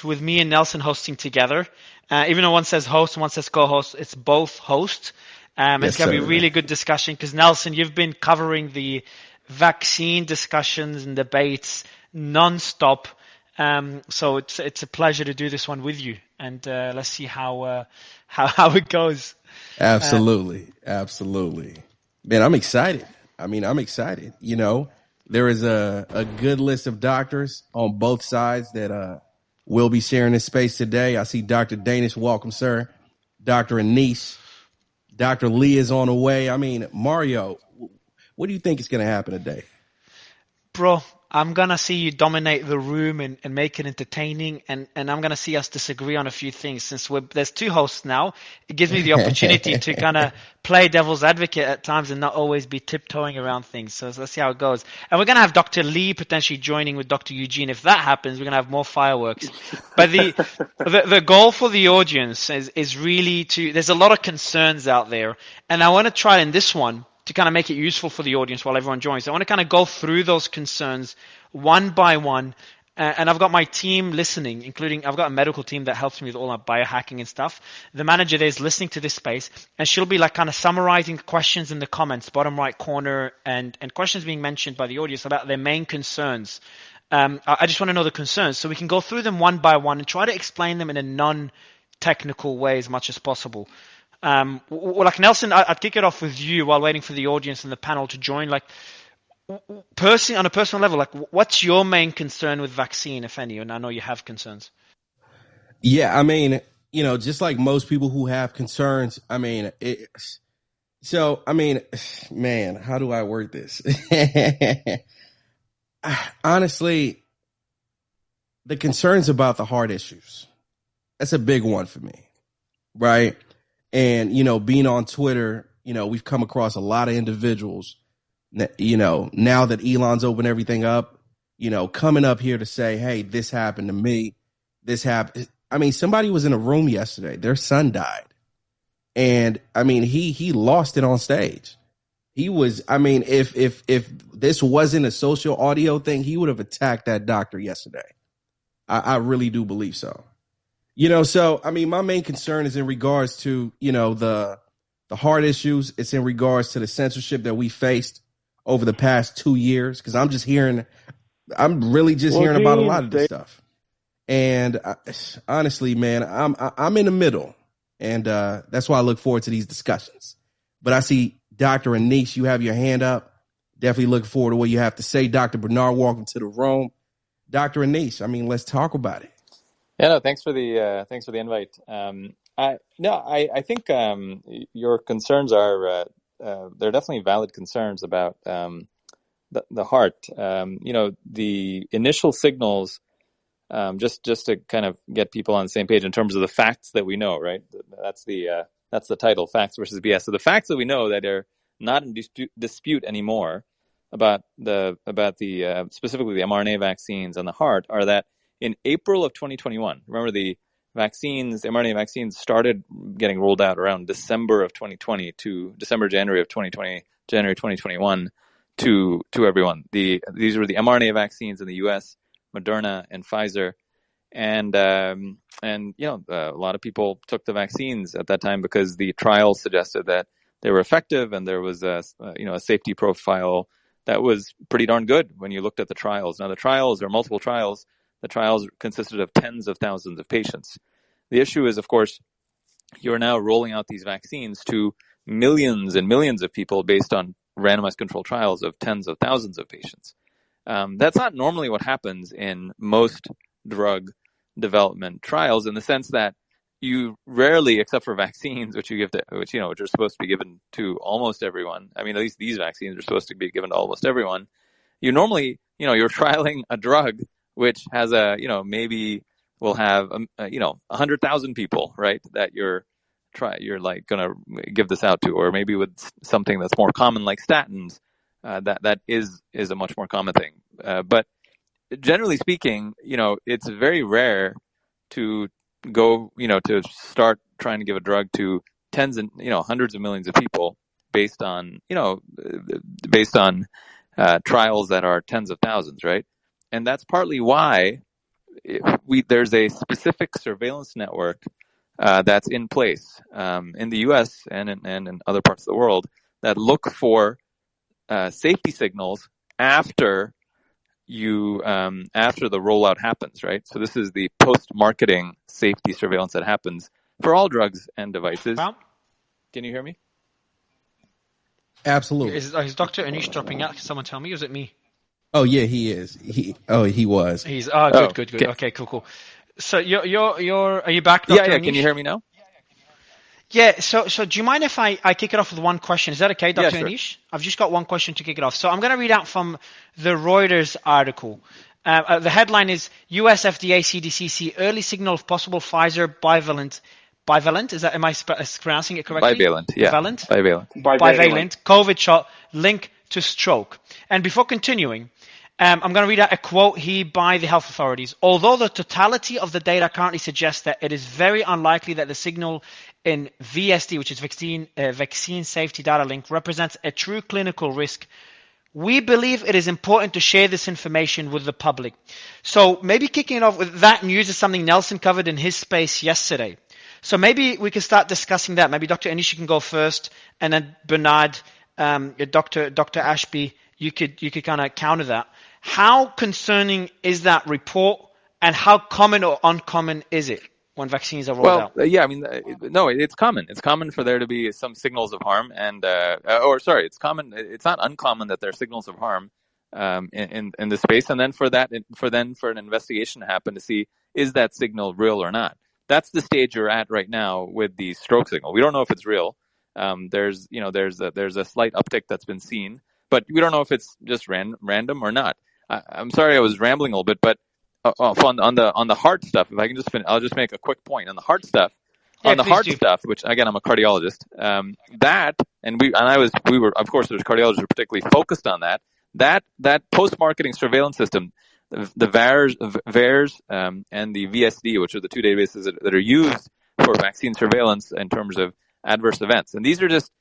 with me and Nelson hosting together. Even though one says host and one says co-host, it's both host. It's Yes, going to be a sir. really good discussion because Nelson, you've been covering the vaccine discussions and debates non-stop. So it's a pleasure to do this one with you, and let's see how it goes. Absolutely. Absolutely. Man, I'm excited. I mean, I'm excited. You know, there is a good list of doctors on both sides that will be sharing this space today. I see Dr. Danish. Welcome, sir. Dr. Anish. Dr. Lee is on the way. I mean, Mario, what do you think is going to happen today? Bro, I'm going to see you dominate the room and make it entertaining. And I'm going to see us disagree on a few things. Since there's two hosts now, it gives me the opportunity to kind of play devil's advocate at times and not always be tiptoeing around things. So let's see how it goes. And we're going to have Dr. Lee potentially joining with Dr. Eugene. If that happens, we're going to have more fireworks. But the goal for the audience is really there's a lot of concerns out there. And I want to try in this one to kind of make it useful for the audience while everyone joins. I want to kind of go through those concerns one by one. And I've got my team listening, including I've got a medical team that helps me with all that biohacking and stuff. The manager there is listening to this space, and she'll be like kind of summarizing questions in the comments, bottom right corner, and questions being mentioned by the audience about their main concerns. I just want to know the concerns so we can go through them one by one and try to explain them in a non-technical way as much as possible. Like Nelson, I'd kick it off with you while waiting for the audience and the panel to join. Like, personally, on a personal level, like, what's your main concern with vaccine, if any? And I know you have concerns. Yeah, I mean, you know, just like most people who have concerns, I mean, man, how do I word this? Honestly, the concerns about the heart issues, that's a big one for me, right? And, you know, being on Twitter, you know, we've come across a lot of individuals, you know, now that Elon's opened everything up, you know, coming up here to say, hey, this happened to me. This happened. I mean, somebody was in a room yesterday. Their son died. And I mean, he lost it on stage. He was, I mean, if this wasn't a social audio thing, he would have attacked that doctor yesterday. I really do believe so. You know, so, I mean, my main concern is in regards to, you know, the heart issues. It's in regards to the censorship that we faced over the past 2 years. Cause I'm really just hearing about a lot of this stuff. And honestly, man, I'm in the middle, and that's why I look forward to these discussions. But I see Dr. Anish, you have your hand up. Definitely looking forward to what you have to say. Dr. Bernard, welcome to the room. Dr. Anish, I mean, let's talk about it. Yeah, no, thanks for the invite. I think your concerns are they're definitely valid concerns about the heart. You know, the initial signals, just to kind of get people on the same page in terms of the facts that we know, right? That's the title, Facts versus BS. So the facts that we know that are not in dispute anymore about the specifically the mRNA vaccines and the heart are that in April of 2021, remember the mRNA vaccines started getting rolled out around December of 2020 to January 2021 to everyone. These were the mRNA vaccines in the US, Moderna and Pfizer. And you know, a lot of people took the vaccines at that time because the trials suggested that they were effective, and there was a safety profile that was pretty darn good when you looked at the trials. Now, there are multiple trials. The trials consisted of tens of thousands of patients. The issue is, of course, you're now rolling out these vaccines to millions and millions of people based on randomized controlled trials of tens of thousands of patients. That's not normally what happens in most drug development trials, in the sense that you rarely, except for vaccines, which are supposed to be given to almost everyone. I mean, at least these vaccines are supposed to be given to almost everyone. You normally, you're trialing a drug which has maybe will have 100,000 people, right? That you're like gonna give this out to, or maybe with something that's more common like statins. That is a much more common thing. But generally speaking, it's very rare to go, to start trying to give a drug to tens and, hundreds of millions of people based on trials that are tens of thousands, right? And that's partly why there's a specific surveillance network that's in place in the U.S. and in other parts of the world that look for safety signals after the rollout happens, right? So this is the post-marketing safety surveillance that happens for all drugs and devices. Well, can you hear me? Absolutely. Is Dr. Anish dropping out? Can someone tell me? Or is it me? Oh yeah, he is. He was. He's good. Okay, cool. So you're are you back, Dr. Yeah. Anish? Can you hear me now? Yeah, so do you mind if I kick it off with one question? Is that okay, Dr. Yeah, sure. Anish? I've just got one question to kick it off. So I'm going to read out from the Reuters article. The headline is US FDA CDC see early signal of possible Pfizer bivalent. Bivalent? Am I pronouncing it correctly? Bivalent, yeah. Bivalent COVID shot link to stroke. And before continuing, I'm going to read out a quote here by the health authorities. Although the totality of the data currently suggests that it is very unlikely that the signal in VSD, which is vaccine safety data link, represents a true clinical risk, we believe it is important to share this information with the public. So maybe kicking it off with that news is something Nelson covered in his space yesterday. So maybe we can start discussing that. Maybe Dr. Anish can go first, and then Bernard, Dr. Ashby, you could kind of counter that. How concerning is that report, and how common or uncommon is it when vaccines are rolled out? Yeah, I mean, no, it's common. It's common for there to be some signals of harm, and it's common. It's not uncommon that there are signals of harm in the space, and then for an investigation to happen to see is that signal real or not. That's the stage you're at right now with the stroke signal. We don't know if it's real. There's a slight uptick that's been seen, but we don't know if it's just random or not. I'm sorry I was rambling a little bit, but on the heart stuff, if I can just finish, I'll just make a quick point on the heart stuff. Yeah, on the heart stuff, which again I'm a cardiologist, we were of course there's cardiologists who are particularly focused on that post-marketing surveillance system, the VAERS and the VSD, which are the two databases that are used for vaccine surveillance in terms of adverse events. And these are just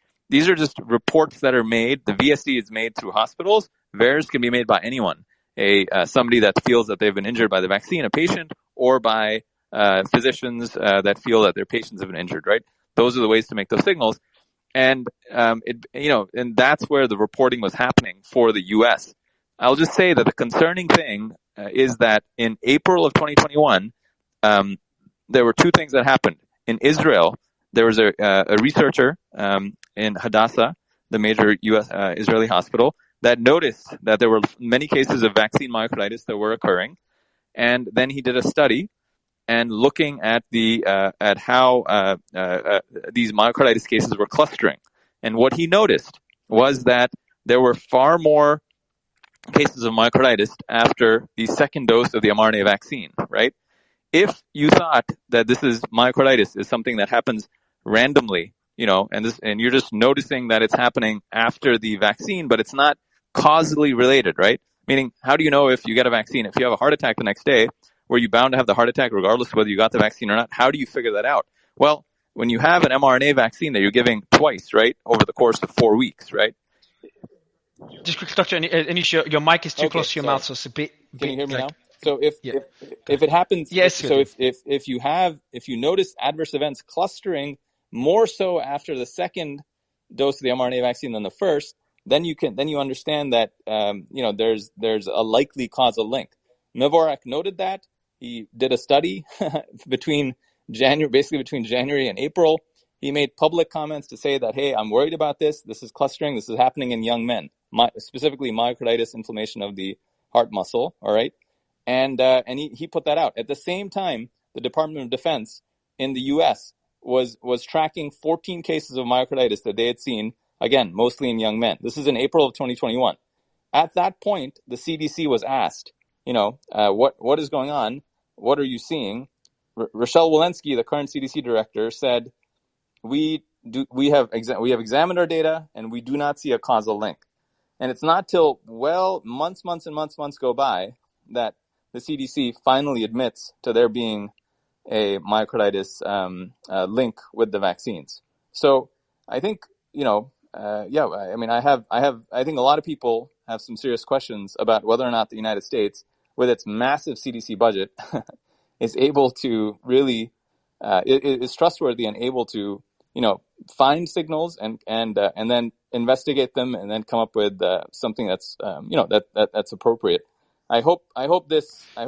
reports that are made. The VSD is made through hospitals. VAERS can be made by anyone. Somebody that feels that they've been injured by the vaccine, a patient, or by physicians that feel that their patients have been injured, right? Those are the ways to make those signals. And and that's where the reporting was happening for the U.S. I'll just say that the concerning thing is that in April of 2021, there were two things that happened. In Israel, there was a researcher in Hadassah, the major U.S. Israeli hospital, that noticed that there were many cases of vaccine myocarditis that were occurring, and then he did a study and looking at how these myocarditis cases were clustering. And what he noticed was that there were far more cases of myocarditis after the second dose of the mRNA vaccine, right? If you thought that this is myocarditis is something that happens randomly, and you're just noticing that it's happening after the vaccine, but it's not causally related, right? Meaning, how do you know if you get a vaccine? If you have a heart attack the next day, were you bound to have the heart attack regardless of whether you got the vaccine or not? How do you figure that out? Well, when you have an mRNA vaccine that you're giving twice, right, over the course of 4 weeks, right? Just quickly, Dr. Anish, your mic is too close to your mouth, so it's a bit. Can you hear me now? So if it happens, if you notice adverse events clustering more so after the second dose of the mRNA vaccine than the first, then you understand that there's a likely causal link. Mevorak noted that. He did a study between January and April. He made public comments to say that, hey, I'm worried about this. This is clustering. This is happening in young men, specifically myocarditis, inflammation of the heart muscle. All right. And he put that out. At the same time, the Department of Defense in the U.S. was tracking 14 cases of myocarditis that they had seen, again, mostly in young men. This is in April of 2021. At that point, the CDC was asked, what is going on? What are you seeing? Rochelle Walensky, the current CDC director, said, we have examined our data and we do not see a causal link. And it's not till months go by that the CDC finally admits to there being a myocarditis link with the vaccines. So I think I think a lot of people have some serious questions about whether or not the United States with its massive CDC budget, is able to really is trustworthy and able to find signals and then investigate them and then come up with something that's that's appropriate. I hope this. I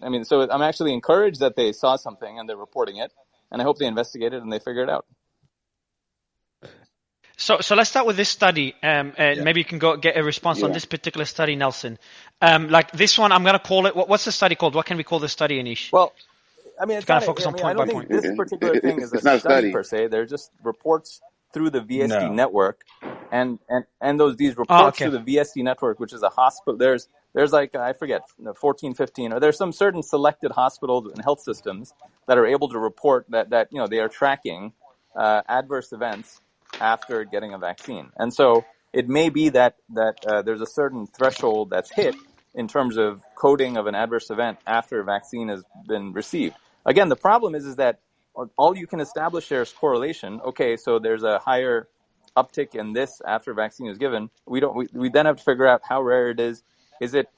mean, so I'm actually encouraged that they saw something and they're reporting it, and I hope they investigate it and they figure it out. So let's start with this study, and maybe you can go get a response on this particular study, Nelson. Like this one, I'm going to call it. What's the study called? What can we call the study, Anish? Well, I mean, it's kind not. of focus on point I don't by think point. this particular thing is a study per se. They're just reports through the VSD network, and these reports through the VSD network, which is a hospital. There's like, I forget, 14, 15, or there's some certain selected hospitals and health systems that are able to report that they are tracking adverse events after getting a vaccine. And so it may be that there's a certain threshold that's hit in terms of coding of an adverse event after a vaccine has been received. Again, the problem is that all you can establish there is correlation. Okay, so there's a higher uptick in this after a vaccine is given. We then have to figure out how rare it is. Is it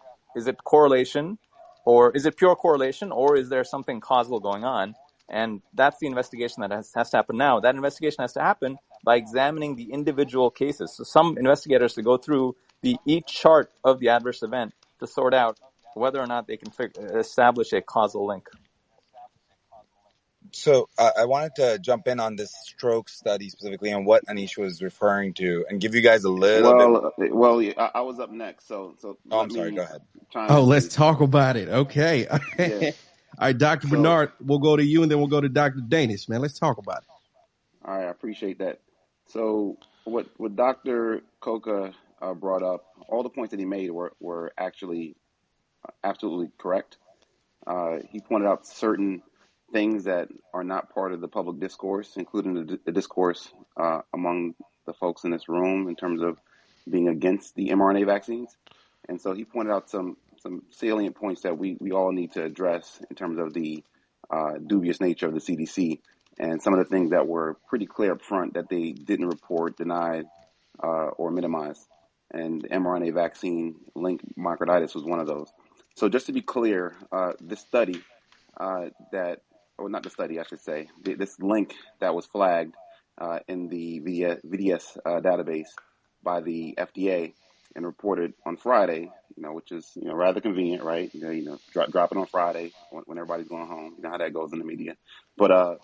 correlation, or is it pure correlation, or is there something causal going on? And that's the investigation that has to happen now. That investigation has to happen by examining the individual cases. So some investigators to go through each chart of the adverse event to sort out whether or not they can establish a causal link. So I wanted to jump in on this stroke study specifically and what Anish was referring to, and give you guys a little bit. Well, I was up next, so. I'm sorry. Go ahead. Let's talk about it. Okay. Yeah. All right, Dr. Bernard, we'll go to you, and then we'll go to Dr. Danish, man. Let's talk about it. All right, I appreciate that. So what Dr. Coca brought up, all the points that he made were actually absolutely correct. He pointed out certain things that are not part of the public discourse, including the discourse among the folks in this room in terms of being against the mRNA vaccines. And so he pointed out some salient points that we all need to address in terms of the dubious nature of the CDC and some of the things that were pretty clear up front that they didn't report, denied, or minimize. And the mRNA vaccine linked myocarditis was one of those. So just to be clear, this study this link that was flagged in the VDS database by the FDA and reported on Friday, which is rather convenient, right? Drop it on Friday when everybody's going home. You know how that goes in the media, but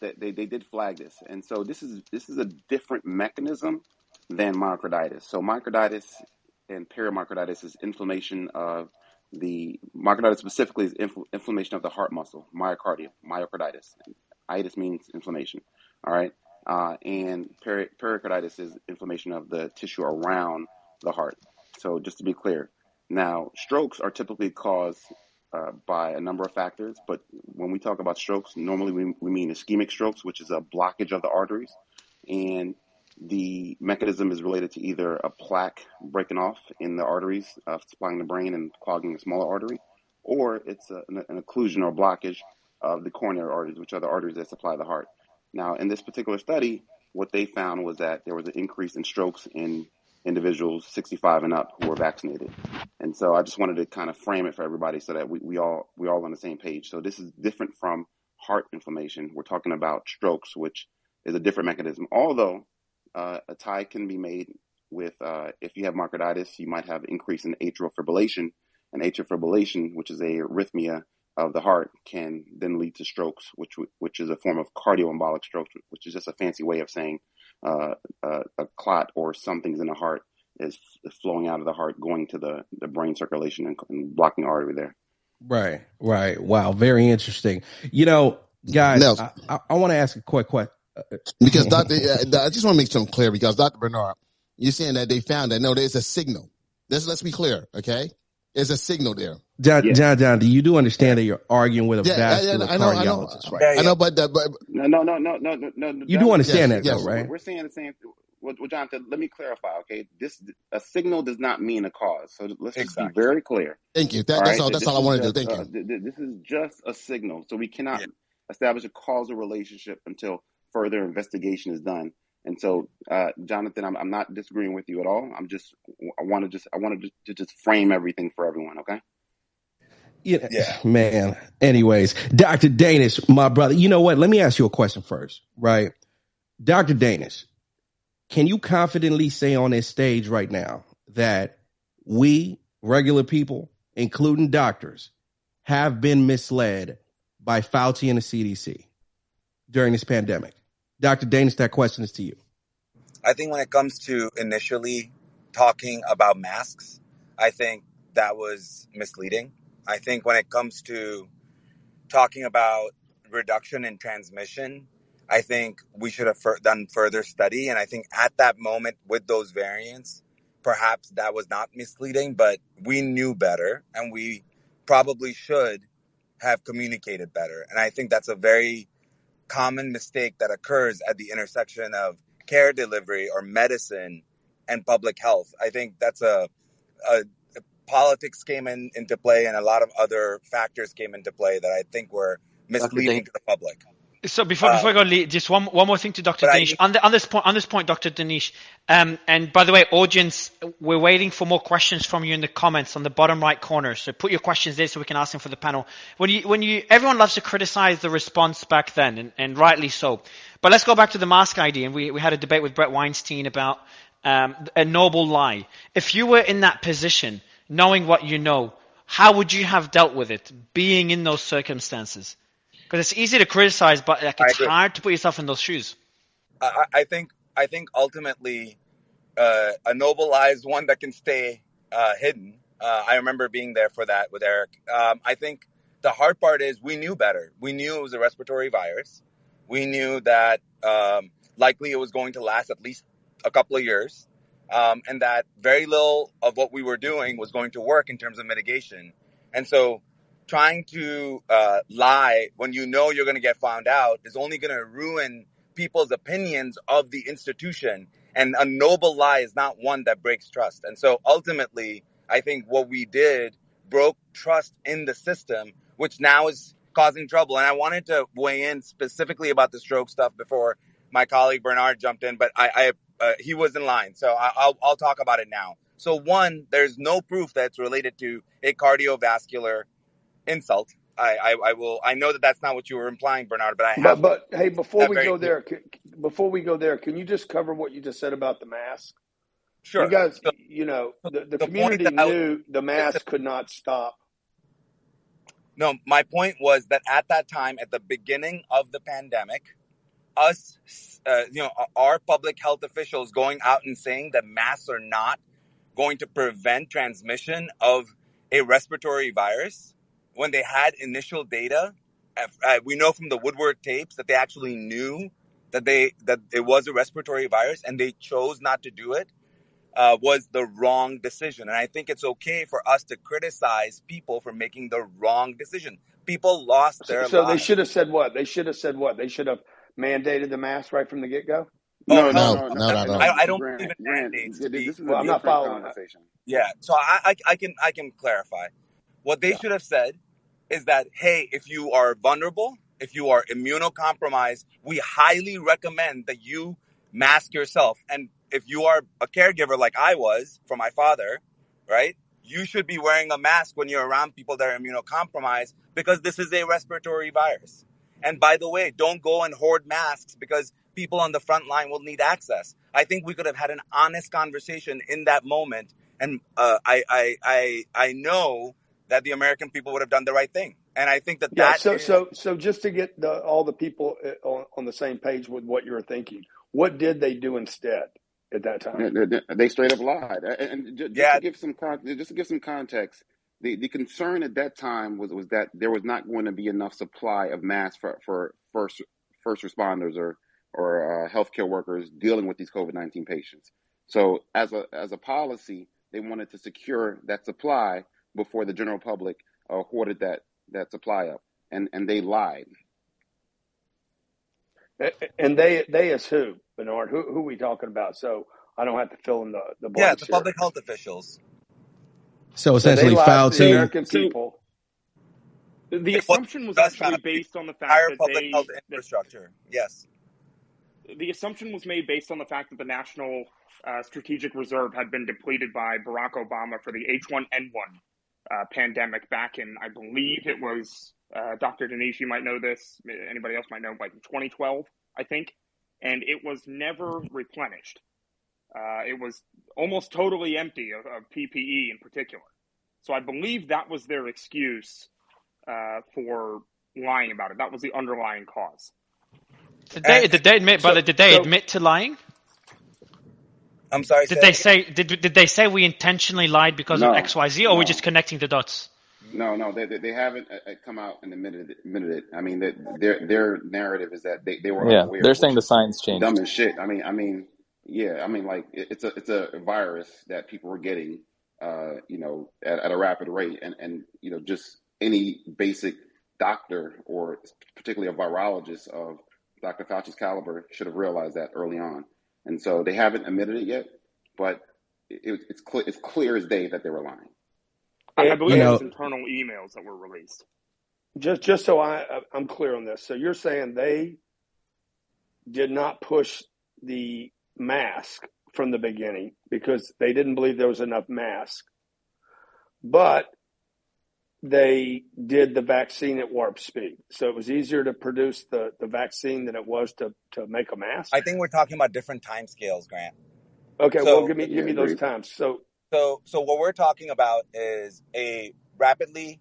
they did flag this, and so this is a different mechanism than myocarditis. So myocarditis and perimyocarditis is inflammation of the myocarditis specifically is inflammation of the heart muscle, myocarditis. Itis means inflammation, all right? And pericarditis is inflammation of the tissue around the heart. So just to be clear, now strokes are typically caused by a number of factors, but when we talk about strokes, normally we mean ischemic strokes, which is a blockage of the arteries, and the mechanism is related to either a plaque breaking off in the arteries, supplying the brain and clogging a smaller artery, or it's an occlusion or blockage of the coronary arteries, which are the arteries that supply the heart. Now, in this particular study, what they found was that there was an increase in strokes in individuals 65 and up who were vaccinated. And so I just wanted to kind of frame it for everybody so that we all on the same page. So this is different from heart inflammation. We're talking about strokes, which is a different mechanism, although a tie can be made with if you have myocarditis, you might have increase in atrial fibrillation, and atrial fibrillation, which is a arrhythmia of the heart, can then lead to strokes, which is a form of cardioembolic stroke, which is just a fancy way of saying a clot or something's in the heart is flowing out of the heart, going to the brain circulation and blocking the artery there. Right. Wow, very interesting. Guys, I want to ask a quick question. Because Dr. I just want to make something clear, because Dr. Bernard, you're saying that they found that. No, there's a signal. Let's be clear, okay? There's a signal there. John, do you understand that you're arguing with a vascular cardiologist, right? I know, but No. You do understand that, though, right? We're saying the same. Well, Jonathan, let me clarify, okay? A signal does not mean a cause. So let's just be very clear. Thank you. That's all I want to do. Thank you. This is just a signal. So we cannot establish a causal relationship until further investigation is done. And so, Jonathan, I'm not disagreeing with you at all. I wanted to just frame everything for everyone. Okay. Yeah, Yeah. man. Anyways, Dr. Danish, my brother, you know what? Let me ask you a question first, right? Dr. Danish, can you confidently say on this stage right now that we, regular people, including doctors, have been misled by Fauci and the CDC during this pandemic? Dr. Danish, that question is to you. I think when it comes to initially talking about masks, I think that was misleading. I think when it comes to talking about reduction in transmission, I think we should have done further study. And I think at that moment with those variants, perhaps that was not misleading, but we knew better and we probably should have communicated better. And I think that's a very common mistake that occurs at the intersection of care delivery or medicine and public health. I think that's a politics came into play and a lot of other factors came into play that I think were misleading to the public. So before I go, Lee, just one more thing to Dr. Danish. On this point, Dr. Danish, and by the way, audience, we're waiting for more questions from you in the comments on the bottom right corner. So put your questions there so we can ask them for the panel. Everyone loves to criticize the response back then, and rightly so. But let's go back to the mask idea, and we had a debate with Brett Weinstein about a noble lie. If you were in that position, knowing what you know, how would you have dealt with it, being in those circumstances? Because it's easy to criticize, but it's hard to put yourself in those shoes. I think ultimately a noble lie is one that can stay hidden. I remember being there for that with Eric. I think the hard part is we knew better. We knew it was a respiratory virus. We knew that likely it was going to last at least a couple of years, and that very little of what we were doing was going to work in terms of mitigation. And so trying to lie when you know you're going to get found out is only going to ruin people's opinions of the institution. And a noble lie is not one that breaks trust. And so ultimately, I think what we did broke trust in the system, which now is causing trouble. And I wanted to weigh in specifically about the stroke stuff before my colleague Bernard jumped in, but he was in line. So I'll talk about it now. So one, there's no proof that it's related to a cardiovascular insult. I know that that's not what you were implying, Bernard, but I have. But hey, before we go there, can you just cover what you just said about the mask? Sure. You guys, So, the community knew the mask could not stop. No, my point was that at that time, at the beginning of the pandemic, our public health officials going out and saying that masks are not going to prevent transmission of a respiratory virus. When they had initial data, we know from the Woodward tapes that they actually knew that it was a respiratory virus and they chose not to do it, was the wrong decision. And I think it's okay for us to criticize people for making the wrong decision. People lost their lives. So they should have said what? They should have mandated the mask right from the get-go? No. I don't Grant, believe in mandates. This is a I'm not different following conversation. Yeah, so I can clarify. What they should have said is that, hey, if you are vulnerable, if you are immunocompromised, we highly recommend that you mask yourself. And if you are a caregiver like I was for my father, right, you should be wearing a mask when you're around people that are immunocompromised because this is a respiratory virus. And by the way, don't go and hoard masks because people on the front line will need access. I think we could have had an honest conversation in that moment. And I know that the American people would have done the right thing. And I think So just to get all the people on the same page with what you're thinking, what did they do instead at that time? They straight up lied. And just to give some context, the concern at that time was that there was not going to be enough supply of masks for first responders or healthcare workers dealing with these COVID-19 patients. So as a policy, they wanted to secure that supply before the general public hoarded that supply up, and they lied. And they as who, Bernard? Who are we talking about? So I don't have to fill in the blanks. Yeah, the public health officials. So essentially, Fauci, the American people. The assumption was actually based on the fact that public health infrastructure. Yes. The assumption was made based on the fact that the National Strategic Reserve had been depleted by Barack Obama for the H1N1 pandemic back in, I believe it was, Dr. Denise, you might know this, anybody else might know, like 2012, I think, and it was never replenished. It was almost totally empty of PPE in particular. So I believe that was their excuse for lying about it. That was the underlying cause. Did they admit to lying? I'm sorry. Did they say we intentionally lied because of XYZ, or we're just connecting the dots? No, they haven't come out and admitted it. I mean, their narrative is that they were unaware. They're saying the science changed. Dumb as shit. I mean, like it's a virus that people were getting, at a rapid rate, and just any basic doctor or particularly a virologist of Dr. Fauci's caliber should have realized that early on. And so they haven't admitted it yet, but it's clear as day that they were lying. I believe it was internal emails that were released. Just so I'm clear on this. So you're saying they did not push the mask from the beginning because they didn't believe there was enough mask, but they did the vaccine at warp speed. So it was easier to produce the vaccine than it was to make a mask? I think we're talking about different time scales, Grant. Okay, well, give me those times. So what we're talking about is a rapidly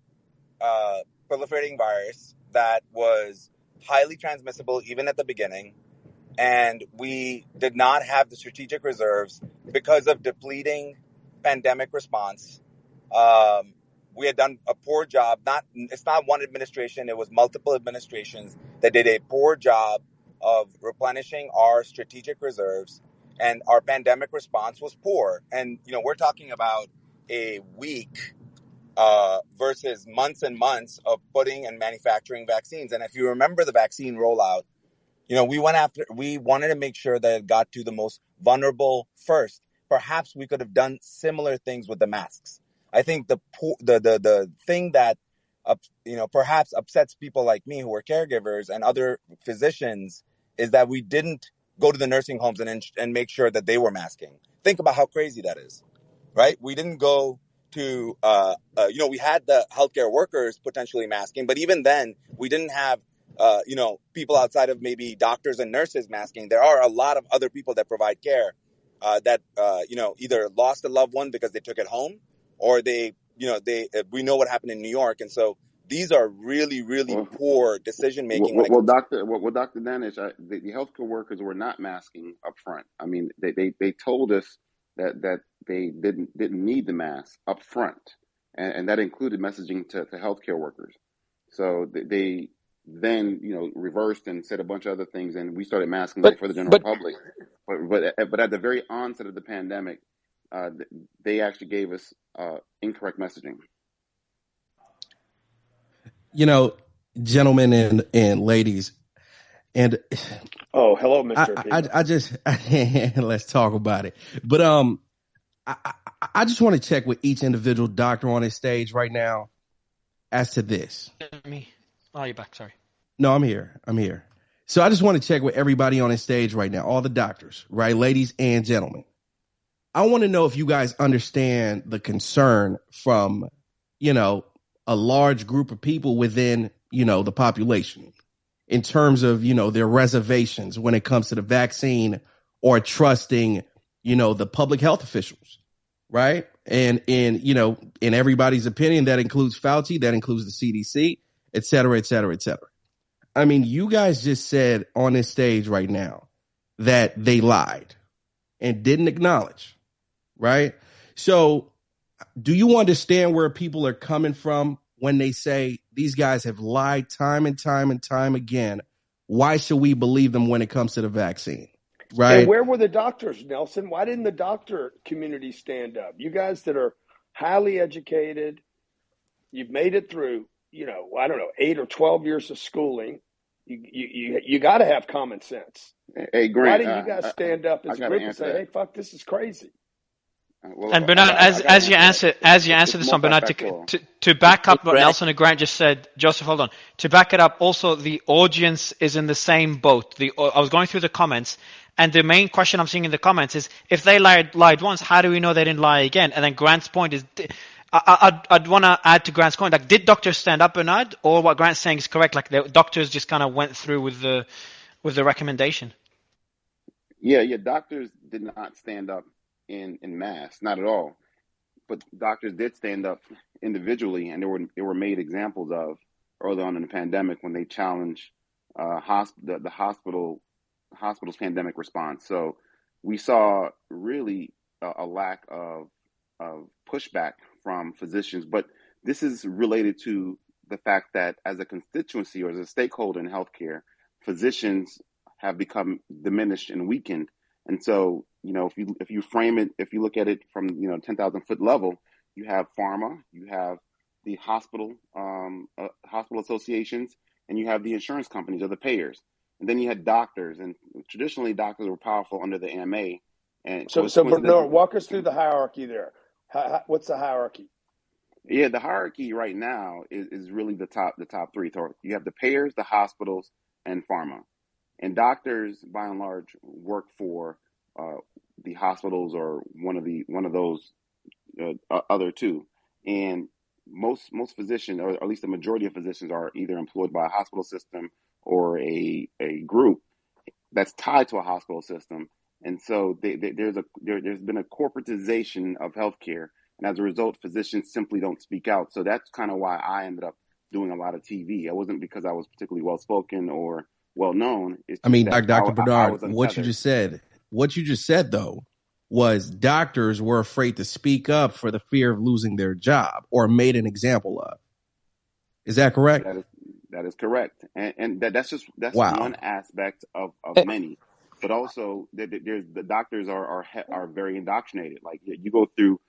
proliferating virus that was highly transmissible even at the beginning, and we did not have the strategic reserves because of depleting pandemic response. We had done a poor job. It's not one administration. It was multiple administrations that did a poor job of replenishing our strategic reserves, and our pandemic response was poor. And, we're talking about a week versus months and months of putting and manufacturing vaccines. And if you remember the vaccine rollout, we wanted to make sure that it got to the most vulnerable first. Perhaps we could have done similar things with the masks. I think the thing that perhaps upsets people like me who are caregivers and other physicians is that we didn't go to the nursing homes and make sure that they were masking. Think about how crazy that is, right? We didn't go to we had the healthcare workers potentially masking, but even then we didn't have people outside of maybe doctors and nurses masking. There are a lot of other people that provide care that either lost a loved one because they took it home, or we know what happened in New York. And so these are really, really poor decision making. Dr. Danish, the healthcare workers were not masking up front. I mean, they told us that they didn't need the mask up front, and that included messaging to healthcare workers. So they then reversed and said a bunch of other things, and we started masking for the general public. But at the very onset of the pandemic, they actually gave us incorrect messaging. Gentlemen and ladies, and hello, Mr. I just let's talk about it. But I just want to check with each individual doctor on this stage right now as to this. Me? Oh, you're back. Sorry. No, I'm here. So I just want to check with everybody on this stage right now, all the doctors, right, ladies and gentlemen. I want to know if you guys understand the concern from, a large group of people within, the population in terms of, their reservations when it comes to the vaccine or trusting, the public health officials. Right. And in everybody's opinion, that includes Fauci, that includes the CDC, et cetera, et cetera, et cetera. I mean, you guys just said on this stage right now that they lied and didn't acknowledge. Right. So do you understand where people are coming from when they say these guys have lied time and time and time again? Why should we believe them when it comes to the vaccine? Right. And where were the doctors, Nelson? Why didn't the doctor community stand up? You guys that are highly educated, you've made it through, 8 or 12 years of schooling. You got to have common sense. Hey, Grant, why didn't you guys stand up as a group and say, "Hey, fuck, this is crazy"? And Bernard, as you answer this one, Bernard, to back up what Nelson and Grant just said, Joseph, hold on. To back it up, also the audience is in the same boat. I was going through the comments, and the main question I'm seeing in the comments is, if they lied once, how do we know they didn't lie again? And then Grant's point is, I'd want to add to Grant's point. Like, did doctors stand up, Bernard, or what Grant's saying is correct? Like, the doctors just kind of went through with the recommendation. Yeah, doctors did not stand up in mass, not at all. But doctors did stand up individually, and there were made examples of early on in the pandemic when they challenged the hospital's pandemic response. So we saw really a lack of pushback from physicians, but this is related to the fact that as a constituency or as a stakeholder in healthcare, physicians have become diminished and weakened. And so, if you frame it, if you look at it from 10,000 foot level, you have pharma, you have the hospital associations, and you have the insurance companies or the payers, and then you had doctors. And traditionally, doctors were powerful under the AMA. And so Bernard, walk us through the hierarchy there. What's the hierarchy? Yeah, the hierarchy right now is really the top three. So you have the payers, the hospitals, and pharma. And doctors, by and large, work for the hospitals or one of those other two. And most physicians, or at least the majority of physicians, are either employed by a hospital system or a group that's tied to a hospital system. And so there's been a corporatization of healthcare, and as a result, physicians simply don't speak out. So that's kind of why I ended up doing a lot of TV. It wasn't because I was particularly well spoken or well known. I mean, Dr. Bernard, what you just said though was doctors were afraid to speak up for the fear of losing their job or made an example of. Is that correct? That is correct, and that's wow. one aspect of many. But also, there's the doctors are very indoctrinated. Like, you go through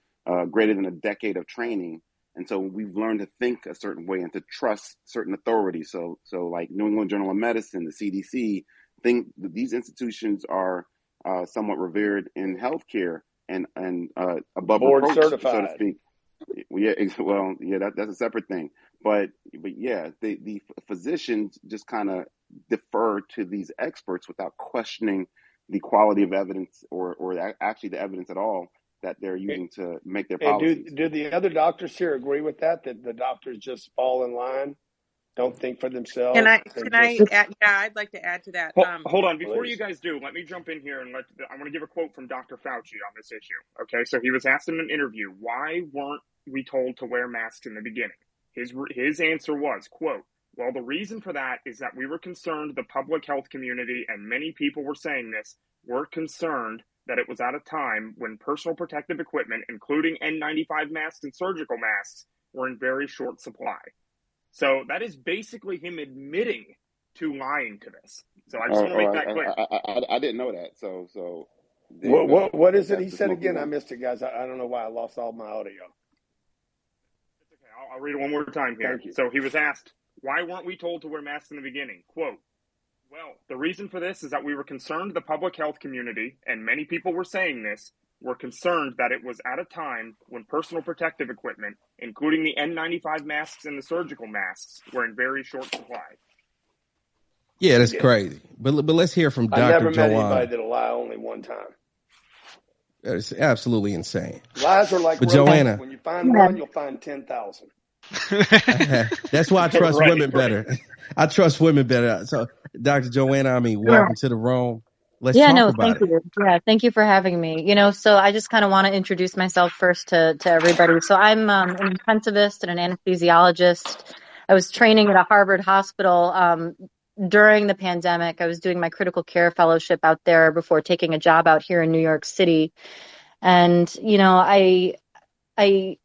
greater than a decade of training, and so we've learned to think a certain way and to trust certain authorities. So like New England Journal of Medicine, the CDC, these institutions are somewhat revered in healthcare and above board reproach, certified, so to speak. That's a separate thing. But yeah, the physicians just kind of defer to these experts without questioning the quality of evidence or actually the evidence at all that they're using to make their policies. Do the other doctors here agree with that the doctors just fall in line, don't think for themselves? Can I add? Yeah, I'd like to add to that. Hold on. Before please. You guys do, let me jump in here and I want to give a quote from Dr. Fauci on this issue. Okay, so he was asked in an interview, why weren't we told to wear masks in the beginning? His answer was, quote, well, the reason for that is that we were concerned the public health community, and many people were saying this, were concerned that it was at a time when personal protective equipment, including N95 masks and surgical masks, were in very short supply. So that is basically him admitting to lying to this. So I just want to make that clear. I didn't know that. So what is it he said again? I missed it, guys. I don't know why I lost all my audio. It's okay. I'll read it one more time here. Thank you. So he was asked, why weren't we told to wear masks in the beginning? Quote, well, the reason for this is that we were concerned the public health community, and many people were saying this, were concerned that it was at a time when personal protective equipment, including the N95 masks and the surgical masks, were in very short supply. Yeah, that's crazy. But let's hear from Dr. I never met Joanna. anybody that'll lie only one time. It's absolutely insane. Lies are like roaches. Joanna, When you find one, you'll find 10,000. that's why I trust women better. I trust women better. So, Dr. Joanna, welcome to the room. Let's talk about thank it. you. Yeah, thank you for having me. So I just kind of want to introduce myself first to everybody. So I'm an intensivist and an anesthesiologist. I was training at a Harvard hospital during the pandemic. I was doing my critical care fellowship out there before taking a job out here in New York City. And, I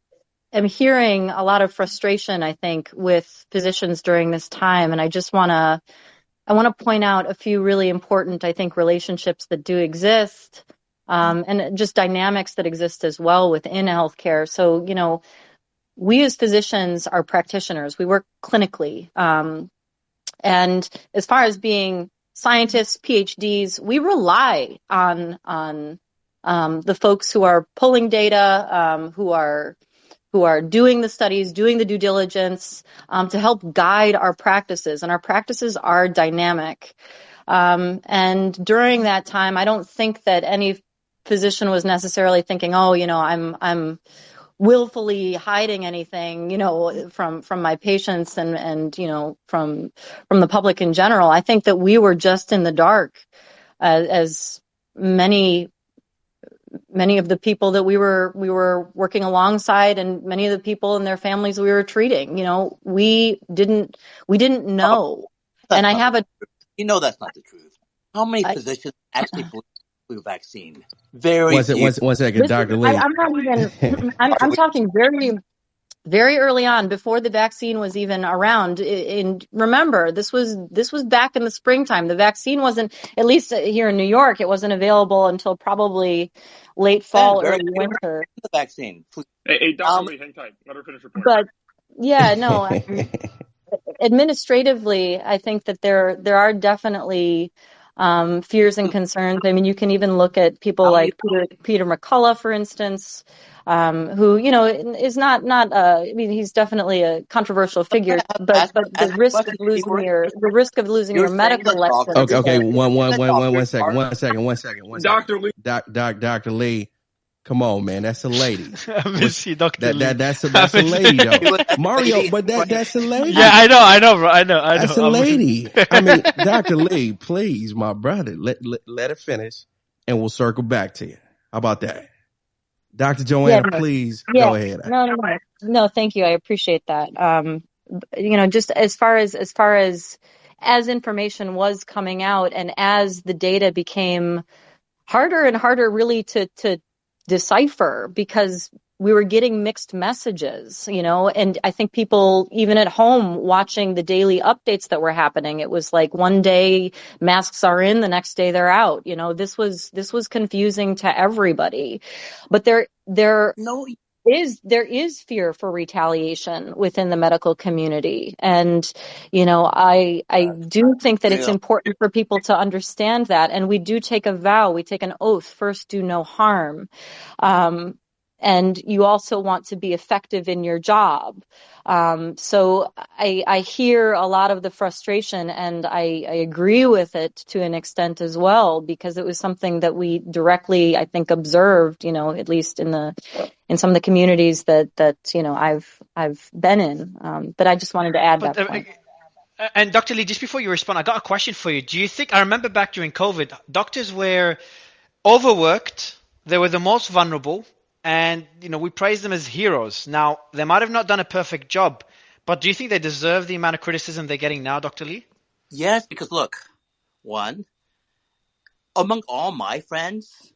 am hearing a lot of frustration, I think, with physicians during this time. And I want to point out a few really important, I think, relationships that do exist, and just dynamics that exist as well within healthcare. So, we as physicians are practitioners. We work clinically. And as far as being scientists, PhDs, we rely on the folks who are pulling data, who are doing the studies, doing the due diligence, to help guide our practices. And our practices are dynamic. And during that time, I don't think that any physician was necessarily thinking, I'm willfully hiding anything, from my patients and from the public in general. I think that we were just in the dark, as many of the people that we were working alongside, and many of the people and their families we were treating. We didn't know. And I have that's not the truth. How many physicians actually believe the flu vaccine? Very few. One second, Dr. Lee. I'm not even. I'm talking very, very early on, before the vaccine was even around. And remember, this was back in the springtime. The vaccine wasn't, at least here in New York, it wasn't available until probably late fall, early winter. The vaccine. Hey, Dr. Lee, hang tight. Let her finish her point. But yeah, no. Administratively, I think that there are definitely fears and concerns. I mean, you can even look at people like Peter McCullough, for instance, who is not. I mean, he's definitely a controversial figure, but the risk of losing your medical license. Okay. One second. Dr. Lee. Dr. Lee. Come on, man. That's a lady. I miss you, Dr. Lee. That's a lady, though. Mario, but that's a lady. Yeah, I know, bro. I know. That's a lady. I mean, Dr. Lee, please, my brother, let it finish, and we'll circle back to you. How about that? Dr. Joanna, please go ahead. No, thank you. I appreciate that. Just as far as information was coming out, and as the data became harder and harder really to decipher, because we were getting mixed messages, and I think people, even at home, watching the daily updates that were happening, it was like one day masks are in, the next day they're out. This was confusing to everybody. But there is fear for retaliation within the medical community. And, I do think that it's important for people to understand that. And we do take a vow, we take an oath, first do no harm. And you also want to be effective in your job. So I hear a lot of the frustration, and I agree with it to an extent as well, because it was something that we directly, I think, observed, at least in some of the communities that I've been in. But I just wanted to add that point. And Dr. Lee, just before you respond, I got a question for you. Do you think, I remember back during COVID, doctors were overworked, they were the most vulnerable, and, we praise them as heroes. Now, they might have not done a perfect job, but do you think they deserve the amount of criticism they're getting now, Dr. Lee? Yes, because look, one, among all my friends,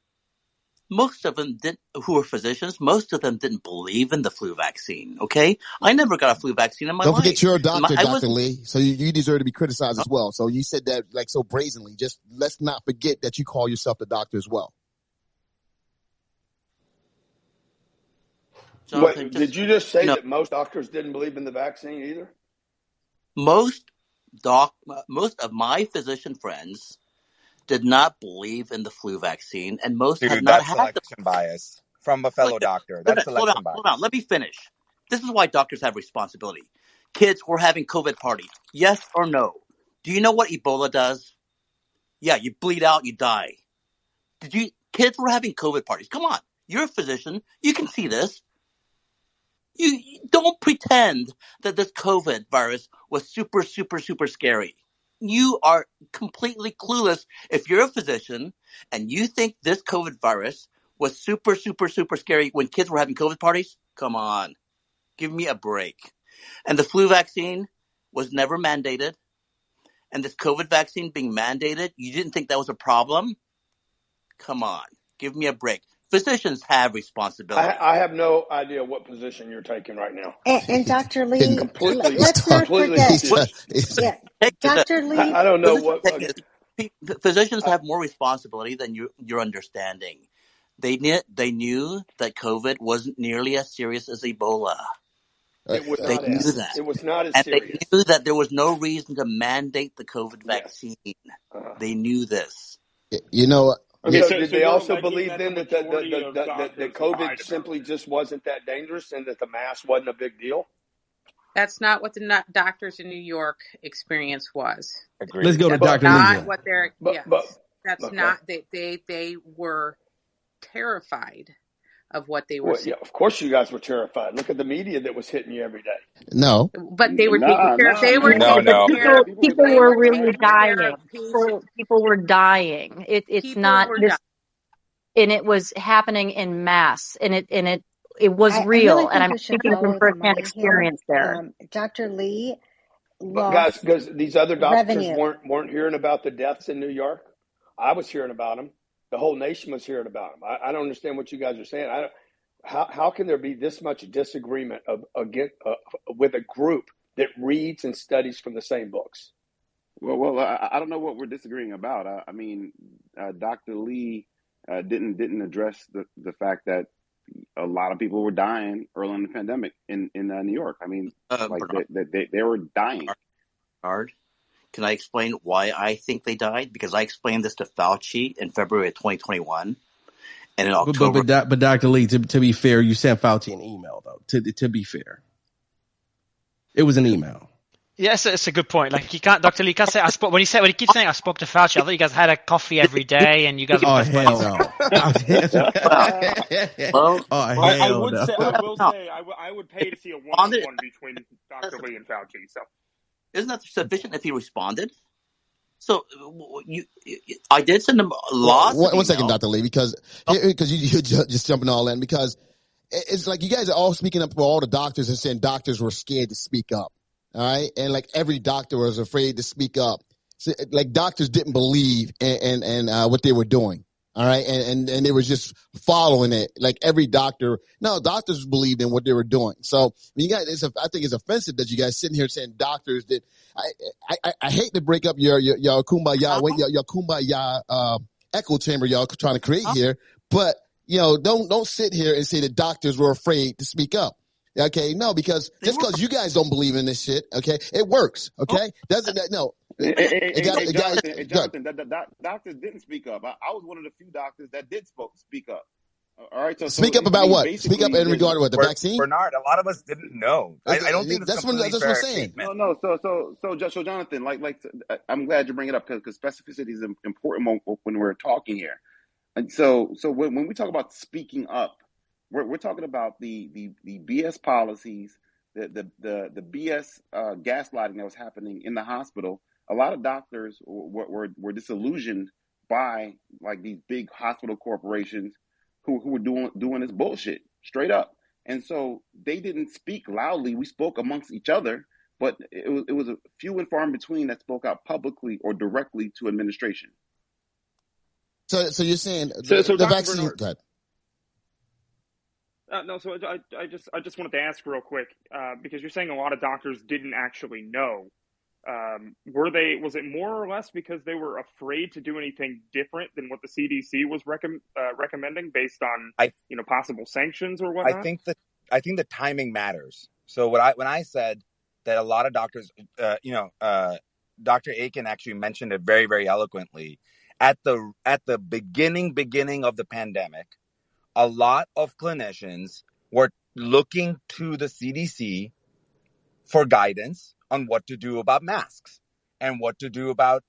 most of them who were physicians, most of them didn't believe in the flu vaccine, okay? I never got a flu vaccine in my life. Don't forget you're a doctor, Dr. Lee, so you deserve to be criticized as well. So you said that like so brazenly. Just let's not forget that you call yourself the doctor as well. Wait, did you just say that most doctors didn't believe in the vaccine either? Most of my physician friends did not believe in the flu vaccine, and most have not had selection bias from a fellow doctor. That's selection bias. Hold on. Let me finish. This is why doctors have responsibility. Kids were having COVID parties. Yes or no? Do you know what Ebola does? Yeah, you bleed out, you die. Kids were having COVID parties. Come on. You're a physician. You can see this. You don't pretend that this COVID virus was super, super, super scary. You are completely clueless if you're a physician and you think this COVID virus was super, super, super scary when kids were having COVID parties. Come on. Give me a break. And the flu vaccine was never mandated. And this COVID vaccine being mandated, you didn't think that was a problem? Come on. Give me a break. Physicians have responsibility. I have no idea what position you're taking right now. And Dr. Lee, let's not forget. Dr. Lee, I don't know what. Physicians have more responsibility than you're understanding. They knew that COVID wasn't nearly as serious as Ebola. They knew that. It was not as and serious. They knew that there was no reason to mandate the COVID vaccine. They knew this. Okay, so did they also believe then that COVID simply just wasn't that dangerous and that the mask wasn't a big deal? That's not what the doctors in New York experience was. Agreed. Let's go to Dr. Not what they're. That's okay. not. They were terrified of what they were Well, seeing. yeah, of course you guys were terrified. Look at the media that was hitting you every day. No. But they were taking care of. They were No, Yeah, but no. taking care. people They were were really taking care dying. of patients. People were dying. It's People not were this, dying. and it was happening in mass, and it was I real. really And think I'm we should speaking from follow the firsthand money here. experience there. Dr. Lee But guys, lost because these other doctors revenue. weren't hearing about the deaths in New York. I was hearing about them. The whole nation was hearing about them. I don't understand what you guys are saying. How can there be this much disagreement with a group that reads and studies from the same books? Well, I don't know what we're disagreeing about. I mean, Dr. Lee didn't address the fact that a lot of people were dying early in the pandemic in New York. I mean, like Bernard, they were dying. can I explain why I think they died? Because I explained this to Fauci in February of 2021, and in October. But Dr. Lee, to be fair, you sent Fauci an email though. To be fair, it was an email. Yes, it's a good point. Like, you can't, Dr. Lee, can't say I spoke. When he keeps saying I spoke to Fauci, I thought you guys had a coffee every day and you guys were Oh best hell buddies. no! Well, I hell would no! say, I would pay to see a one-on-one between Dr. Lee and Fauci. So, isn't that sufficient if he responded? So I did send him lots. One second, Dr. Lee, because you just jumping all in, because it's like you guys are all speaking up for all the doctors and saying doctors were scared to speak up. All right. And like every doctor was afraid to speak up. So, like doctors didn't believe in what they were doing. All right. And they were just following it. Like every doctors believed in what they were doing. So you guys, I think it's offensive that you guys sitting here saying doctors that I hate to break up your kumbaya, your kumbaya, echo chamber y'all trying to create here, but don't sit here and say that doctors were afraid to speak up. Okay, no, because just because you guys don't believe in this shit, okay, it works. Okay, doesn't that no? Jonathan, doctors didn't speak up. I was one of the few doctors that did speak up. All right, so speak up about what? Speak up in regard to what, the vaccine? Bernard, a lot of us didn't know. I don't think that's what I'm saying. No. So Jonathan, like I'm glad you bring it up because specificity is important when we're talking here. And so when we talk about speaking up, we're talking about the BS policies, the BS gaslighting that was happening in the hospital. A lot of doctors were disillusioned by like these big hospital corporations who were doing this bullshit straight up. And so they didn't speak loudly. We spoke amongst each other, but it was a few and far in between that spoke out publicly or directly to administration. So you're saying so the Dr. vaccine? Bernard, Go ahead. no, so I just wanted to ask real quick, because you're saying a lot of doctors didn't actually know. Was it more or less because they were afraid to do anything different than what the CDC was recommending based on possible sanctions or whatnot? I think the timing matters. So when I said that a lot of doctors, Dr. Aiken actually mentioned it very, very eloquently at the beginning of the pandemic. A lot of clinicians were looking to the CDC for guidance on what to do about masks and what to do about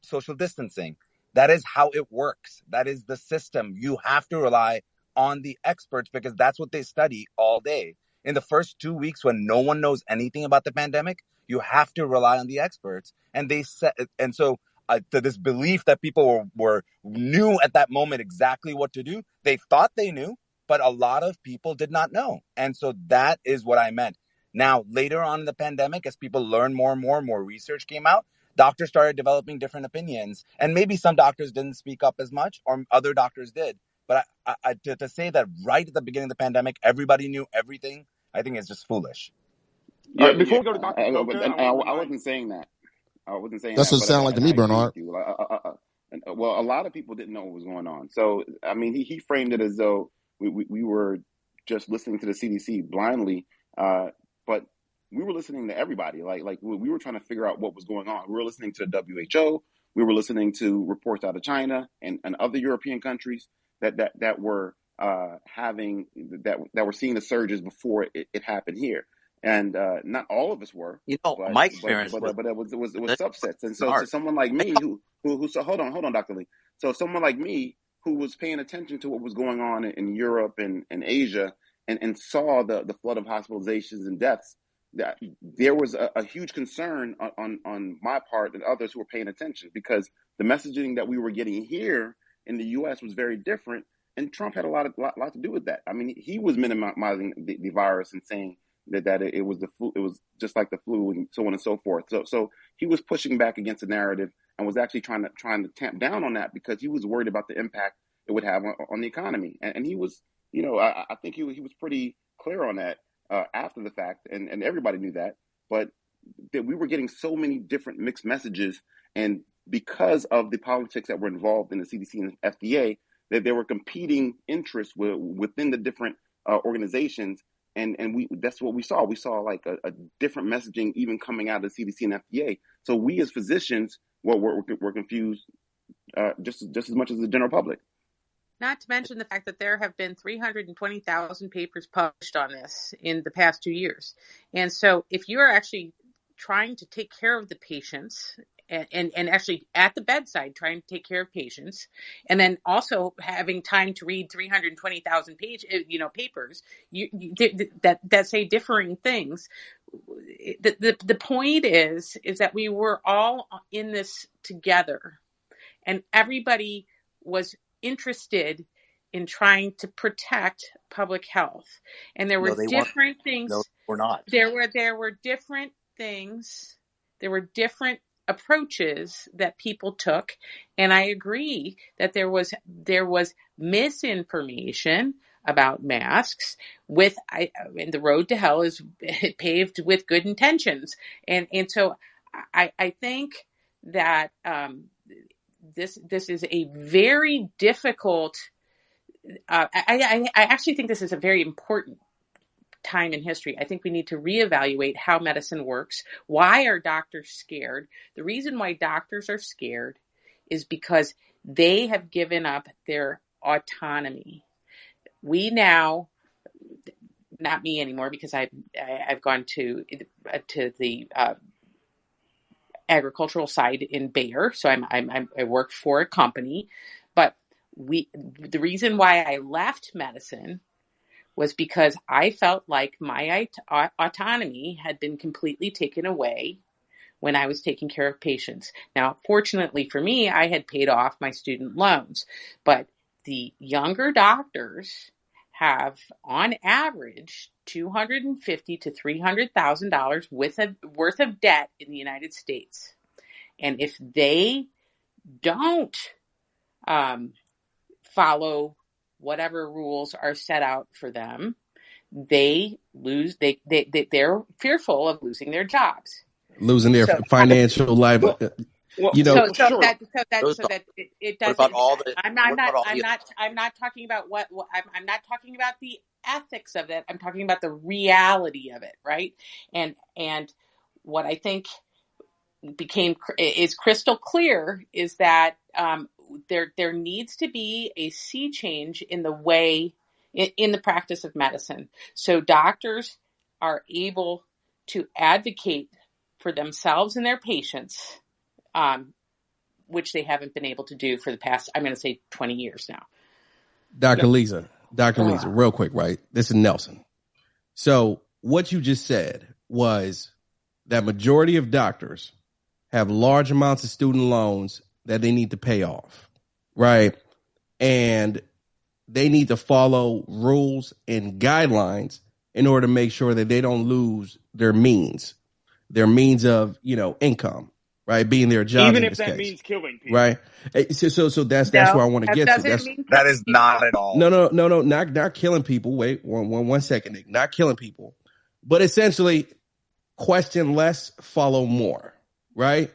social distancing. That is how it works. That is the system. You have to rely on the experts because that's what they study all day. In the first 2 weeks when no one knows anything about the pandemic, you have to rely on the experts. And so this belief that people were knew at that moment exactly what to do. They thought they knew, but a lot of people did not know. And so that is what I meant. Now, later on in the pandemic, as people learned more and more research came out, doctors started developing different opinions. And maybe some doctors didn't speak up as much, or other doctors did. But to say that right at the beginning of the pandemic, everybody knew everything, I think is just foolish. Yeah, before we go to Dr. I wasn't saying that. I wasn't saying that's that. That's what it sounded like to me, Bernard. Well, a lot of people didn't know what was going on. So, I mean, he framed it as though we were just listening to the CDC blindly, but we were listening to everybody. Like we were trying to figure out what was going on. We were listening to the WHO. We were listening to reports out of China and other European countries that were having that were seeing the surges before it happened here. And not all of us were. My experience but it was subsets. And so someone like me who so hold on, Dr. Lee. So someone like me who was paying attention to what was going on in Europe and Asia and saw the flood of hospitalizations and deaths, that there was a huge concern on my part and others who were paying attention, because the messaging that we were getting here in the U.S. was very different, and Trump had a lot to do with that. I mean, he was minimizing the virus and saying that it was the flu, it was just like the flu, and so on and so forth. So he was pushing back against the narrative and was actually trying to tamp down on that, because he was worried about the impact it would have on the economy. And he was, I think he was pretty clear on that after the fact, and everybody knew that. But that we were getting so many different mixed messages, and because of the politics that were involved in the CDC and FDA, that there were competing interests within the different organizations. And that's what we saw. We saw like a different messaging even coming out of the CDC and FDA. So we as physicians were confused just as much as the general public. Not to mention the fact that there have been 320,000 papers published on this in the past 2 years. And so if you're actually trying to take care of the patients and actually at the bedside trying to take care of patients, and then also having time to read 320,000 papers, that say differing things. The point is that we were all in this together, and everybody was interested in trying to protect public health. And there were different things. No, we're not. There were different things. There were different approaches that people took. And I agree that there was misinformation about masks and the road to hell is paved with good intentions. And so I think that, this is a very difficult, I actually think this is a very important time in history. I think we need to reevaluate how medicine works. Why are doctors scared? The reason why doctors are scared is because they have given up their autonomy. We now, not me anymore, because I've gone to the agricultural side in Bayer, so I work for a company. But the reason why I left medicine was because I felt like my autonomy had been completely taken away when I was taking care of patients. Now, fortunately for me, I had paid off my student loans, but the younger doctors have, on average, $250,000 to $300,000 worth of debt in the United States, and if they don't follow whatever rules are set out for them, they lose. They're fearful of losing their jobs, losing their financial life. So that it doesn't. I'm not talking about I'm not talking about the ethics of it. I'm talking about the reality of it, right? And what I think is crystal clear is that there needs to be a sea change in the way in the practice of medicine, so doctors are able to advocate for themselves and their patients, which they haven't been able to do for the past, I'm going to say 20 years now. Dr. Lisa, real quick, right? This is Nelson. So what you just said was that majority of doctors have large amounts of student loans that they need to pay off, right? And they need to follow rules and guidelines in order to make sure that they don't lose their means of, income. Right, being their job, even if that means killing people, right? So that's where I want to get to. That is not at all. No, not killing people. Wait, one second, Nick. Not killing people, but essentially, question less, follow more, right?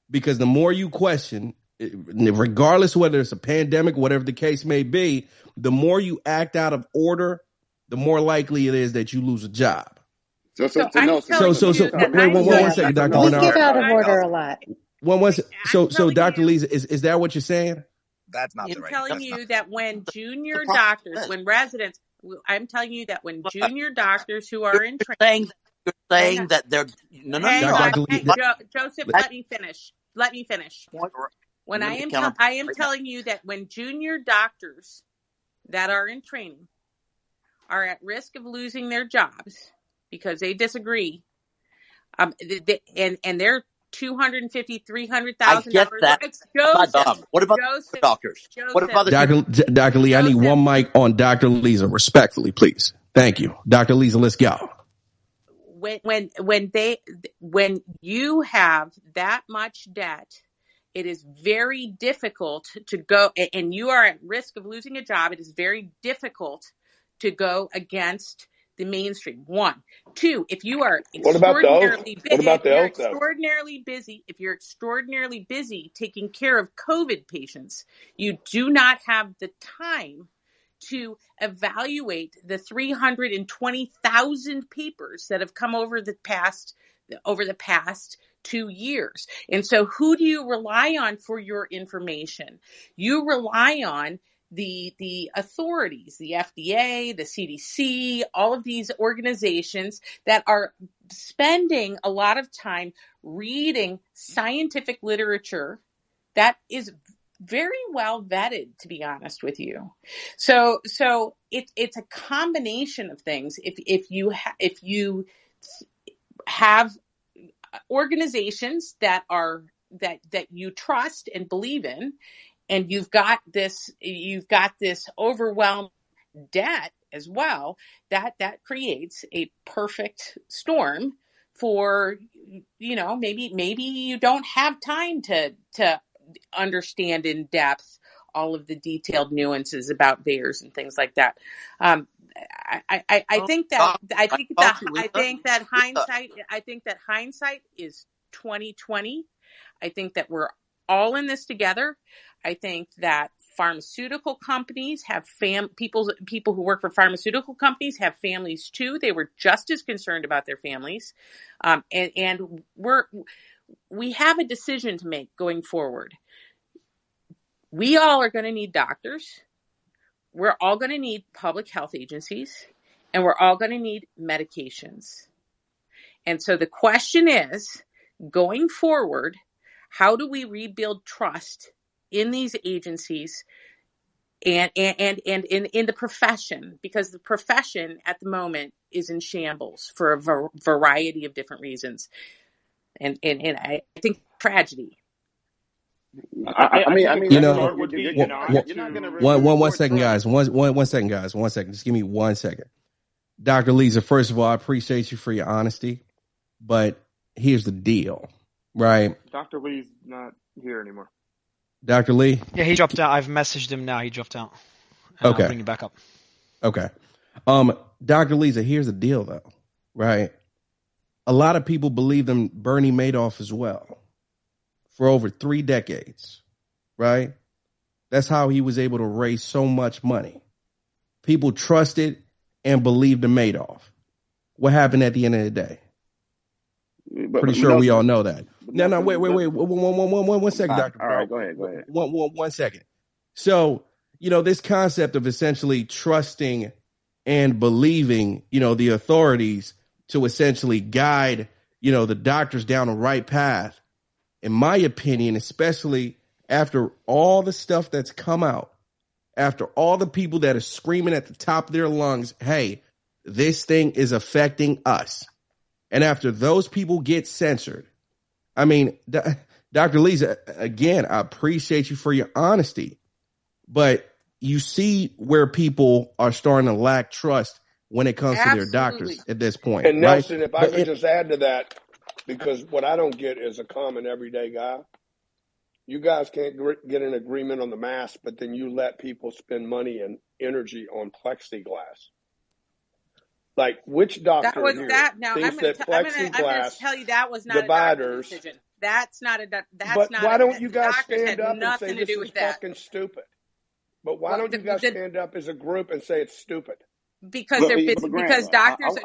Because the more you question, regardless of whether it's a pandemic, whatever the case may be, the more you act out of order, the more likely it is that you lose a job. Wait, one second, Dr. We Bernard. get out of order a lot. So Dr. Lisa, is that what you're saying? That's not I'm the right. telling you that when junior doctors, when residents, I'm telling you that when junior doctors who are in training, you're saying that they're Joseph, let me finish. When I am telling you that when junior doctors that are in training are at risk of losing their jobs because they disagree, and they're $250,000, $300,000. I get that. Joseph, not dumb. What about Joseph, doctors? What about the Dr. Lee, I need one mic on Dr. Lisa, respectfully, please. Thank you. Dr. Lisa, let's go. When you have that much debt, it is very difficult to go, and you are at risk of losing a job. It is very difficult to go against the mainstream. 1, 2, if you are extraordinarily busy, if you're extraordinarily busy taking care of COVID patients, you do not have the time to evaluate the 320,000 papers that have come over the past 2 years. And so who do you rely on for your information? You rely on the authorities, the FDA, the CDC, all of these organizations that are spending a lot of time reading scientific literature that is very well vetted, to be honest with you. So it's a combination of things. If you have organizations that you trust and believe in, and you've got this overwhelmed debt as well, that creates a perfect storm for, maybe you don't have time to understand in depth all of the detailed nuances about VAERS and things like that. I think that hindsight is 20/20. I think that we're all in this together. I think that pharmaceutical companies have people who work for pharmaceutical companies have families too. They were just as concerned about their families, and we have a decision to make going forward. We all are going to need doctors. We're all going to need public health agencies, and we're all going to need medications. And so the question is, going forward, how do we rebuild trust in these agencies and in the profession? Because the profession at the moment is in shambles for a variety of different reasons. And I think tragedy. One second, guys. One second, guys. 1 second. Just give me 1 second. Dr. Lisa, first of all, I appreciate you for your honesty, but here's the deal, right? Dr. Lee's not here anymore. Dr. Lee? Yeah, he dropped out. I've messaged him now. He dropped out. Okay. I'll bring you back up. Okay. Dr. Lisa, here's the deal, though, right? A lot of people believe in Bernie Madoff as well for over 3 decades, right? That's how he was able to raise so much money. People trusted and believed in Madoff. What happened at the end of the day? Pretty sure we all know that. No, wait. 1 second, Dr. All right, go ahead. 1 second. So, this concept of essentially trusting and believing, the authorities to essentially guide, the doctors down the right path, in my opinion, especially after all the stuff that's come out, after all the people that are screaming at the top of their lungs, hey, this thing is affecting us. And after those people get censored, I mean, Dr. Lisa, again, I appreciate you for your honesty, but you see where people are starting to lack trust when it comes to their doctors at this point. And Nelson, right? If I could just add to that, because what I don't get is a common everyday guy. You guys can't get an agreement on the mask, but then you let people spend money and energy on plexiglass. Like, which doctor that was here that? Now thinks that plexiglass I'm going to tell you that was not dividers, a doctor decision. That's not a. That's but not. Why don't you guys stand up and say this is fucking stupid? But why don't you guys stand up as a group and say it's stupid? Because because doctors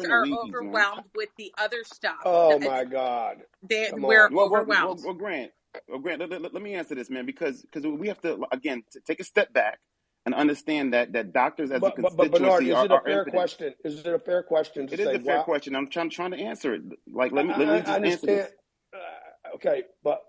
are overwhelmed with the other stuff. Oh my God! We're overwhelmed. Well, Grant, let me answer this, man, because we have to again take a step back and understand that doctors as a constituency but Bernard, is it a fair evident. question? Is it a fair question? It is a fair question. I'm trying to answer it. Like let me just answer this. Okay, but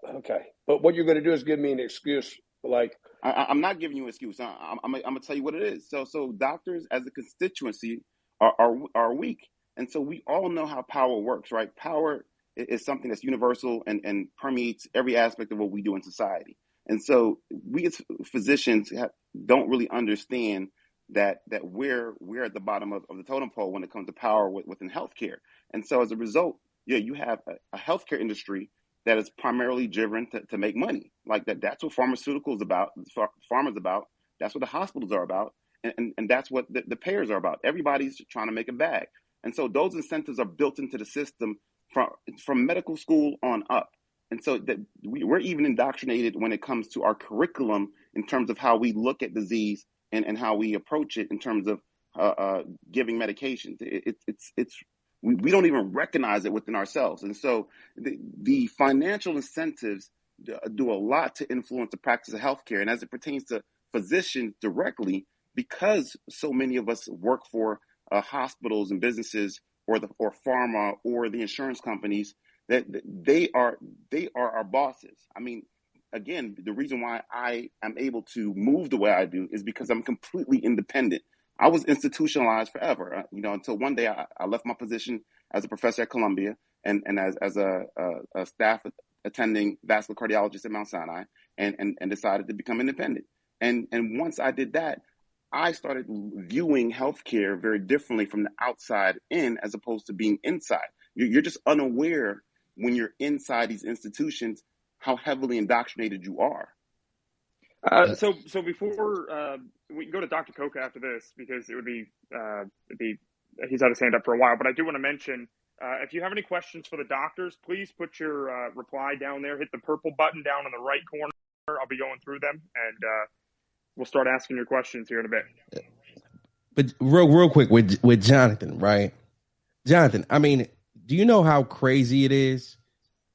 what you're going to do is give me an excuse, like I'm not giving you an excuse. I'm gonna tell you what it is. So doctors as a constituency are weak, and so we all know how power works, right? Power is something that's universal and permeates every aspect of what we do in society. And so we as physicians don't really understand that we're at the bottom of the totem pole when it comes to power within healthcare. And so as a result, you have a healthcare industry that is primarily driven to make money. Like that's what pharmaceuticals about, pharma's about. That's what the hospitals are about. And that's what the payers are about. Everybody's trying to make a bag. And so those incentives are built into the system from medical school on up. And so that we're even indoctrinated when it comes to our curriculum in terms of how we look at disease and how we approach it in terms of giving medications. We don't even recognize it within ourselves. And so the financial incentives do a lot to influence the practice of healthcare. And as it pertains to physicians directly, because so many of us work for hospitals and businesses or pharma or the insurance companies, that they are our bosses. I mean, again, the reason why I am able to move the way I do is because I'm completely independent. I was institutionalized forever, until one day I left my position as a professor at Columbia and as a staff attending vascular cardiologist at Mount Sinai and decided to become independent. And once I did that, I started viewing healthcare very differently from the outside in as opposed to being inside. You're just unaware when you're inside these institutions how heavily indoctrinated you are. So before we can go to Dr. Coca after this, because it would be he's had his hand up for a while, but I do want to mention if you have any questions for the doctors, please put your reply down there. Hit the purple button down in the right corner. I'll be going through them, and we'll start asking your questions here in a bit. But real quick with Jonathan, right? Jonathan, I mean, do you know how crazy it is?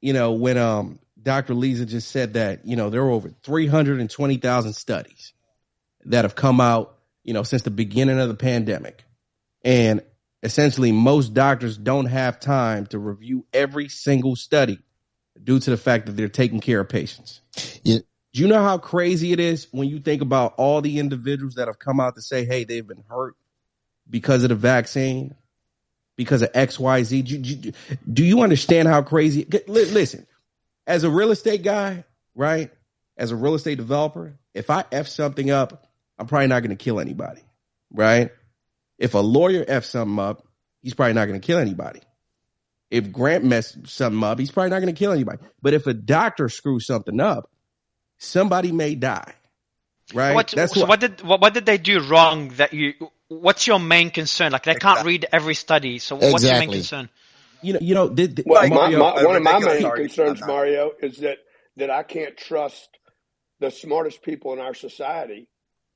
When Dr. Lisa just said that, there are over 320,000 studies that have come out, since the beginning of the pandemic. And essentially most doctors don't have time to review every single study due to the fact that they're taking care of patients. Yeah. Do you know how crazy it is when you think about all the individuals that have come out to say, hey, they've been hurt because of the vaccine, because of XYZ? Do you understand how crazy? Listen, as a real estate guy, right? As a real estate developer, if I F something up, I'm probably not going to kill anybody, right? If a lawyer F something up, he's probably not going to kill anybody. If Grant messed something up, he's probably not going to kill anybody. But if a doctor screws something up, somebody may die, right? What did they do wrong that what's your main concern? Like they can't read every study. So what's your main concern? One of my main concerns, Mario, is that I can't trust the smartest people in our society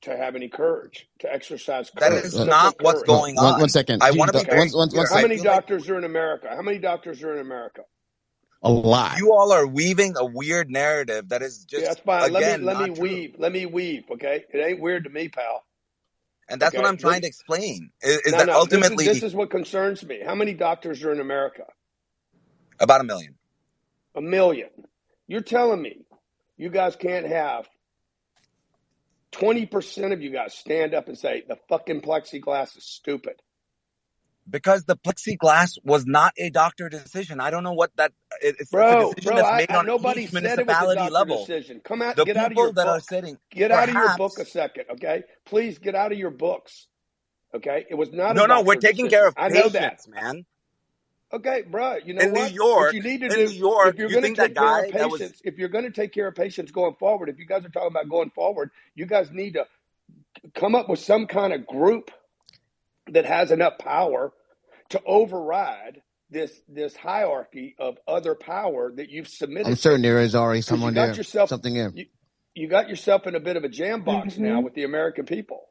to have any courage, to exercise courage. That is not what's going on. One second. I want to be How many doctors are in America? How many doctors are in America? A lot. You all are weaving a weird narrative that is just that's fine. Again, let me weave. Okay, it ain't weird to me, pal. And that's what I'm trying to explain. Ultimately this is what concerns me. How many doctors are in America? About 1 million. 1 million. You're telling me you guys can't have 20% of you guys stand up and say the fucking plexiglass is stupid. Because the plexiglass was not a doctor decision. I don't know what that it's a decision that's made on nobody each said municipality it was a level. Decision. Come out, the get people out of your that book. Are sitting. Get out of your book a second, okay? Please get out of your books. Okay? It was not No, we're taking care of patients, I know that, man. Okay, bro. You know in what? New York, what you need to do, New York, if you're you going think to take that care guy of patients, that was... if you're going to take care of patients going forward, if you guys are talking about going forward, you guys need to come up with some kind of group that has enough power to override this hierarchy of other power that you've submitted. I'm certain there is already someone there. Something in. You got yourself in a bit of a jam box now with the American people.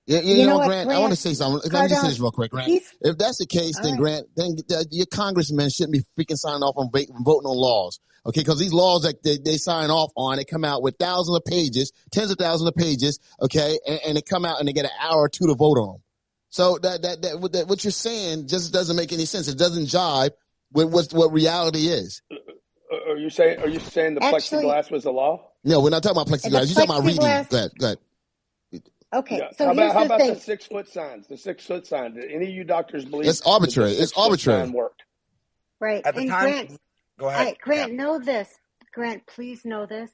You know, Grant, I want to say something. Let me just say this real quick, Grant. If that's the case, then Grant, then your congressmen shouldn't be freaking signing off on voting on laws. Okay, because these laws that they sign off on, they come out with thousands of pages, tens of thousands of pages. Okay, and they come out and they get an hour or two to vote on them. So that what you're saying just doesn't make any sense. It doesn't jive with what reality is. Are you saying the Actually, plexiglass was the law? No, we're not talking about the plexiglass. You're talking about reading. plexiglass. Go ahead. Go ahead. Okay, Yeah. so How here's about the the thing. 6-foot signs? The 6-foot sign. Did any of you doctors believe It's arbitrary. that the It's 6-foot arbitrary. sign worked? Right. At the And time, Grant, go ahead. Grant, know this. Grant, please know this.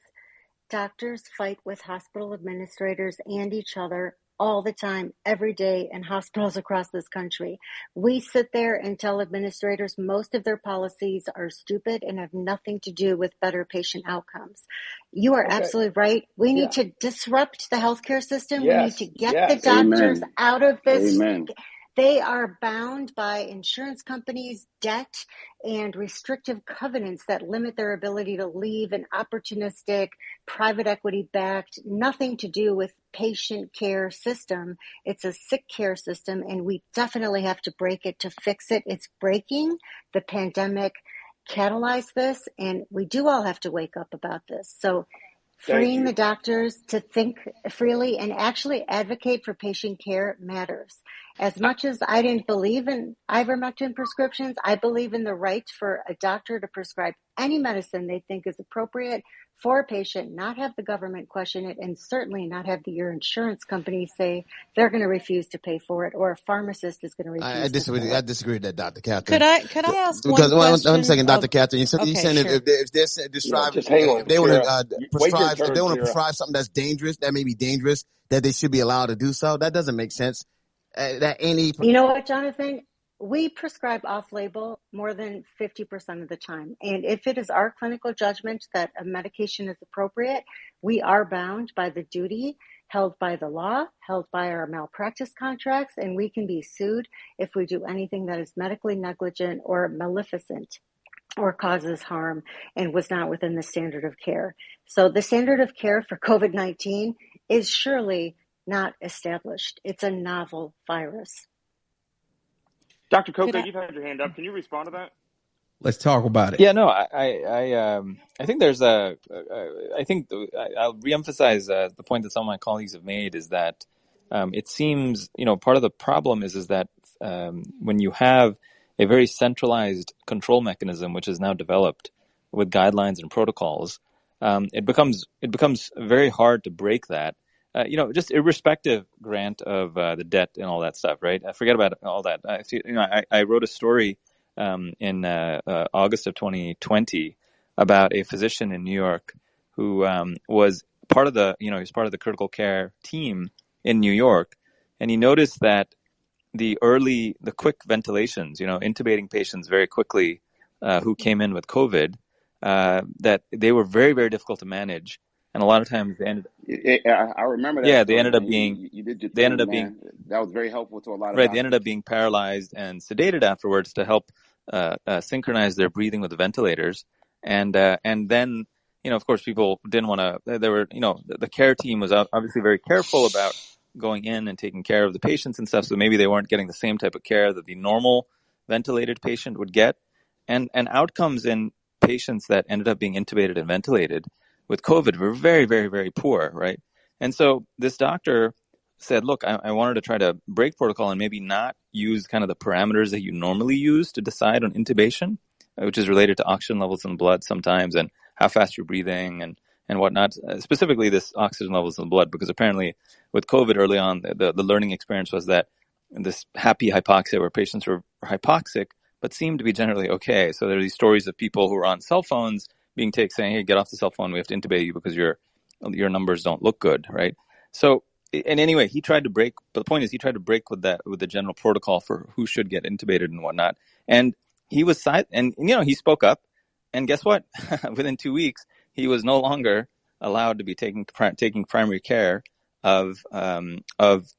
Doctors fight with hospital administrators and each other all the time, every day in hospitals across this country. We sit there and tell administrators most of their policies are stupid and have nothing to do with better patient outcomes. You are Okay. absolutely right. We need Yeah. to disrupt the healthcare system. We Yes. need to get the Yes. doctors Amen. out of this. Amen. They are bound by insurance companies' debt and restrictive covenants that limit their ability to leave an opportunistic, private equity backed, nothing to do with patient care system. It's a sick care system, and we definitely have to break it to fix it. It's breaking. The pandemic catalyzed this, and we do all have to wake up about this. So Thank freeing you. the doctors to think freely and actually advocate for patient care matters. As much as I didn't believe in ivermectin prescriptions, I believe in the right for a doctor to prescribe any medicine they think is appropriate for a patient, not have the government question it, and certainly not have your insurance company say they're going to refuse to pay for it, or a pharmacist is going to I refuse to disagree. fill I it. disagree with that, Dr. Catherine. Could I ask Because one one question? second, Dr. Catherine. You're Okay, saying sure. if they're Yeah. Just hang on, if they want Kira. to Wait your prescribe, if turn, they want to Kira. prescribe something that's dangerous, that may be dangerous, that they should be allowed to do so. That doesn't make sense. That any You know what, Jonathan? We prescribe off-label more than 50% of the time. And if it is our clinical judgment that a medication is appropriate, we are bound by the duty held by the law, held by our malpractice contracts, and we can be sued if we do anything that is medically negligent or maleficent or causes harm and was not within the standard of care. So the standard of care for COVID-19 is surely not established. It's a novel virus. Dr. Could Coca, I? you've had your hand up. Can you respond to that? Let's talk about it. Yeah, no, I think there's I'll reemphasize the point that some of my colleagues have made is that it seems, part of the problem is that when you have a very centralized control mechanism, which is now developed with guidelines and protocols, it becomes very hard to break that. Just irrespective, Grant, of the debt and all that stuff, right? I forget about all that. I wrote a story in August of 2020 about a physician in New York who was part of the, he's part of the critical care team in New York, and he noticed that the quick ventilations, intubating patients very quickly who came in with COVID, that they were very, very difficult to manage. And a lot of times they ended. I remember that. Yeah, story, they ended up man. being. You did your They thing, ended up man. being. That was very helpful to a lot of Right, doctors. they ended up being paralyzed and sedated afterwards to help synchronize their breathing with the ventilators. And then, of course, people didn't want to. There were, the care team was obviously very careful about going in and taking care of the patients and stuff. So maybe they weren't getting the same type of care that the normal ventilated patient would get. And outcomes in patients that ended up being intubated and ventilated with COVID were very, very, very poor, right? And so this doctor said, look, I wanted to try to break protocol and maybe not use kind of the parameters that you normally use to decide on intubation, which is related to oxygen levels in the blood sometimes and how fast you're breathing and whatnot, specifically this oxygen levels in the blood, because apparently with COVID early on, the learning experience was that this happy hypoxia where patients were hypoxic but seemed to be generally okay. So there are these stories of people who are on cell phones being saying, hey, get off the cell phone, we have to intubate you because your numbers don't look good, right? So, and anyway, he tried to break, but the point is he tried to break with the general protocol for who should get intubated and whatnot. And he was he spoke up, and guess what? Within 2 weeks, he was no longer allowed to be taking primary care of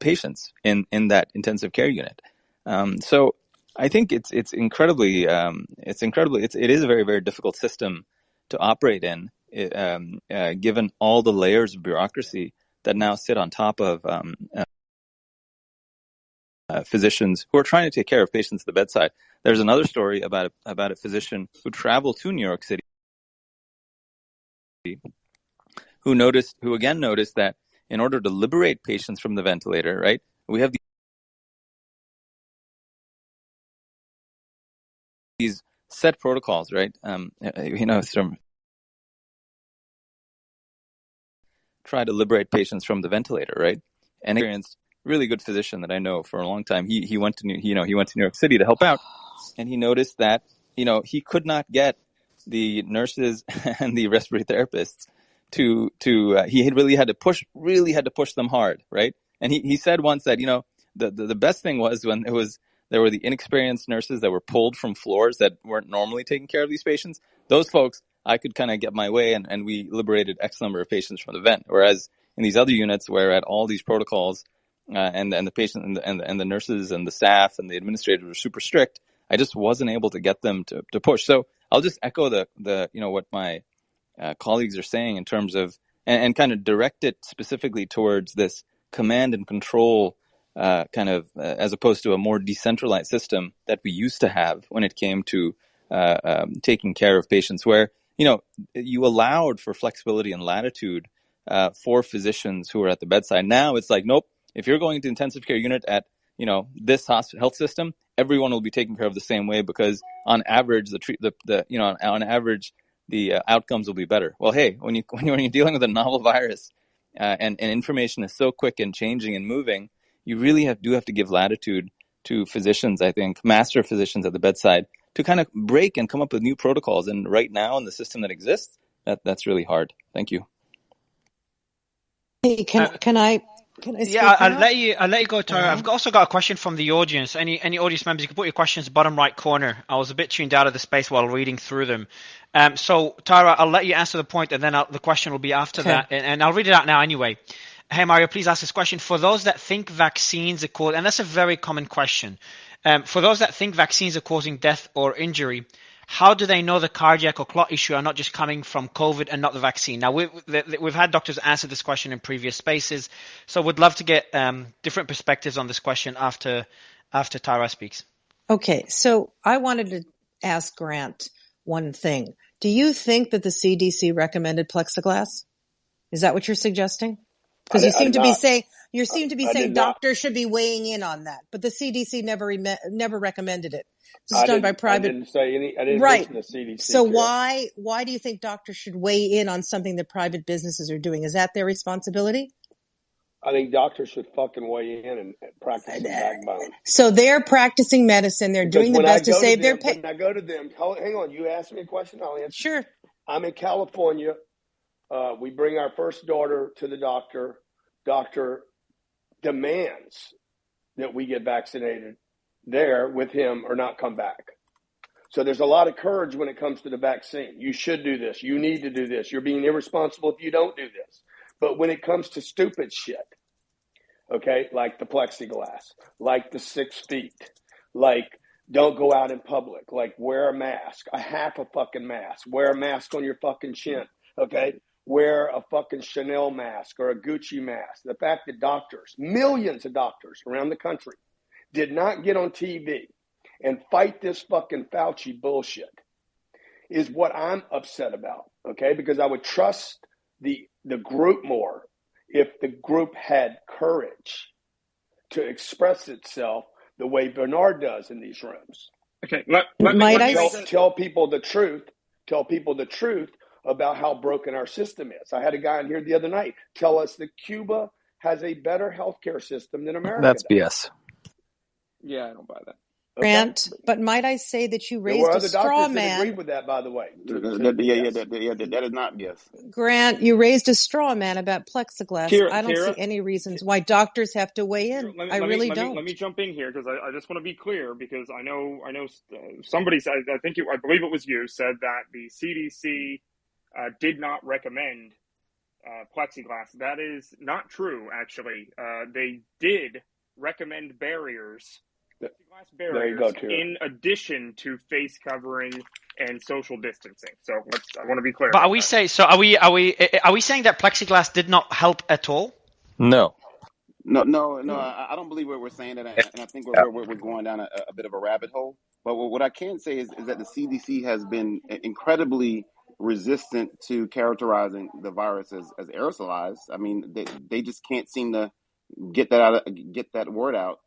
patients in that intensive care unit. So I think it is a very, very difficult system to operate in, given all the layers of bureaucracy that now sit on top of physicians who are trying to take care of patients at the bedside. There's another story about a physician who traveled to New York City, who again noticed that in order to liberate patients from the ventilator, right, we have these set protocols, right? Try to liberate patients from the ventilator, right? And experienced really good physician that I know for a long time. He went to New York City to help out, and he noticed that he could not get the nurses and the respiratory therapists to he had really had to push them hard, right? And he said once that the best thing was when there were the inexperienced nurses that were pulled from floors that weren't normally taking care of these patients. Those folks, I could kind of get my way, and we liberated X number of patients from the vent. Whereas in these other units where at all these protocols and the patient and the nurses and the staff and the administrators were super strict, I just wasn't able to get them to push. So I'll just echo the what my colleagues are saying in terms of and kind of direct it specifically towards this command and control as opposed to a more decentralized system that we used to have when it came to taking care of patients, where you allowed for flexibility and latitude for physicians who are at the bedside. Now it's like, nope, if you're going to intensive care unit at this health system, everyone will be taken care of the same way because on average the outcomes will be better. Well, hey, when you're dealing with a novel virus and information is so quick and changing and moving, you really do have to give latitude to physicians, I think, master physicians at the bedside, to kind of break and come up with new protocols. And right now in the system that exists, that's really hard. Thank you. Hey, can I speak Yeah, I'll now? let you go, Tara. I've also got a question from the audience. Any audience members, you can put your questions bottom right corner. I was a bit tuned out of the space while reading through them. So Tara, I'll let you answer the point, and then the question will be after that, and I'll read it out now anyway. Hey Mario, please ask this question. For those that think vaccines are causing, and that's a very common question. For those that think vaccines are causing death or injury, how do they know the cardiac or clot issue are not just coming from COVID and not the vaccine? Now, we've had doctors answer this question in previous spaces, so we'd love to get different perspectives on this question after Tara speaks. Okay, so I wanted to ask Grant one thing. Do you think that the CDC recommended plexiglass? Is that what you're suggesting? Because you seem to be saying doctors should be weighing in on that, but the CDC never recommended it. This is done by private. I didn't say any. I didn't right. mention the CDC. So why do you think doctors should weigh in on something that private businesses are doing? Is that their responsibility? I think doctors should fucking weigh in and practice some backbone. So they're practicing medicine. They're doing the best to save their patients. When I go to them, hang on. You asked me a question. I'll answer. Sure. I'm in California. We bring our first daughter to the doctor. Doctor demands that we get vaccinated there with him or not come back. So there's a lot of courage when it comes to the vaccine. You should do this. You need to do this. You're being irresponsible if you don't do this. But when it comes to stupid shit, okay, like the plexiglass, like the 6 feet, like don't go out in public, like wear a mask, a half a fucking mask, wear a mask on your fucking chin, okay? Wear a fucking Chanel mask or a Gucci mask. The fact that doctors, millions of doctors around the country, did not get on TV and fight this fucking Fauci bullshit is what I'm upset about, okay? Because I would trust the group more if the group had courage to express itself the way Bernard does in these rooms. Okay, tell people the truth. Tell people the truth about how broken our system is. I had a guy in here the other night tell us that Cuba has a better healthcare system than America. That's BS. Yeah, I don't buy that. Grant, but might I say that you raised a straw man? That agreed with that, by the way. That is not yes. Grant, you raised a straw man about plexiglass. I don't see any reasons why doctors have to weigh in. I really don't. Let me jump in here because I just want to be clear because I know somebody said, I believe it was you, said that the CDC did not recommend plexiglass. That is not true, actually. They did recommend barriers. There you go, in addition to face covering and social distancing. So I want to be clear. But are we saying that plexiglass did not help at all? No. I don't believe we're saying that, and I think we're going down a bit of a rabbit hole. But what I can say is that the CDC has been incredibly resistant to characterizing the virus as aerosolized. I mean, they just can't seem to get that word out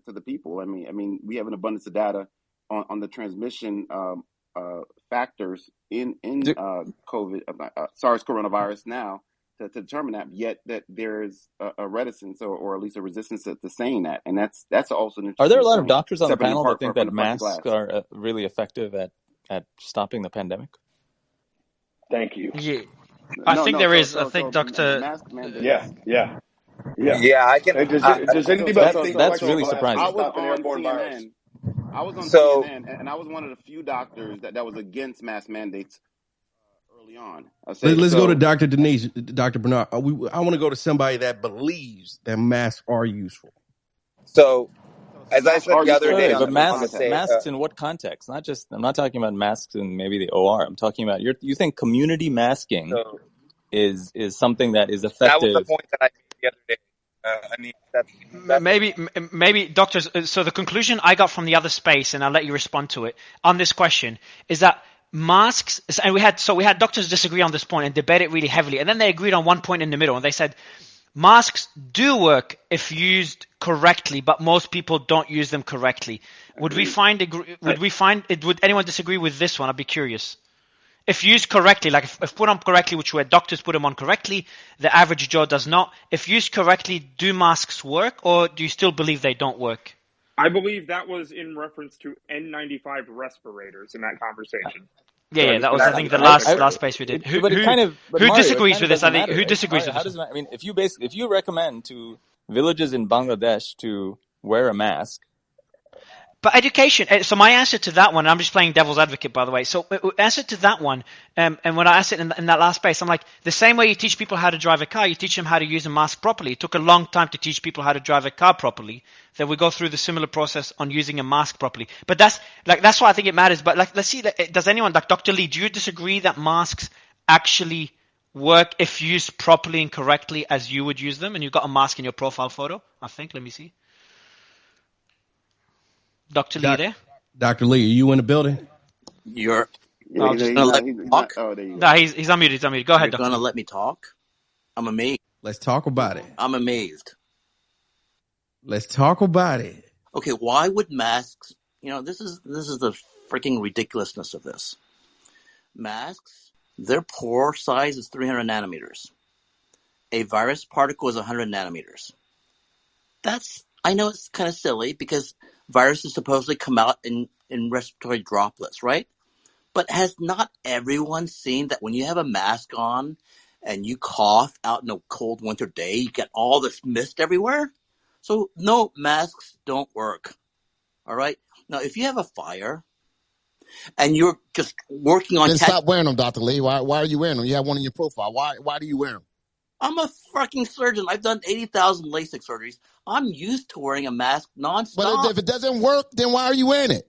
to the people. I mean, we have an abundance of data on the transmission factors in COVID, SARS coronavirus now to determine that. Yet that there's a reticence or at least a resistance to saying that, and that's also an Are there a interesting lot of point, doctors on the separate and panel that apart think from that the masks plexiglass. are really effective at stopping the pandemic? Thank you. Yeah, I think there is. I think Dr. Mask mandates. Yeah. Yeah, I can. Hey, does anybody think That's really plexiglass surprising. can I was stop an on airborne virus? CNN. I was on So CNN, and I was one of the few doctors that was against mask mandates early on. Let's go to Dr. Denise, Dr. Bernard. I want to go to somebody that believes that masks are useful. So as I said the other day, but masks in what context? Not just. I'm not talking about masks in maybe the OR. I'm talking about you think community masking is something that is effective. That was the point that I made the other day. Maybe doctors. So the conclusion I got from the other space, and I'll let you respond to it on this question, is that masks. And we had doctors disagree on this point and debate it really heavily, and then they agreed on one point in the middle, and they said masks do work if used correctly, but most people don't use them correctly. Would anyone disagree with this one? I'd be curious. If used correctly, like if put on correctly, which where doctors put them on correctly, the average Joe does not. If used correctly, do masks work, or do you still believe they don't work? I believe that was in reference to N95 respirators in that conversation. Yeah, that was I think the last space we did. Who disagrees with this? I think who disagrees with this? I mean, if you recommend to villages in Bangladesh to wear a mask. But education, so my answer to that one, I'm just playing devil's advocate, by the way. So answer to that one, and when I asked it in that last space, I'm like, the same way you teach people how to drive a car, you teach them how to use a mask properly. It took a long time to teach people how to drive a car properly. Then we go through the similar process on using a mask properly. But that's why I think it matters. But let's see, does anyone, like Dr. Lee, do you disagree that masks actually work if used properly and correctly as you would use them? And you've got a mask in your profile photo, I think. Let me see. Dr. Lee there? Dr. Lee, are you in the building? You're just going to let me talk? No, he's unmuted. Go ahead, You're going to let me talk? I'm amazed. Let's talk about it. I'm amazed. Let's talk about it. Okay, why would masks, this is the freaking ridiculousness of this. Masks, their pore size is 300 nanometers. A virus particle is 100 nanometers. I know it's kind of silly because viruses supposedly come out in respiratory droplets, right? But has not everyone seen that when you have a mask on and you cough out in a cold winter day, you get all this mist everywhere? So no, masks don't work. All right? Now, if you have a fire and you're just working on... Then stop wearing them, Dr. Lee. Why are you wearing them? You have one in your profile. Why do you wear them? I'm a fucking surgeon. I've done 80,000 LASIK surgeries. I'm used to wearing a mask nonstop. But if it doesn't work, then why are you wearing it?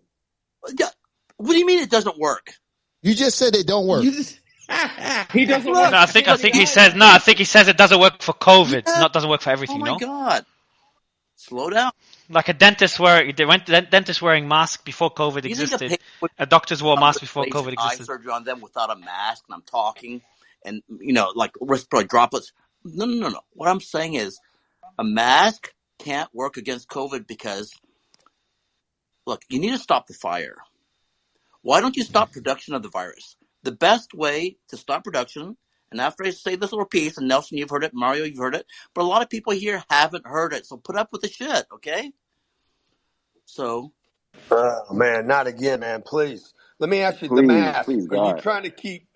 What do you mean it doesn't work? You just said they don't work. He doesn't work. No, I think he says it doesn't work for COVID. It doesn't work for everything. Oh my God. Slow down. Like a dentist wearing mask before COVID existed. A doctors wore masks before COVID existed. Eye surgery on them without a mask, and I'm talking, and like respiratory droplets. No. What I'm saying is, a mask can't work against COVID because, look, you need to stop the fire. Why don't you stop production of the virus? The best way to stop production, and after I say this little piece, and Nelson, you've heard it, Mario, you've heard it, but a lot of people here haven't heard it, so put up with the shit, okay? So. Oh, man, not again, man, please. Let me ask you, the mask, are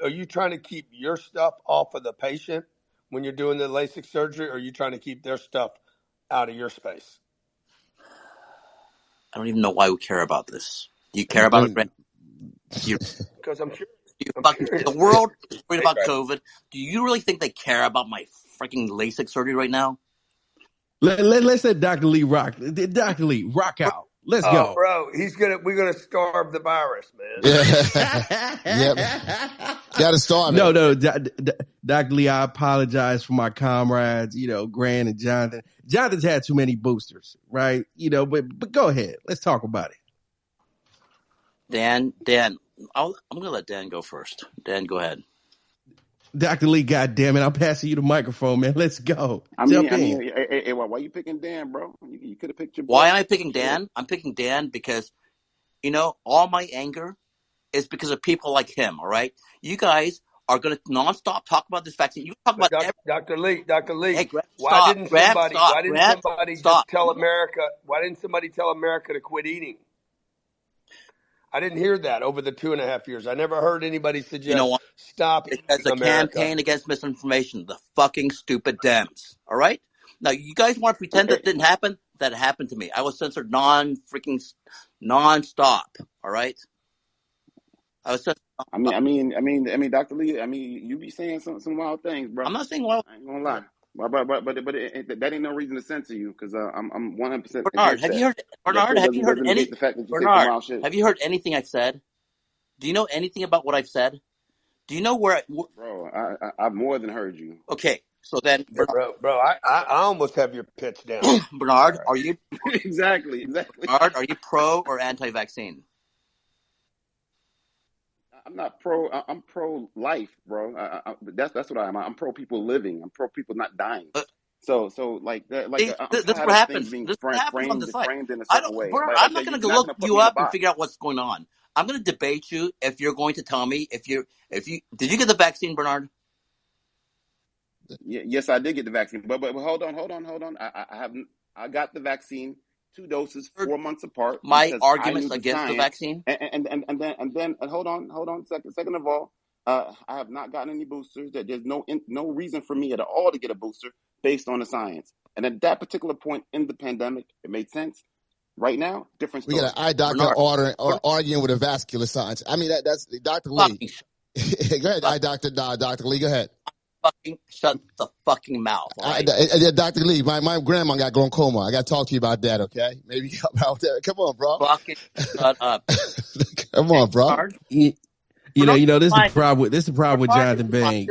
you trying to keep your stuff off of the patient when you're doing the LASIK surgery, or are you trying to keep their stuff out of your space? I don't even know why we care about this. Do you care about it? Because I'm sure. The world is worried about COVID. Do you really think they care about my freaking LASIK surgery right now? Let's let Dr. Lee rock. Dr. Lee, rock out. Let's go. Bro, we're gonna starve the virus, man. Yep. Gotta starve it. No, Dr. Lee, I apologize for my comrades, Grant and Jonathan. Jonathan's had too many boosters, right? But go ahead. Let's talk about it. Dan, I'm gonna let Dan go first. Dan, go ahead. Dr. Lee, goddammit, I'm passing you the microphone, man. Let's go. I mean, why you picking Dan, bro? You could have picked your boy. Why am I picking Dan? I'm picking Dan because all my anger is because of people like him, all right? You guys are going to nonstop talk about this vaccine. You talk about Dr. Lee, Hey, Grant, why stop. didn't Grant, somebody stop. why didn't Grant, somebody stop. just tell America to quit eating? I didn't hear that over the 2.5 years. I never heard anybody suggest You know what? stop Because the America. campaign against misinformation, the fucking stupid Dems, all right? Now, you guys want to pretend that didn't happen? That happened to me. I was censored nonstop, all right? I was censored I mean, Dr. Lee, you be saying some wild things, bro. I'm not saying wild. I ain't gonna lie. But that ain't no reason to censor you, because I'm 100% Bernard, against have that. you heard? But Bernard, still have you heard doesn't any? negate the fact that you say some Bernard, wild shit. have you heard anything I've said? Do you know anything about what I've said? Do you know where? Bro, I've more than heard you. Okay, so then, Bernard, Bro, I almost have your pitch down. Bernard, All right. are you exactly. Bernard, are you pro or anti-vaccine? I'm not pro. I'm pro life, bro. That's what I am. I'm pro people living. I'm pro people not dying. So like that. Like I'm This is tired what of happens. things being This is what happens on the site. framed in a I certain don't, way. Bernard, Like I'm not going to you're look not gonna put you me in a up and box. figure out what's going on. I'm going to debate you if you're going to tell me if you did you get the vaccine, Bernard? Yes, I did get the vaccine, but hold on. I got the vaccine, 2 doses, 4 months apart. My because arguments I knew against the science, vaccine. And then hold on. Second of all, I have not gotten any boosters. That there's no reason for me at all to get a booster based on the science. And at that particular point in the pandemic, it made sense. Right now, different story. We got an eye doctor arguing with a vascular science. I mean, that's Dr. Lee. Go ahead, eye doctor. Dr. Lee, go ahead. Fucking shut the fucking mouth. Right? Dr. Lee, my grandma got glaucoma. I got to talk to you about that, okay? Maybe about that. Come on, bro. Fucking shut up. Come on, bro. You know, this is the problem with Jonathan Bing.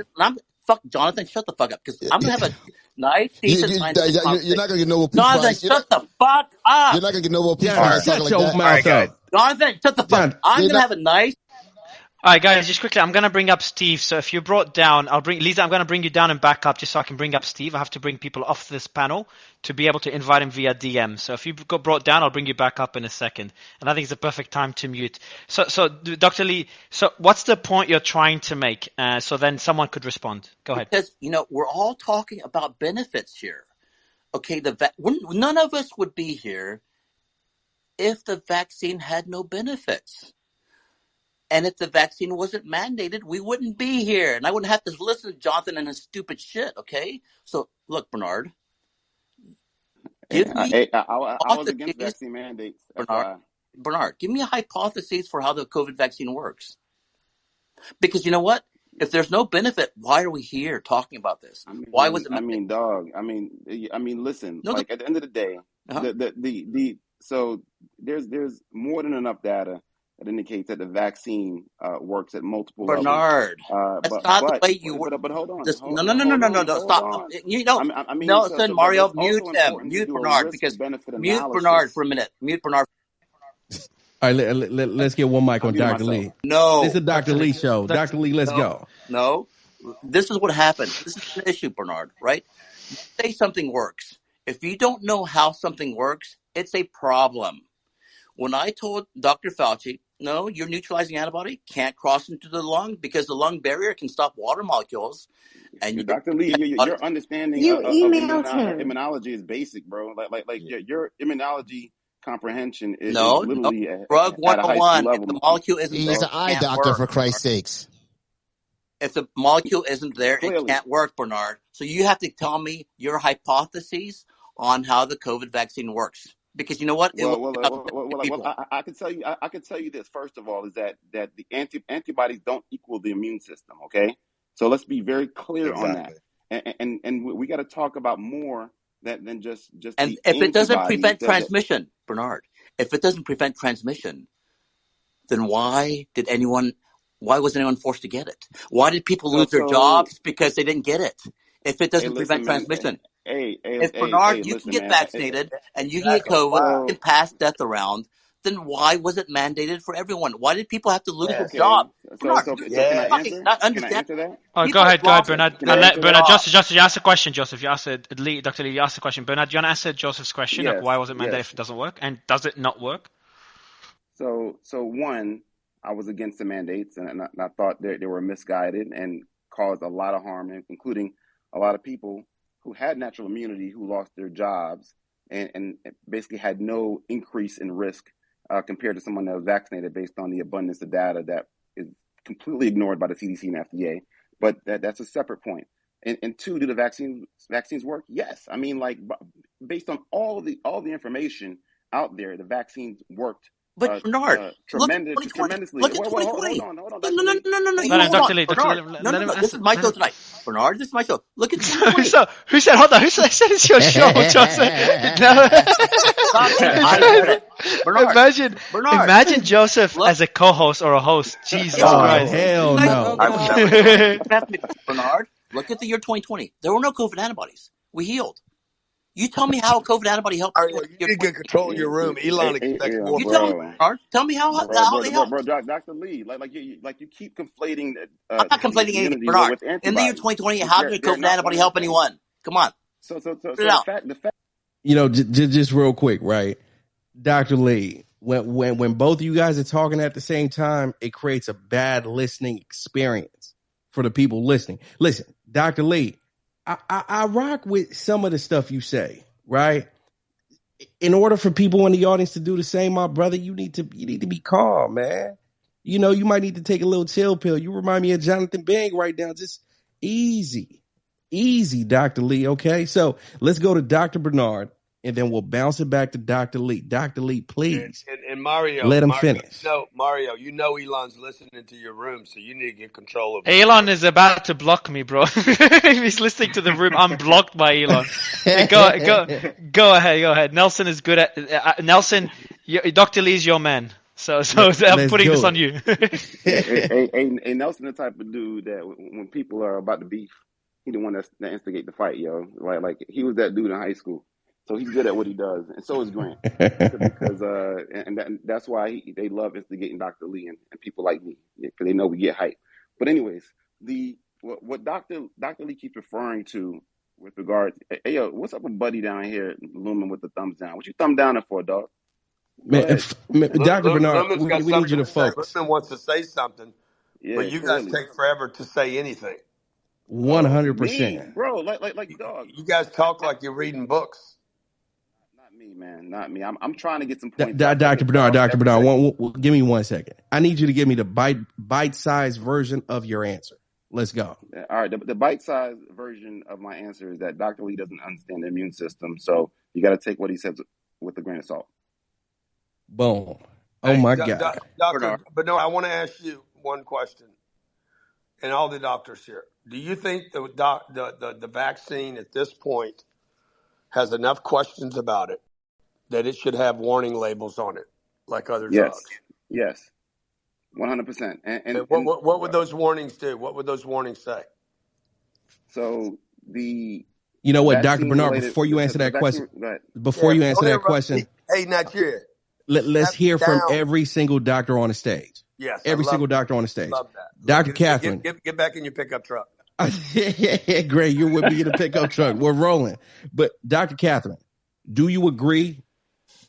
Fuck Jonathan, shut the fuck up, because I'm gonna have a nice, decent scientific conversation. You're not gonna get Nobel Peace Jonathan, Prize. shut the fuck up. You're not gonna get Nobel Peace Prize. Shut your mouth up. Jonathan, shut the fuck. I'm gonna have a nice. All right, guys, just quickly, I'm going to bring up Steve. So if you're brought down, Lisa, I'm going to bring you down and back up just so I can bring up Steve. I have to bring people off this panel to be able to invite him via DM. So if you got brought down, I'll bring you back up in a second. And I think it's the perfect time to mute. So Dr. Lee, so what's the point you're trying to make? So then someone could respond. Go ahead. Because, we're all talking about benefits here. Okay, none of us would be here if the vaccine had no benefits. And if the vaccine wasn't mandated, we wouldn't be here. And I wouldn't have to listen to Jonathan and his stupid shit, okay? So, look, Bernard. I was against vaccine mandates. Bernard, give me a hypothesis for how the COVID vaccine works. Because you know what? If there's no benefit, why are we here talking about this? Why was it mandated? Listen, at the end of the day, so there's more than enough data that indicates that the vaccine works at multiple levels. Bernard, that's not the way you work. But hold on. No, stop. No, Mario, mute him. Mute Bernard, mute Bernard for a minute. Mute Bernard. All right, let's get one mic on Dr. Lee. No. This is a Dr. Lee show. Dr. Lee, let's go. No. This is what happens. This is an issue, Bernard, right? You say something works. If you don't know how something works, it's a problem. When I told Dr. Fauci, no, your neutralizing antibody can't cross into the lung because the lung barrier can stop water molecules. And Dr. Lee, your understanding of immunology is basic, bro. Like your immunology comprehension is literally drug 101. If the molecule isn't He's an eye doctor, for Christ's sakes. If the molecule isn't there, it can't work, Bernard. So you have to tell me your hypotheses on how the COVID vaccine works. Because you know what? I can tell you. I can tell you this. First of all, is that the antibodies don't equal the immune system. Okay, so let's be very clear on that. And we got to talk about more than just. And if it doesn't prevent transmission, Bernard, if it doesn't prevent transmission, then why was anyone forced to get it? Why did people lose their jobs because they didn't get it? If it doesn't prevent transmission. Bernard, you can get vaccinated and you can get COVID and pass death around, then why was it mandated for everyone? Why did people have to lose their job? Bernard, not understand that. Oh, go ahead, Bernard. Bernard, Joseph, you asked a question, Joseph. You asked Dr. Lee, you asked a question. Bernard, do you want to answer Joseph's question of why was it mandated if it doesn't work? And does it not work? So one, I was against the mandates, and I thought they were misguided and caused a lot of harm, including a lot of people who had natural immunity who lost their jobs and basically had no increase in risk compared to someone that was vaccinated based on the abundance of data that is completely ignored by the CDC and FDA. But that's a separate point. And two, do the vaccines work? Yes. I mean, like based on all the information out there, the vaccines worked. But Bernard, look at 2020. Tremendously. Look at 2020. Hold on. No. Let him, Dr. Lee. Bernard, this is my show tonight. Bernard, this is my show. Look at 2020. So, who said, hold on, who said it's your show, Joseph? No. Bernard, Imagine Joseph as a co-host or a host. Jesus Christ. Hell no. Bernard, look at the year 2020. There were no COVID antibodies. We healed. You tell me how a COVID antibody helped. You need to get control in your room. Elon expects more. You tell me, Bernard. Tell me how they helped. Bro, Dr. Lee, like you keep conflating. I'm not conflating anything, Bernard. In the year 2020, how did a COVID antibody help anyone? Come on. So the fact. You know, just real quick, right? Dr. Lee, when both of you guys are talking at the same time, it creates a bad listening experience for the people listening. Listen, Dr. Lee, I rock with some of the stuff you say, right? In order for people in the audience to do the same, my brother, you need to be calm, man. You know, you might need to take a little chill pill. You remind me of Jonathan Bing right now. Just easy, Dr. Lee. Okay, so let's go to Dr. Bernard, and then we'll bounce it back to Dr. Lee. Dr. Lee, please. And Mario, let him finish. Mario, Elon's listening to your room, so you need to get control of it. Elon is about to block me, bro. He's listening to the room. I'm blocked by Elon. Go ahead. Nelson is good at Nelson. Dr. Lee is your man. So I'm putting this on you. hey, Nelson, the type of dude that when people are about to beef, he the one that instigate the fight, yo. Like he was that dude in high school. So he's good at what he does, and so is Grant. Because that's why they love instigating Dr. Lee and people like me, because they know we get hype. But anyways, what Dr. Lee keeps referring to with regard, hey yo, what's up with Buddy down here looming with the thumbs down? What you thumb down for, dog? Man, Dr. Bernard, we need you to focus. Lumen wants to say something, but you guys take forever to say anything. 100%, bro. Like dog. You guys talk like you're reading books. Not me. I'm trying to get some points. Dr. Bernard, give me 1 second. I need you to give me the bite-sized version of your answer. Let's go. All right. The bite-sized version of my answer is that Dr. Lee doesn't understand the immune system, so you got to take what he says with a grain of salt. Boom. Oh, my God. Doctor, but no, I want to ask you one question, and all the doctors here. Do you think the vaccine at this point has enough questions about it that it should have warning labels on it, like other drugs? Yes, 100%. And what would those warnings do? What would those warnings say? So you know what, Dr. Bernard, before you answer that question, hey, not you. Let's hear from every single doctor on the stage. Yes, every single doctor on the stage. Love that, Dr. Catherine. Get back in your pickup truck. Great, you're with me in the pickup truck. We're rolling. But Dr. Catherine, do you agree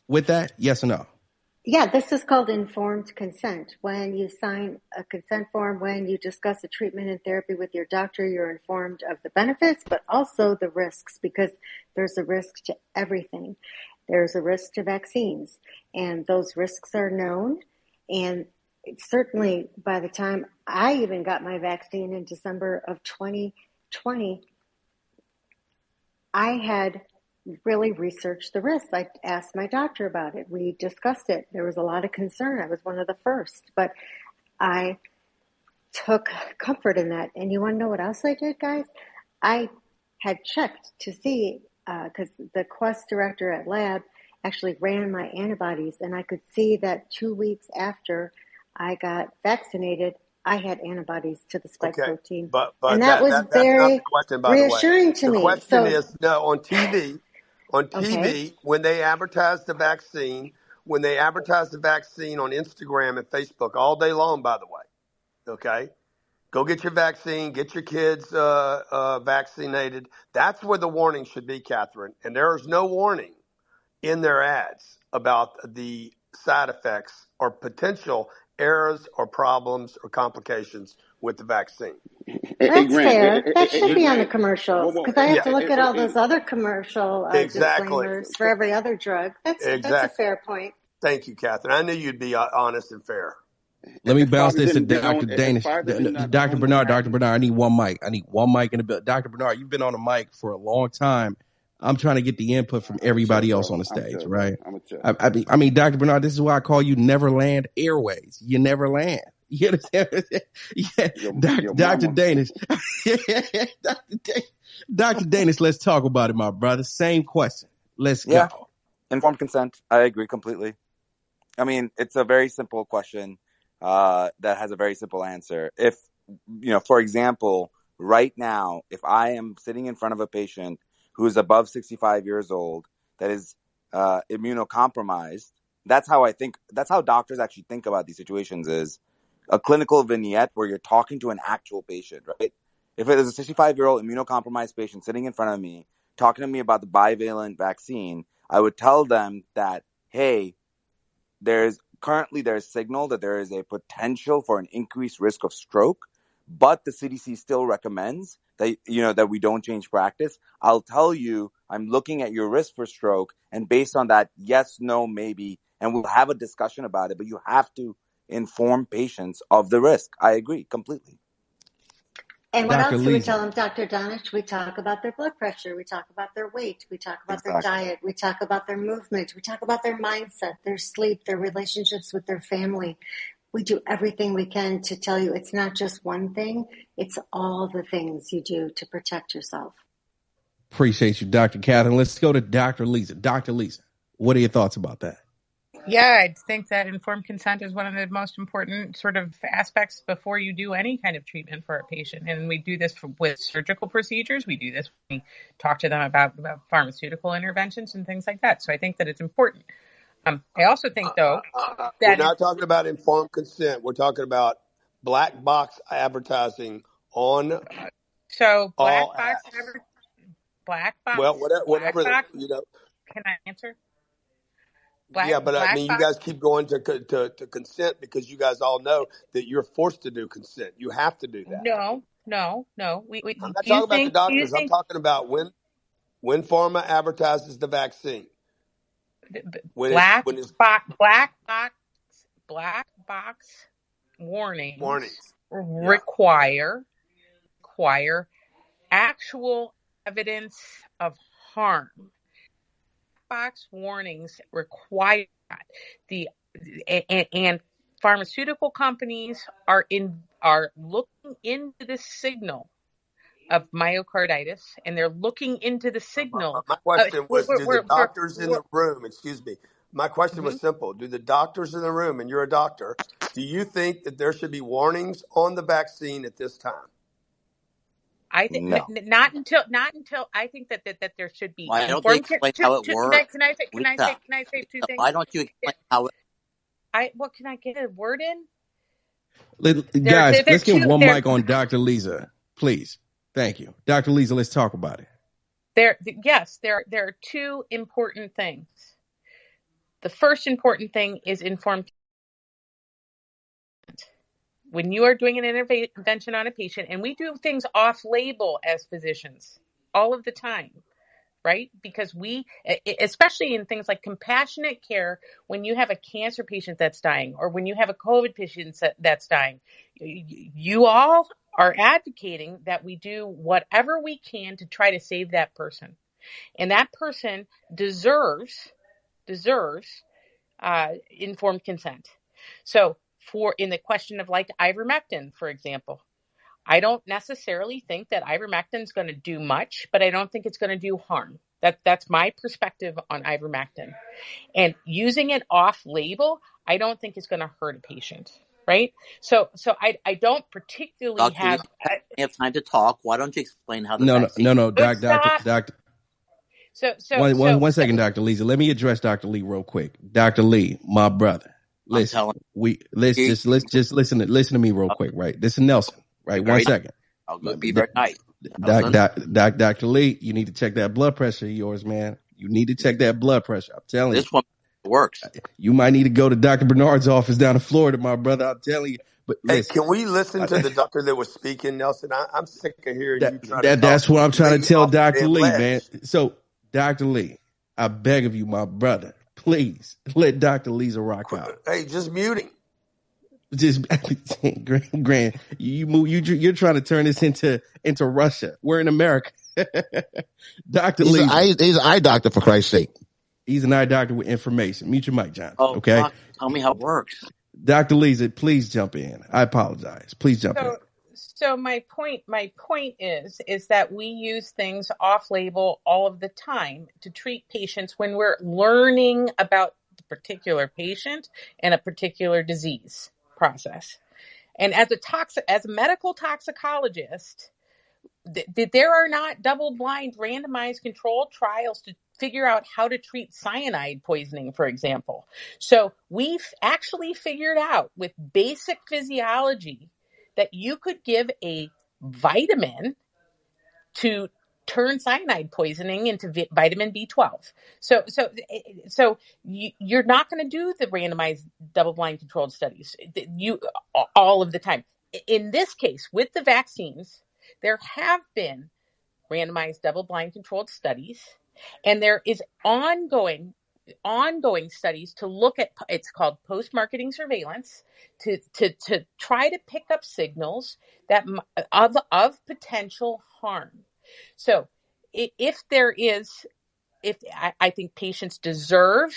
with that? Yes or no? Yeah, this is called informed consent. When you sign a consent form, when you discuss a treatment and therapy with your doctor, you're informed of the benefits, but also the risks, because there's a risk to everything. There's a risk to vaccines, and those risks are known. And certainly by the time I even got my vaccine in December of 2020, I had really researched the risks. I asked my doctor about it. We discussed it. There was a lot of concern. I was one of the first, but I took comfort in that. And you want to know what else I did, guys? I had checked to see, because the Quest director at Lab actually ran my antibodies, and I could see that 2 weeks after I got vaccinated, I had antibodies to the spike protein. But and that was very reassuring to me. The question is, no, on TV, when they advertise the vaccine, on Instagram and Facebook all day long, by the way, okay? Go get your vaccine, get your kids vaccinated. That's where the warning should be, Catherine. And there is no warning in their ads about the side effects or potential errors or problems or complications with the vaccine. That's Grant, fair. That should be on the Grant, commercials whoa, because I have to look at all hey, those other commercial Exactly. disclaimers for every other drug. That's a Exactly. fair point. Thank you, Catherine. I knew you'd be honest and fair. Let me if bounce Pfizer this to didn't Dr. own, if Danish. Pfizer did not Dr. own the Bernard, Dr. patent, Bernard, I need one mic. I need one mic in the building. Dr. Bernard, you've been on the mic for a long time. I'm trying to get the input from everybody else on the stage, right? I mean, Dr. Bernard, this is why I call you Neverland Airways. You never land. You understand? Yeah, Dr. Danish. Dr. Danish, let's talk about it, my brother. Same question. Let's go. Informed consent. I agree completely. I mean, it's a very simple question that has a very simple answer. If, for example, right now, if I am sitting in front of a patient who is above 65 years old that is immunocompromised, that's how doctors actually think about these situations, is a clinical vignette where you're talking to an actual patient, right? If it is a 65-year-old immunocompromised patient sitting in front of me, talking to me about the bivalent vaccine, I would tell them that, hey, there's signal that there is a potential for an increased risk of stroke, but the CDC still recommends that, that we don't change practice. I'll tell you, I'm looking at your risk for stroke, and based on that, yes, no, maybe, and we'll have a discussion about it, but you have to inform patients of the risk. I agree completely. And what else do we tell them, Dr. Danish? We talk about their blood pressure. We talk about their weight. We talk about their diet. We talk about their movement. We talk about their mindset, their sleep, their relationships with their family. We do everything we can to tell you it's not just one thing. It's all the things you do to protect yourself. Appreciate you, Dr. Catherine. Let's go to Dr. Lisa. Dr. Lisa, what are your thoughts about that? Yeah, I think that informed consent is one of the most important sort of aspects before you do any kind of treatment for a patient. And we do this with surgical procedures. We do this when we talk to them about pharmaceutical interventions and things like that. So I think that it's important. I also think, though, that we're not talking about informed consent. We're talking about black box advertising on. So black box. Well, whatever. Box, can I answer? I mean, you guys keep going to consent because you guys all know that you're forced to do consent. You have to do that. No. I'm not talking about the doctors. I'm talking about when pharma advertises the vaccine. Black box warnings require actual evidence of harm. Box warnings require that. And pharmaceutical companies are looking into the signal of myocarditis, and they're looking into the signal. My question was, do the doctors in the room, excuse me, my question was simple. Do the doctors in the room, and you're a doctor, do you think that there should be warnings on the vaccine at this time? I think not until I think that there should be. Why don't they explain how it works? Can I say two things? Why don't you explain how it? Can I get a word in? Guys, let's get one mic on Dr. Lisa, please. Thank you, Dr. Lisa. Let's talk about it. There are two important things. The first important thing is informed. When you are doing an intervention on a patient, and we do things off-label as physicians all of the time, right? Because we, especially in things like compassionate care, when you have a cancer patient that's dying, or when you have a COVID patient that's dying, you all are advocating that we do whatever we can to try to save that person. And that person deserves informed consent. So, in the question of like ivermectin, for example, I don't necessarily think that ivermectin is going to do much, but I don't think it's going to do harm. That's my perspective on ivermectin. And using it off-label, I don't think is going to hurt a patient, right? So I don't particularly have time to talk. Why don't you explain how the No, Doctor. One second, Dr. Lisa. Let me address Dr. Lee real quick. Dr. Lee, my brother. Listen, let's just listen to me real quick, right? This is Nelson, right? 1 second. I'll be very nice. Dr. Lee, you need to check that blood pressure of yours, man. You need to check that blood pressure. I'm telling you. This one works. You might need to go to Dr. Bernard's office down in Florida, my brother. I'm telling you. But Hey, listen, can we listen to the doctor that was speaking, Nelson? I'm sick of hearing you try to that's talk what I'm trying to Lee tell off the Dr. damn Lee, man. ledge. So, Dr. Lee, I beg of you, my brother, please let Dr. Lisa rock out. Hey, just mute him. Just Grant, you're trying to turn this into Russia. We're in America. Dr. He's Lisa. he's an eye doctor, for Christ's sake. He's an eye doctor with information. Mute your mic, John. Oh, okay. fuck. Tell me how it works. Dr. Lisa, please jump in. I apologize. Please jump in. So my point is that we use things off label all of the time to treat patients when we're learning about the particular patient and a particular disease process. And as a medical toxicologist, there are not double-blind, randomized controlled trials to figure out how to treat cyanide poisoning, for example. So we've actually figured out with basic physiology that you could give a vitamin to turn cyanide poisoning into vitamin B12. So you're not going to do the randomized double-blind controlled studies all of the time. In this case, with the vaccines, there have been randomized double-blind controlled studies, and there is ongoing studies to look at, it's called post-marketing surveillance, to try to pick up signals that of potential harm. So I think patients deserve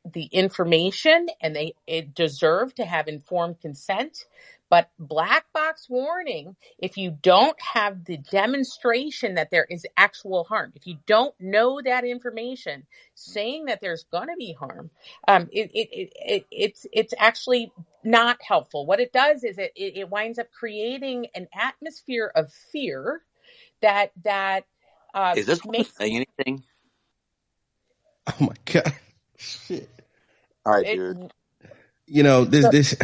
the information and they deserve to have informed consent. But black box warning, if you don't have the demonstration that there is actual harm, if you don't know that information, saying that there's going to be harm, it's actually not helpful. What it does is it winds up creating an atmosphere of fear that is this saying anything? Oh my God! Shit! All right, dude. You know this.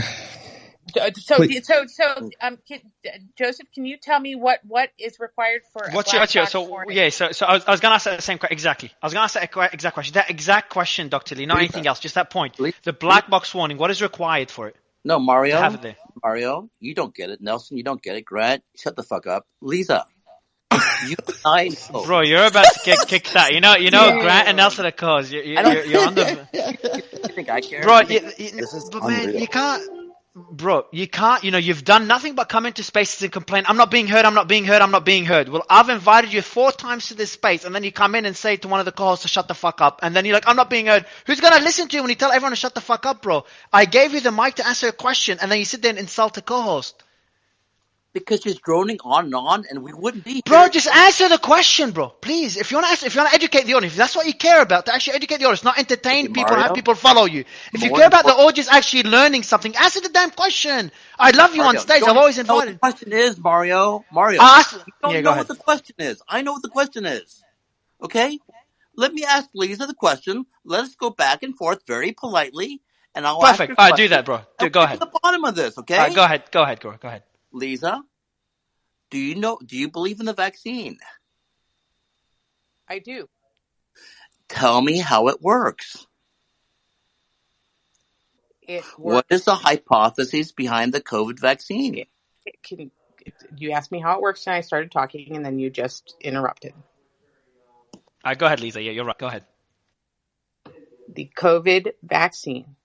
Joseph, can you tell me what is required for what's your warning? So I was going to ask that same question exactly. I was going to ask that exact question. That exact question, Dr. Lee, not anything else. Just that point. The black box warning. What is required for it? No, Mario. To have it there. Mario, you don't get it. Nelson, you don't get it. Grant, shut the fuck up. Lisa, you I know. Bro, you're about to get kicked out. You know, Grant and Nelson are cause. You're on the. You think I care? Bro, but man, you can't. Bro, you can't, you've done nothing but come into spaces and complain, I'm not being heard, I'm not being heard, I'm not being heard. Well, I've invited you 4 times to this space, and then you come in and say to one of the co-hosts to shut the fuck up, and then you're like, I'm not being heard. Who's gonna listen to you when you tell everyone to shut the fuck up, bro? I gave you the mic to answer a question, and then you sit there and insult a co-host. Because she's droning on, and we wouldn't be here. Bro, just answer the question, bro. Please, if you want to educate the audience, if that's what you care about, to actually educate the audience, not entertain people and have people follow you. If you care about the audience actually learning something, answer the damn question. I love you on stage. I've always invited. The question is, Mario. You don't know what the question is. I know what the question is. Okay? Let me ask Lisa the question. Let us go back and forth very politely, and I'll ask her Perfect. All right, do that, bro. Go ahead. At the bottom of this, okay? All right, go ahead. Lisa, do you believe in the vaccine? I do. Tell me how it works. What is the hypothesis behind the COVID vaccine? You asked me how it works, and I started talking, and then you just interrupted. All right, go ahead, Lisa. Yeah, you're right. Go ahead. The COVID vaccine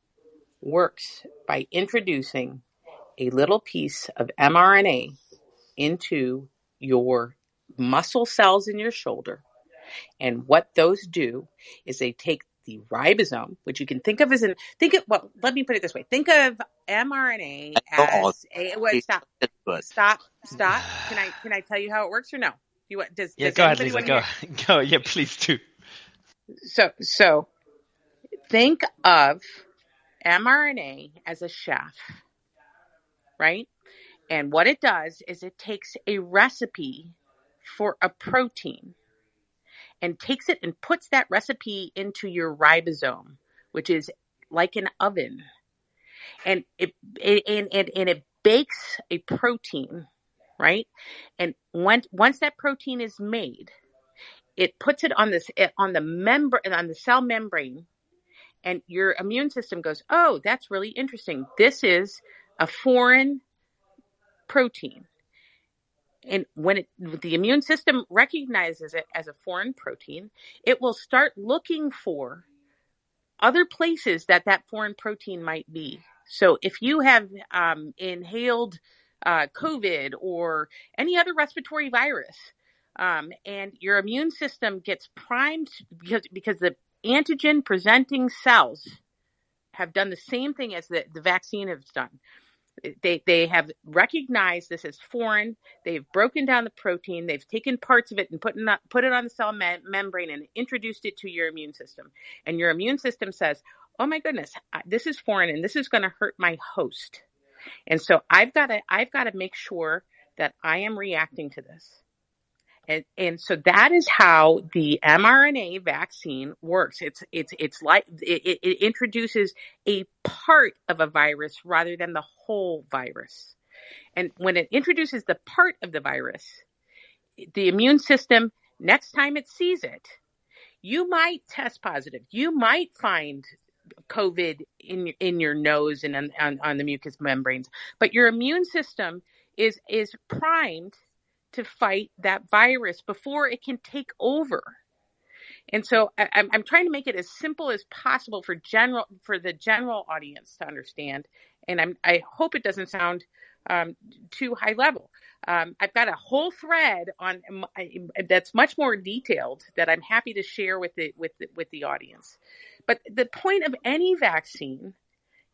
works by introducing a little piece of mRNA into your muscle cells in your shoulder. And what those do is they take the ribosome, which you can think of as let me put it this way. Think of mRNA as stop. Can I tell you how it works or no? Go ahead, Lisa. Go. Yeah, please do. So think of mRNA as a chef, right? And what it does is it takes a recipe for a protein and takes it and puts that recipe into your ribosome, which is like an oven. And it bakes a protein, right? And once that protein is made, it puts it on the cell membrane, And your immune system goes, oh, that's really interesting. This is a foreign protein. And when the immune system recognizes it as a foreign protein, it will start looking for other places that foreign protein might be. So if you have inhaled COVID or any other respiratory virus, and your immune system gets primed because the antigen presenting cells have done the same thing as the vaccine has done. They have recognized this as foreign. They've broken down the protein. They've taken parts of it and put it on the cell membrane and introduced it to your immune system. And your immune system says, oh my goodness, this is foreign and this is going to hurt my host. And so I've got to make sure that I am reacting to this. And so that is how the mRNA vaccine works. It's like it introduces a part of a virus rather than the whole virus. And when it introduces the part of the virus, the immune system, next time it sees it, you might test positive. You might find COVID in your nose and on the mucous membranes, but your immune system is primed to fight that virus before it can take over. And so I'm trying to make it as simple as possible for the general audience to understand. And I hope it doesn't sound too high level. I've got a whole thread on that's much more detailed that I'm happy to share with the audience. But the point of any vaccine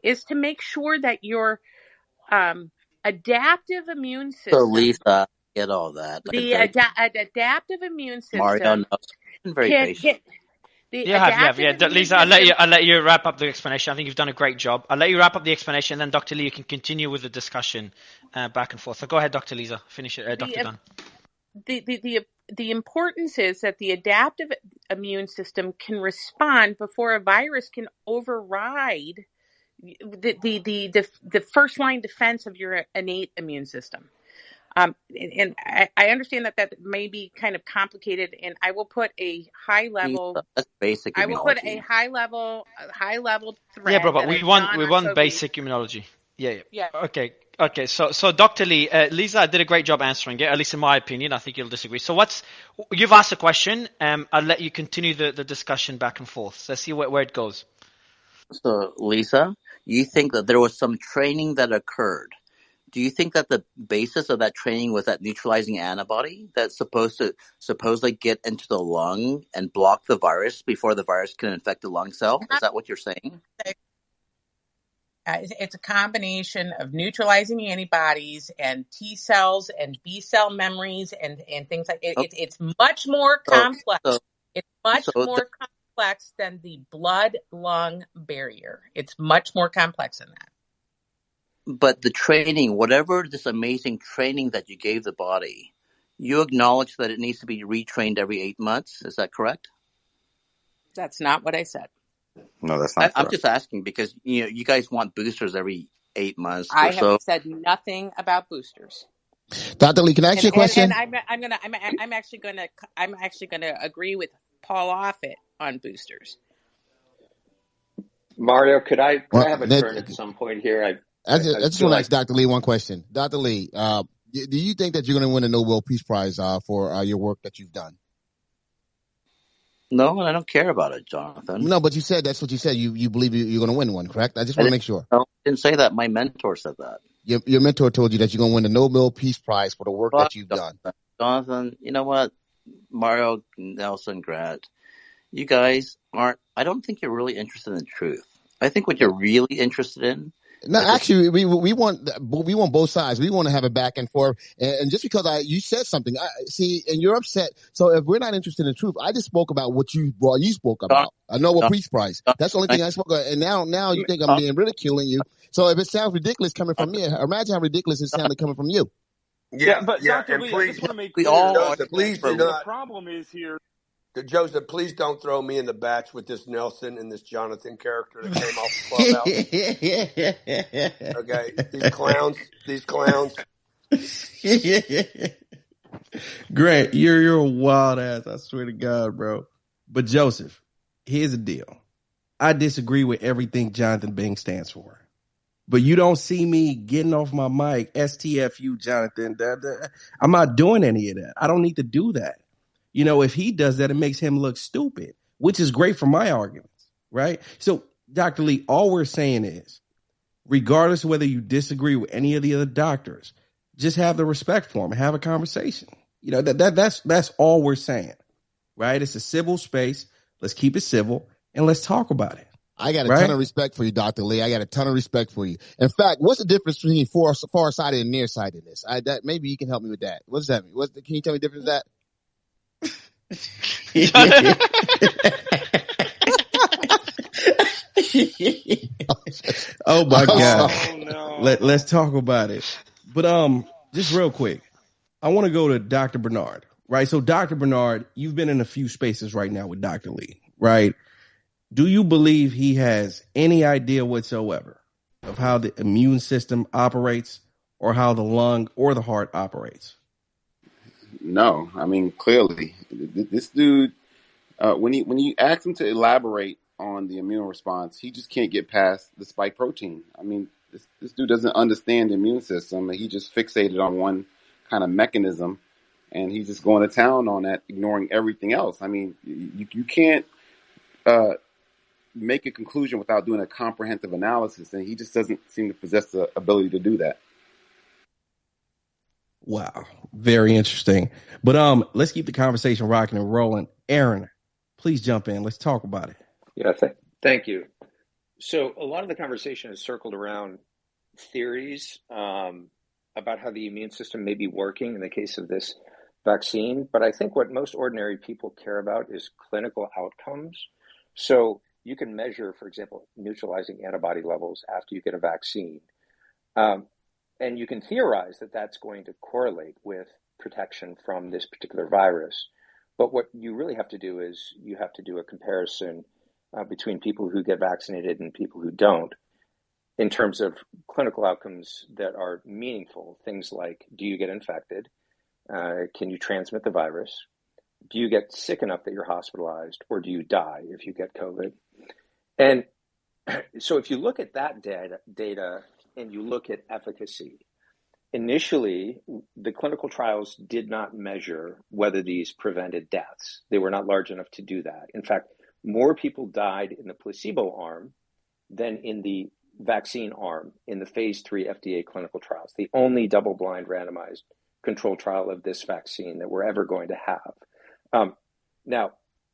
is to make sure that your adaptive immune system. So Lisa, get all that. The adaptive immune system. Mario, no, very patient. Yeah. Lisa, I'll let you wrap up the explanation. I think you've done a great job. I'll let you wrap up the explanation, and then Dr. Lee, you can continue with the discussion back and forth. So go ahead, Dr. Lisa. Finish it, Dr. Dunn. The importance is that the adaptive immune system can respond before a virus can override the first line defense of your innate immune system. And I understand that may be kind of complicated, and I will put a high level. That's basic immunology. I will put a high level thread. Yeah, bro, but we want basic immunology. Yeah. Okay. So Dr. Lee, Lisa did a great job answering it, at least in my opinion. I think you'll disagree. So you've asked a question. I'll let you continue the discussion back and forth. Let's see where it goes. So Lisa, you think that there was some training that occurred? Do you think that the basis of that training was that neutralizing antibody that's supposed to supposedly get into the lung and block the virus before the virus can infect the lung cell? Is that what you're saying? It's a combination of neutralizing antibodies and T cells and B cell memories and things like it. It's much more complex. It's much more complex than the blood-lung barrier. It's much more complex than that. But the training, whatever this amazing training that you gave the body, you acknowledge that it needs to be retrained every 8 months. Is that correct? That's not what I said. No, that's not correct. I'm just asking because you guys want boosters every 8 months. I have said nothing about boosters. Dr. Lee, can I ask you a question? And I'm actually gonna agree with Paul Offit on boosters. Mario, could I have a turn at some point here? I just want to ask Dr. Lee one question. Dr. Lee, do you think that you're going to win a Nobel Peace Prize for your work that you've done? No, I don't care about it, Jonathan. No, but you said that's what you said. You believe you're going to win one, correct? I just want to make sure. No, I didn't say that. My mentor said that. Your mentor told you that you're going to win the Nobel Peace Prize for the work that you've done. Jonathan, you know what? Mario, Nelson, Grant, you guys aren't. I don't think you're really interested in the truth. I think what you're really interested in. No, actually, we want both sides. We want to have a back and forth. And just because you said something, and you're upset. So if we're not interested in the truth, I just spoke about what you spoke about. A Nobel Peace Prize. That's the only thing I spoke about. And now you think I'm being ridiculing you. So if it sounds ridiculous coming from me, imagine how ridiculous it sounded coming from you. But Dr. Lee, I just want to make clear. The problem is here. Joseph, please don't throw me in the batch with this Nelson and this Jonathan character that came off the clubhouse. Okay, these clowns. Grant, you're a wild ass. I swear to God, bro. But Joseph, here's the deal. I disagree with everything Jonathan Bing stands for. But you don't see me getting off my mic, STFU, Jonathan. I'm not doing any of that. I don't need to do that. You know, if he does that, it makes him look stupid, which is great for my arguments, right? So, Dr. Lee, all we're saying is, regardless of whether you disagree with any of the other doctors, just have the respect for them and have a conversation. You know, that's all we're saying, right? It's a civil space. Let's keep it civil and let's talk about it. I got a ton of respect for you, Dr. Lee. I got a ton of respect for you. In fact, what's the difference between far-sighted and nearsightedness? Maybe you can help me with that. What does that mean? Can you tell me the difference of that? Oh my God. Oh, no. Let's talk about it. But just real quick, I want to go to Dr. Bernard, right? So Dr. Bernard, you've been in a few spaces right now with Dr. Lee, right? Do you believe he has any idea whatsoever of how the immune system operates or how the lung or the heart operates? No, I mean, clearly this dude, when you ask him to elaborate on the immune response, he just can't get past the spike protein. I mean, this dude doesn't understand the immune system. He just fixated on one kind of mechanism, and he's just going to town on that, ignoring everything else. I mean, you can't make a conclusion without doing a comprehensive analysis, and he just doesn't seem to possess the ability to do that. Wow, very interesting. But let's keep the conversation rocking and rolling. Aaron, please jump in. Let's talk about it. Yeah, thank you. So a lot of the conversation has circled around theories about how the immune system may be working in the case of this vaccine, but I think what most ordinary people care about is clinical outcomes. So you can measure, for example, neutralizing antibody levels after you get a vaccine. And you can theorize that that's going to correlate with protection from this particular virus. But what you really have to do is you have to do a comparison between people who get vaccinated and people who don't in terms of clinical outcomes that are meaningful. Things like, do you get infected? Can you transmit the virus? Do you get sick enough that you're hospitalized, or do you die if you get COVID? And so if you look at that data and you look at efficacy, initially, the clinical trials did not measure whether these prevented deaths. They were not large enough to do that. In fact, more people died in the placebo arm than in the vaccine arm in the phase 3 FDA clinical trials, the only double-blind randomized controlled trial of this vaccine that we're ever going to have. Now,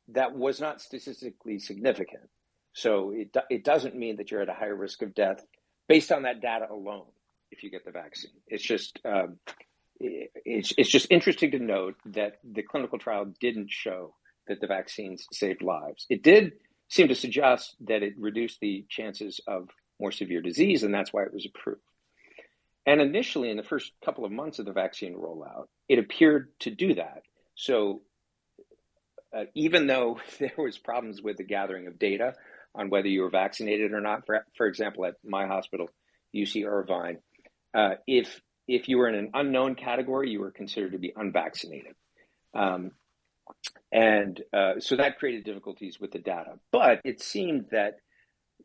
that was not statistically significant. So it doesn't mean that you're at a higher risk of death based on that data alone if you get the vaccine. It's just interesting to note that the clinical trial didn't show that the vaccines saved lives. It did seem to suggest that it reduced the chances of more severe disease, and that's why it was approved. And initially, in the first couple of months of the vaccine rollout, it appeared to do that. So even though there was problems with the gathering of data on whether you were vaccinated or not, for example, at my hospital, UC Irvine, if you were in an unknown category, you were considered to be unvaccinated. So that created difficulties with the data. But it seemed that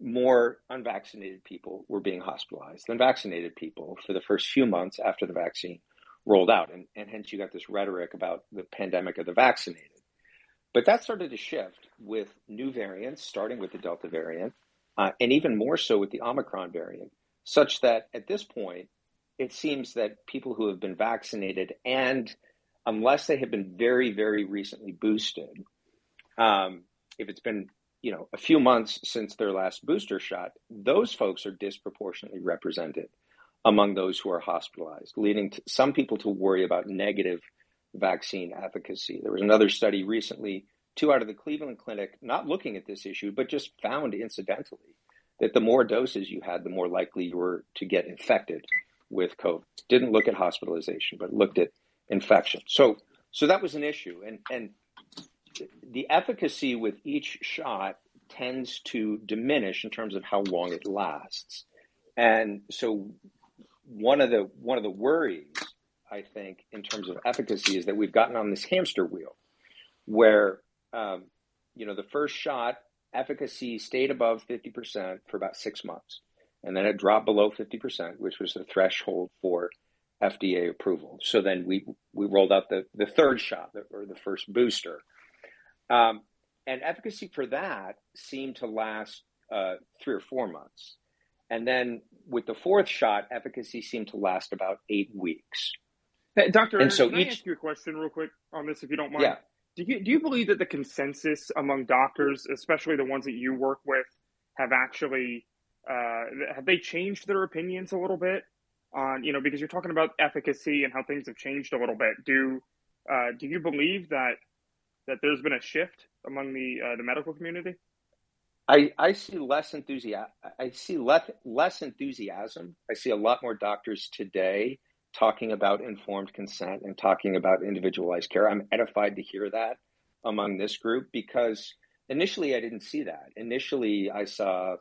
more unvaccinated people were being hospitalized than vaccinated people for the first few months after the vaccine rolled out. And hence you got this rhetoric about the pandemic of the vaccinated. But that started to shift with new variants, starting with the Delta variant, and even more so with the Omicron variant, such that at this point, it seems that people who have been vaccinated, and unless they have been very, very recently boosted, if it's been a few months since their last booster shot, those folks are disproportionately represented among those who are hospitalized, leading to some people to worry about negative vaccine efficacy. There was another study recently, 2 out of the Cleveland Clinic, not looking at this issue, but just found incidentally that the more doses you had, the more likely you were to get infected with COVID. Didn't look at hospitalization, but looked at infection. So that was an issue. And the efficacy with each shot tends to diminish in terms of how long it lasts. And so one of the worries, I think, in terms of efficacy is that we've gotten on this hamster wheel where, the first shot efficacy stayed above 50% for about 6 months. And then it dropped below 50%, which was the threshold for FDA approval. So then we rolled out the third shot, or the first booster. And efficacy for that seemed to last 3 or 4 months. And then with the fourth shot, efficacy seemed to last about 8 weeks. Hey, Dr. And so can I ask you a question real quick on this, if you don't mind? Yeah. Do you believe that the consensus among doctors, especially the ones that you work with, have actually have they changed their opinions a little bit on, because you're talking about efficacy and how things have changed a little bit. Do you believe that there's been a shift among the medical community? I see less enthusiasm. I see less enthusiasm. I see a lot more doctors today talking about informed consent and talking about individualized care. I'm edified to hear that among this group, because initially I didn't see that. Initially I saw,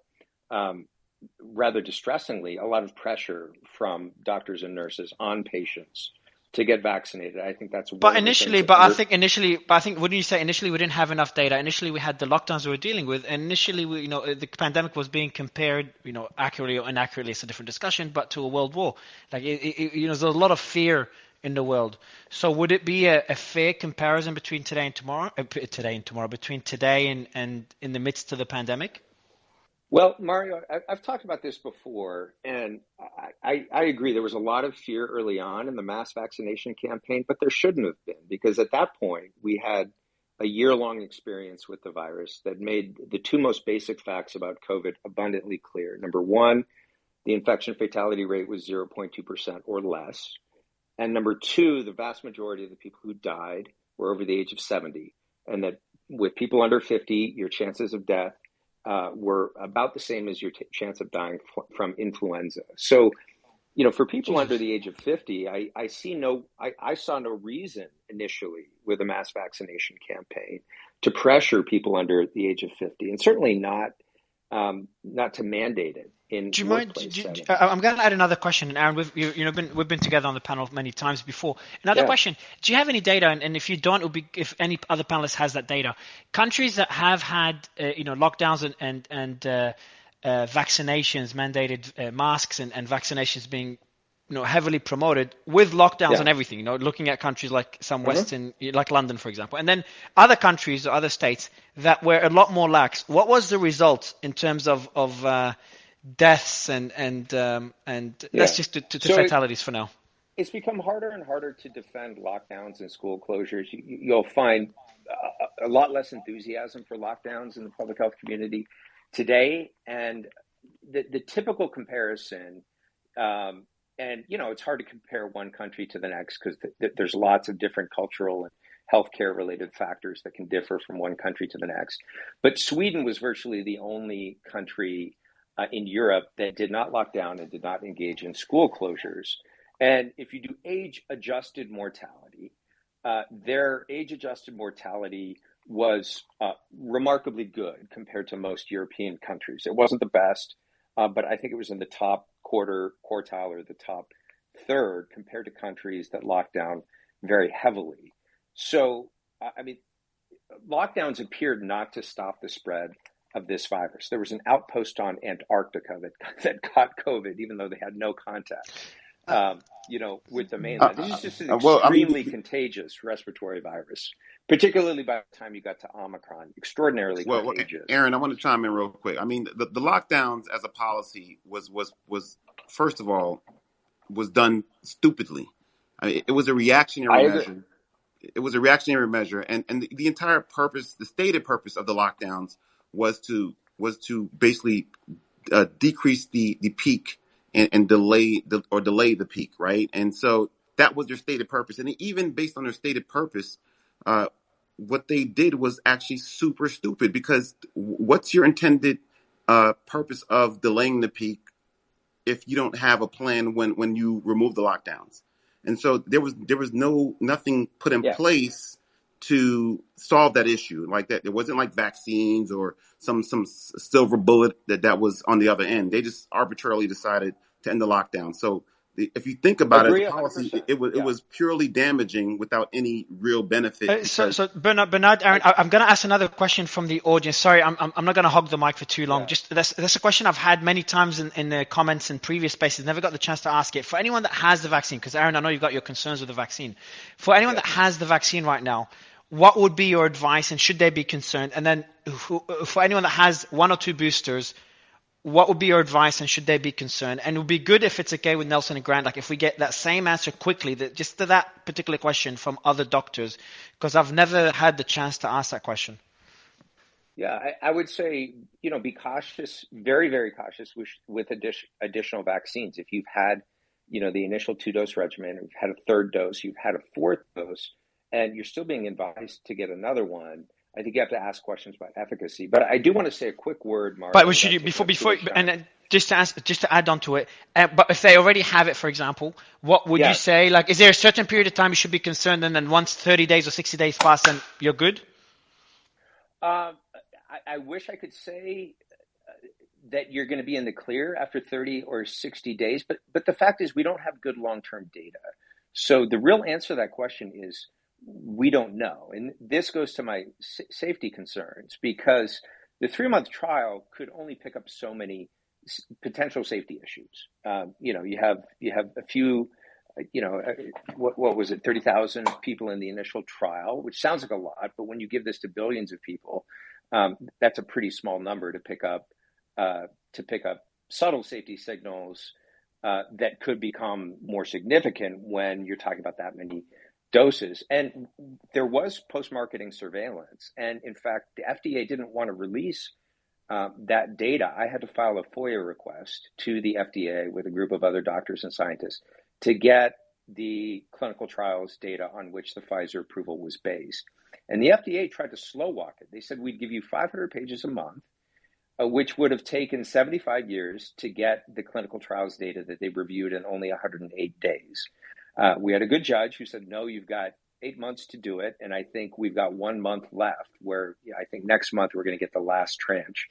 rather distressingly, a lot of pressure from doctors and nurses on patients to get vaccinated. I think that's I think wouldn't you say initially we didn't have enough data? Initially we had the lockdowns we were dealing with, and initially the pandemic was being compared, accurately or inaccurately, it's a different discussion, but to a world war. Like there's a lot of fear in the world. So would it be a fair comparison between today and tomorrow, between today and in the midst of the pandemic? Well, Mario, I've talked about this before, and I agree. There was a lot of fear early on in the mass vaccination campaign, but there shouldn't have been, because at that point we had a year-long experience with the virus that made the two most basic facts about COVID abundantly clear. Number one, the infection fatality rate was 0.2% or less. And number two, the vast majority of the people who died were over the age of 70, and that with people under 50, your chances of death were about the same as your chance of dying from influenza. So, for people under the age of 50, I saw no reason initially with a mass vaccination campaign to pressure people under the age of 50, and certainly not to mandate it in workplace setting. I'm going to add another question, and Aaron, we've been together on the panel many times before. Another question: do you have any data? And if you don't, it would be if any other panelist has that data. Countries that have had lockdowns and vaccinations, mandated masks and vaccinations being heavily promoted with lockdowns and everything. Looking at countries like some Western, like London, for example, and then other countries or other states that were a lot more lax. What was the result in terms of deaths and let's just to fatalities for now? It's become harder and harder to defend lockdowns and school closures. You'll find a lot less enthusiasm for lockdowns in the public health community today, and the typical comparison. And, it's hard to compare one country to the next, because there's lots of different cultural and healthcare related factors that can differ from one country to the next. But Sweden was virtually the only country in Europe that did not lock down and did not engage in school closures. And if you do age-adjusted mortality, their age-adjusted mortality was remarkably good compared to most European countries. It wasn't the best, but I think it was in the top quartile or the top third compared to countries that locked down very heavily. So, lockdowns appeared not to stop the spread of this virus. There was an outpost on Antarctica that caught COVID, even though they had no contact, with the mainland. This is just an extremely contagious respiratory virus, particularly by the time you got to Omicron, extraordinarily contagious. Aaron, I want to chime in real quick. The lockdowns as a policy was first of all, was done stupidly. It was a reactionary measure. It was a reactionary measure, and the entire purpose, the stated purpose of the lockdowns was to basically decrease the peak and delay the peak, right? And so that was their stated purpose. And even based on their stated purpose, what they did was actually super stupid, because what's your intended purpose of delaying the peak if you don't have a plan when you remove the lockdowns? And so there was nothing put in place to solve that issue like that. It wasn't like vaccines or some silver bullet that was on the other end. They just arbitrarily decided to end the lockdown. So if you think about it, Agree the policy 100%. it Yeah. was purely damaging without any real benefit. So Bernard, Aaron, I'm going to ask another question from the audience. Sorry, I'm not going to hog the mic for too long. Yeah. Just that's a question I've had many times in the comments in previous spaces. Never got the chance to ask it. For anyone that has the vaccine, because Aaron, I know you've got your concerns with the vaccine. For anyone that has the vaccine right now, what would be your advice, and should they be concerned? And then for anyone that has 1 or 2 boosters, what would be your advice, and should they be concerned? And it would be good if it's okay with Nelson and Grant, like if we get that same answer quickly, just to that particular question from other doctors, because I've never had the chance to ask that question. Yeah, I would say, be cautious, very, very cautious with additional vaccines. If you've had, the initial 2-dose regimen, you've had a 3rd dose, you've had a 4th dose, and you're still being advised to get another one, I think you have to ask questions about efficacy. But I do want to say a quick word, Mario. But should you, before, and just to add on to it, but if they already have it, for example, what would you say? Like, is there a certain period of time you should be concerned, and then once 30 days or 60 days pass, then you're good? I wish I could say that you're going to be in the clear after 30 or 60 days, but the fact is we don't have good long-term data. So the real answer to that question is we don't know. And this goes to my safety concerns, because the 3-month trial could only pick up so many potential safety issues. You have a few, what was it, 30,000 people in the initial trial, which sounds like a lot, but when you give this to billions of people, that's a pretty small number to pick up subtle safety signals that could become more significant when you're talking about that many doses. And there was post-marketing surveillance. And in fact, the FDA didn't want to release that data. I had to file a FOIA request to the FDA with a group of other doctors and scientists to get the clinical trials data on which the Pfizer approval was based. And the FDA tried to slow walk it. They said, we'd give you 500 pages a month, which would have taken 75 years to get the clinical trials data that they reviewed in only 108 days. We had a good judge who said, no, you've got 8 months to do it. And I think we've got 1 month left, where I think next month we're going to get the last tranche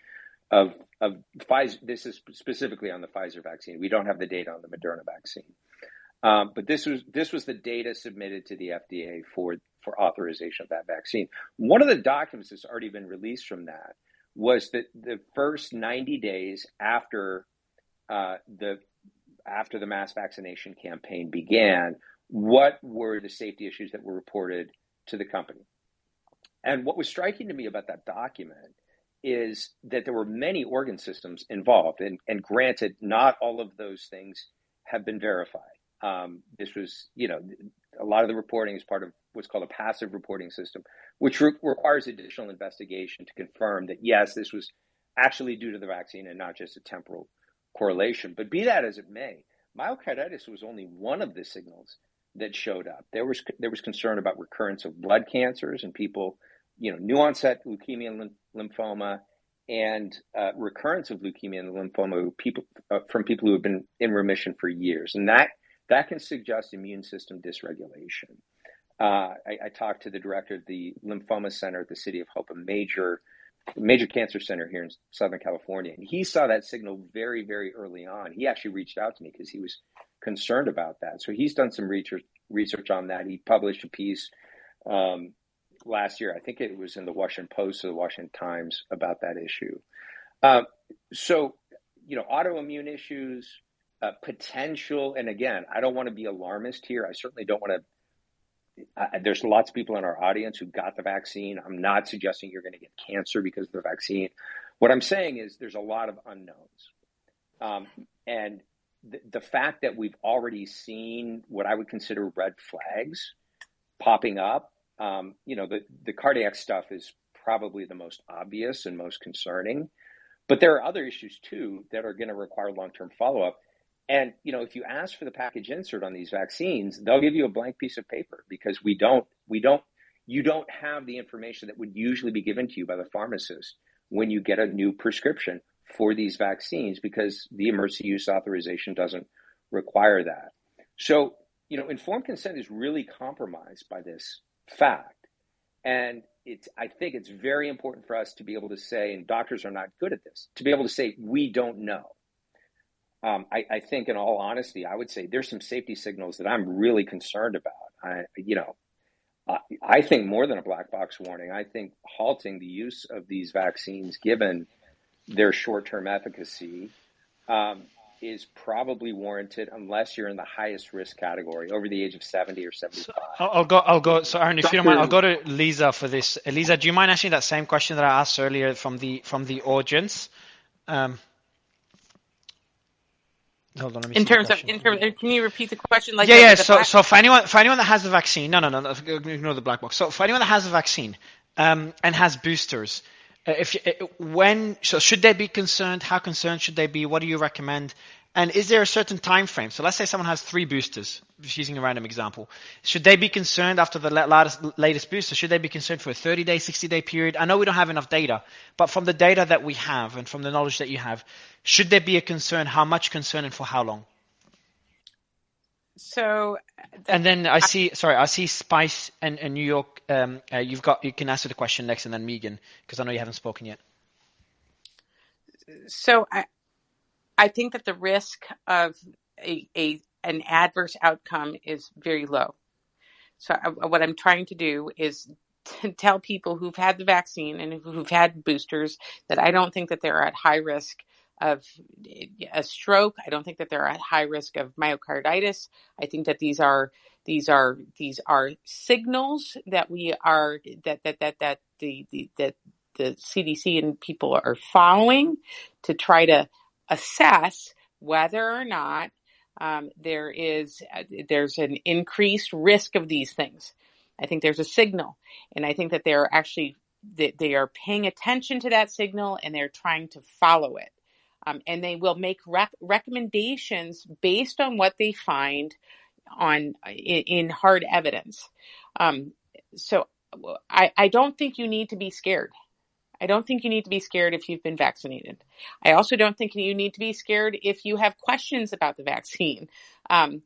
of Pfizer. This is specifically on the Pfizer vaccine. We don't have the data on the Moderna vaccine. But this was the data submitted to the FDA for authorization of that vaccine. One of the documents that's already been released from that was that the first 90 days after the mass vaccination campaign began, what were the safety issues that were reported to the company? And what was striking to me about that document is that there were many organ systems involved. And granted, not all of those things have been verified. This was, a lot of the reporting is part of what's called a passive reporting system, which requires additional investigation to confirm that, yes, this was actually due to the vaccine and not just a temporal correlation. But be that as it may, myocarditis was only one of the signals that showed up. There was concern about recurrence of blood cancers in people, new onset leukemia and lymphoma, and recurrence of leukemia and lymphoma from people who have been in remission for years. And that can suggest immune system dysregulation. I talked to the director of the Lymphoma Center at the City of Hope, a major cancer center here in Southern California. And he saw that signal very, very early on. He actually reached out to me because he was concerned about that. So he's done some research on that. He published a piece last year. I think it was in the Washington Post or the Washington Times about that issue. So, autoimmune issues, potential, and again, I don't want to be alarmist here. I certainly don't want to. There's lots of people in our audience who got the vaccine. I'm not suggesting you're going to get cancer because of the vaccine. What I'm saying is there's a lot of unknowns. And the fact that we've already seen what I would consider red flags popping up, the cardiac stuff is probably the most obvious and most concerning. But there are other issues, too, that are going to require long-term follow-up. And, if you ask for the package insert on these vaccines, they'll give you a blank piece of paper because you don't have the information that would usually be given to you by the pharmacist when you get a new prescription for these vaccines, because the emergency use authorization doesn't require that. So, informed consent is really compromised by this fact. And I think it's very important for us to be able to say, and doctors are not good at this, to be able to say, we don't know. I think, in all honesty, I would say there's some safety signals that I'm really concerned about. I think more than a black box warning, I think halting the use of these vaccines, given their short-term efficacy, is probably warranted unless you're in the highest risk category, over the age of 70 or 75. I'll go. So Aaron, if you don't mind, I'll go to Lisa for this. Lisa, do you mind asking that same question that I asked earlier from the audience? Hold on, let me In see the terms of, question. can you repeat the question? Like Yeah. the So for anyone that has the vaccine, no, ignore the black box. So for anyone that has the vaccine, and has boosters, should they be concerned? How concerned should they be? What do you recommend? And is there a certain time frame? So let's say someone has 3 boosters, just using a random example. Should they be concerned after the latest booster? Should they be concerned for a 30-day, 60-day period? I know we don't have enough data, but from the data that we have and from the knowledge that you have, should there be a concern? How much concern and for how long? So, and then I see Spice and New York. You can answer the question next, and then Megan, because I know you haven't spoken yet. So I think that the risk of an adverse outcome is very low. So what I'm trying to do is to tell people who've had the vaccine and who've had boosters that I don't think that they're at high risk of a stroke. I don't think that they're at high risk of myocarditis. I think that these are signals that we are that the CDC and people are following to try to assess whether or not there's an increased risk of these things. I think there's a signal, and I think that they're actually they are paying attention to that signal and they're trying to follow it. And they will make recommendations based on what they find in hard evidence. So I don't think you need to be scared. I don't think you need to be scared if you've been vaccinated. I also don't think you need to be scared if you have questions about the vaccine. I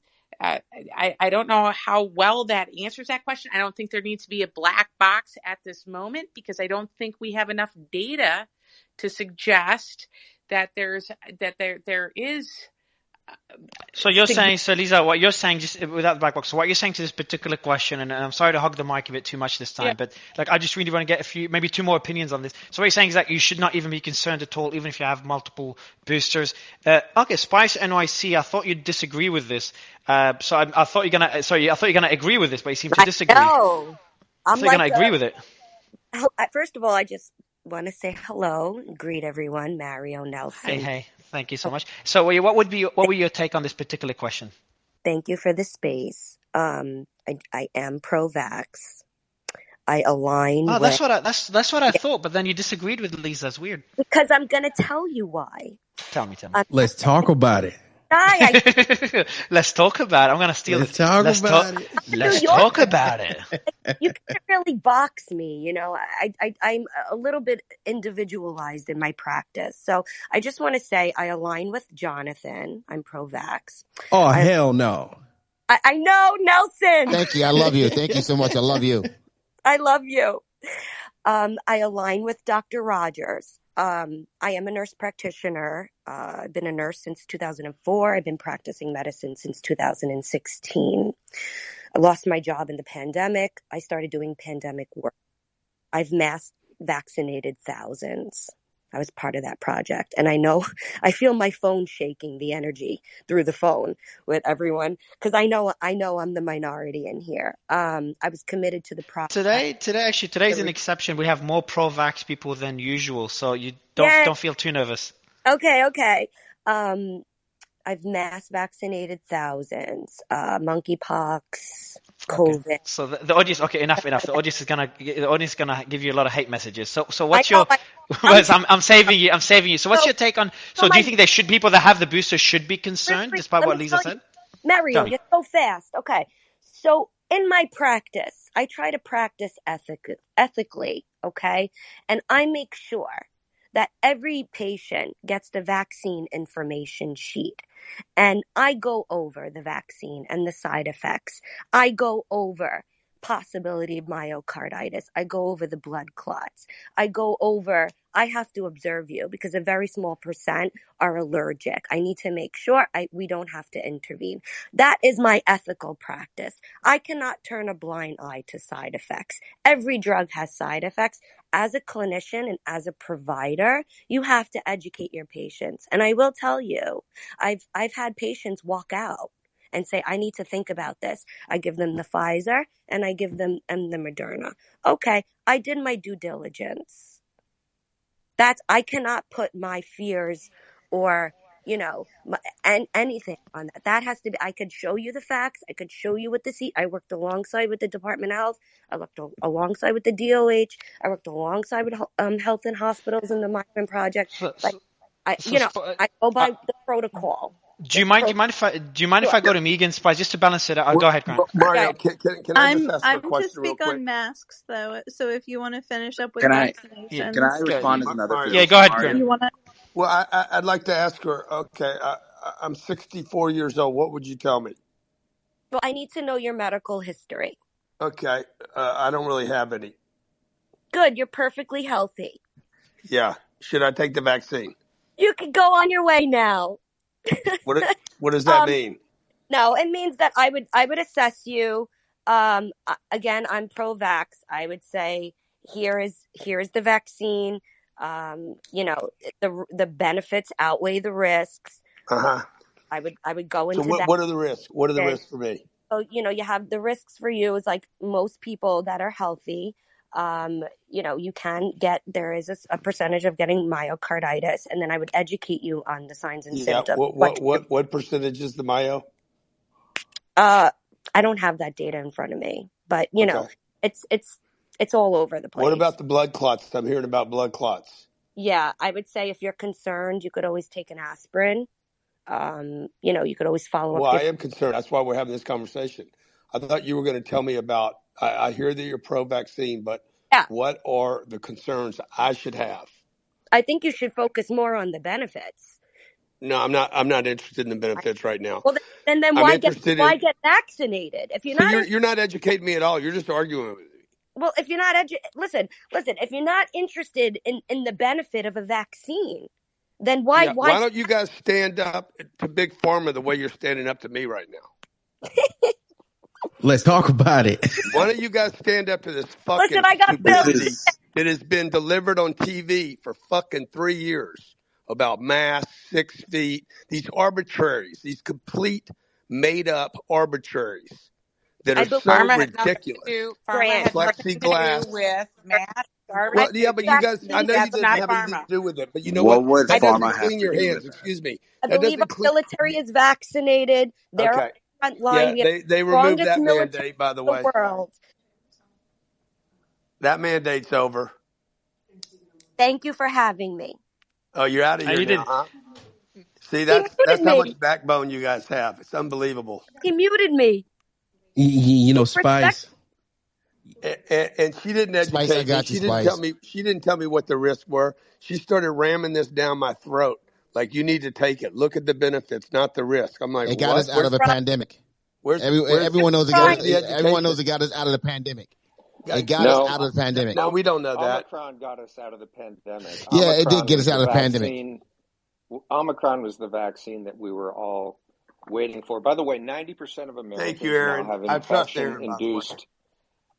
don't know how well that answers that question. I don't think there needs to be a black box at this moment because I don't think we have enough data to suggest that there is. So you're saying, Lisa, what you're saying, just without the black box, so what you're saying to this particular question, and I'm sorry to hog the mic a bit too much this time, but I just really want to get maybe 2 more opinions on this. So what you're saying is that you should not even be concerned at all, even if you have multiple boosters. Okay, Spice NYC, I thought you'd disagree with this. So I thought you're gonna agree with this, but you seem to disagree. No, I'm like, gonna agree with it. First of all, I just want to say hello, greet everyone, Mario Nelson. Hey. Thank you so much. So what would your take on this particular question? Thank you for the space. I am pro-vax. I align. That's what I thought, but then you disagreed with Lisa. That's weird. Because I'm going to tell you why. Tell me. Let's talk about it. Let's talk about it. I'm going to steal Let's talk about it. You can't really box me, you know. I'm a little bit individualized in my practice. So I just want to say I align with Jonathan. I'm pro-vax. Oh, hell no. I know, Nelson. Thank you. I love you. Thank you so much. I love you. I love you. I align with Dr. Rogers. I am a nurse practitioner. I've been a nurse since 2004. I've been practicing medicine since 2016. I lost my job in the pandemic. I started doing pandemic work. I've mass vaccinated thousands. I was part of that project. And I feel my phone shaking, the energy through the phone with everyone, because I know I'm the minority in here. I was committed to the project. Today's an exception. We have more pro-vax people than usual, so you don't feel too nervous. Okay. I've mass vaccinated thousands, monkeypox, COVID. Okay. So the audience, okay, enough. The audience is gonna give you a lot of hate messages. So what's I'm saving you. So what's your take on? So do you think people that have the booster should be concerned, despite what Lisa said? Mario, you're so fast. Okay, so in my practice, I try to practice ethically. Okay, and I make sure that every patient gets the vaccine information sheet. And I go over the vaccine and the side effects. I go over possibility of myocarditis. I go over the blood clots. I have to observe you because a very small percent are allergic. I need to make sure we don't have to intervene. That is my ethical practice. I cannot turn a blind eye to side effects. Every drug has side effects. As a clinician and as a provider, you have to educate your patients. And I will tell you, I've had patients walk out and say, I need to think about this. I give them the Pfizer and I give them the Moderna. Okay, I did my due diligence. I cannot put my fears or, anything on that. That has to be, I could show you the facts. I could show you I worked alongside with the Department of Health. I worked alongside with the DOH. I worked alongside with Health and Hospitals and the Migrant Project. I go by the protocol. Do you mind if I go to Megan Spice just to balance it out? Go ahead, Grant. Mario, can I just ask I'm a question to real speak quick? on masks, though. So if you want to finish up with Can I vaccinations, respond as another Mario. Yeah, go ahead, Grant. you want to? Well, I'd like to ask her. Okay, I'm 64 years old. What would you tell me? Well, I need to know your medical history. Okay, I don't really have any. Good, you're perfectly healthy. Yeah, should I take the vaccine? You can go on your way now. What does that mean? No, it means that I would assess you. Again, I'm pro-vax. I would say here is the vaccine. The benefits outweigh the risks. Uh-huh. I would go into So that. what are the risks? What are the risks for me? So, you have the risks for you is like most people that are healthy. You can get, there is a percentage of getting myocarditis, and then I would educate you on the signs and symptoms. What percentage is the myo? I don't have that data in front of me, but it's all over the place. What about the blood clots? I'm hearing about blood clots. Yeah, I would say if you're concerned, you could always take an aspirin. You could always follow up. Well, I am concerned. That's why we're having this conversation. I thought you were going to tell me about, I hear that you're pro-vaccine, but what are the concerns I should have? I think you should focus more on the benefits. No, I'm not interested in the benefits right now. Well, then why get vaccinated? If you're not educating me at all. You're just arguing with me. Well, if you're not listen, if you're not interested in the benefit of a vaccine, then why don't you guys stand up to Big Pharma the way you're standing up to me right now? Let's talk about it. Why don't you guys stand up to this fucking stupidity that has been delivered on TV for fucking 3 years about masks, 6 feet, these arbitraries, these complete made up arbitraries that are so ridiculous. Plexiglass. With masks. Well, yeah, but you guys, I know you didn't have anything to do with it, but you know what? Would That pharma doesn't have clean to your do hands. with Excuse me. I believe our military is vaccinated. They're on the front line. Yeah, they removed that mandate, by the way. World. That mandate's over. Thank you for having me. Oh, you're out of here now, huh? See, that's how much backbone you guys have. It's unbelievable. He muted me. Spice. And she didn't educate me. She didn't tell me what the risks were. She started ramming this down my throat. Like, you need to take it. Look at the benefits, not the risk. I'm like, it got us out of a pandemic. Everyone knows it got us out of the pandemic. It got us out of the pandemic. No, we don't know that. Omicron got us out of the pandemic. Yeah, it did get us out of the pandemic. Omicron was the vaccine that we were all waiting for. By the way, 90% of Americans now have infection-induced.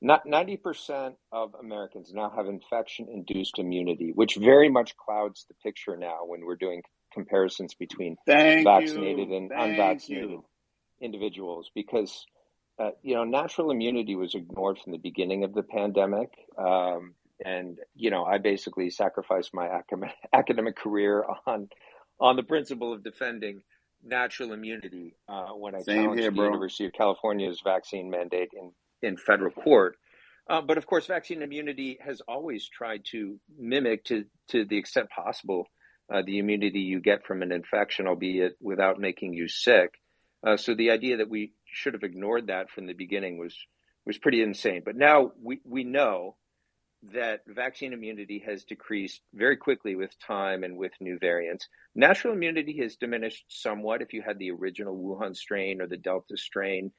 90% of Americans now have infection-induced immunity, which very much clouds the picture now when we're doing comparisons between vaccinated and unvaccinated individuals, because natural immunity was ignored from the beginning of the pandemic. And I basically sacrificed my academic career on the principle of defending natural immunity when I challenged the University of California's vaccine mandate in federal court. But of course, vaccine immunity has always tried to mimic to the extent possible the immunity you get from an infection, albeit without making you sick. So the idea that we should have ignored that from the beginning was pretty insane. But now we know that vaccine immunity has decreased very quickly with time and with new variants. Natural immunity has diminished somewhat if you had the original Wuhan strain or the Delta strain.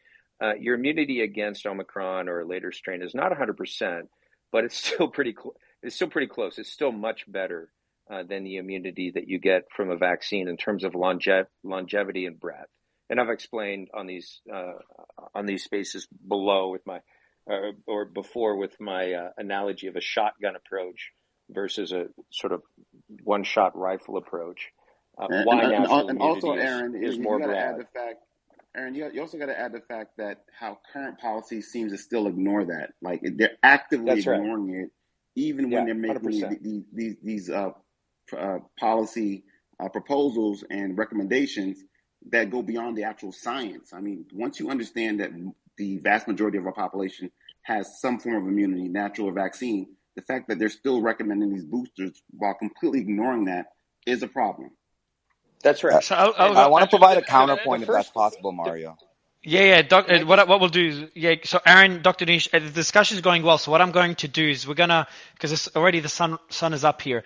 your immunity against Omicron or a later strain is not 100%, but it's still pretty it's still pretty close. It's still much better than the immunity that you get from a vaccine in terms of longevity and breadth. And I've explained on these spaces below with my or before with my analogy of a shotgun approach versus a sort of one-shot rifle approach. Why natural and also, immunity Aaron, is you more got to add broad. the fact, Aaron, you also got to add the fact that how current policy seems to still ignore that. Like they're actively That's right. ignoring it, even when they're making 100%. these policy proposals and recommendations that go beyond the actual science. I mean, once you understand that the vast majority of our population has some form of immunity, natural or vaccine, the fact that they're still recommending these boosters while completely ignoring that is a problem. That's right. So I want to provide a counterpoint if that's possible, Mario. Yeah. What we'll do is, so Aaron, Dr. Nish, the discussion is going well. So what I'm going to do is because it's already the sun is up here.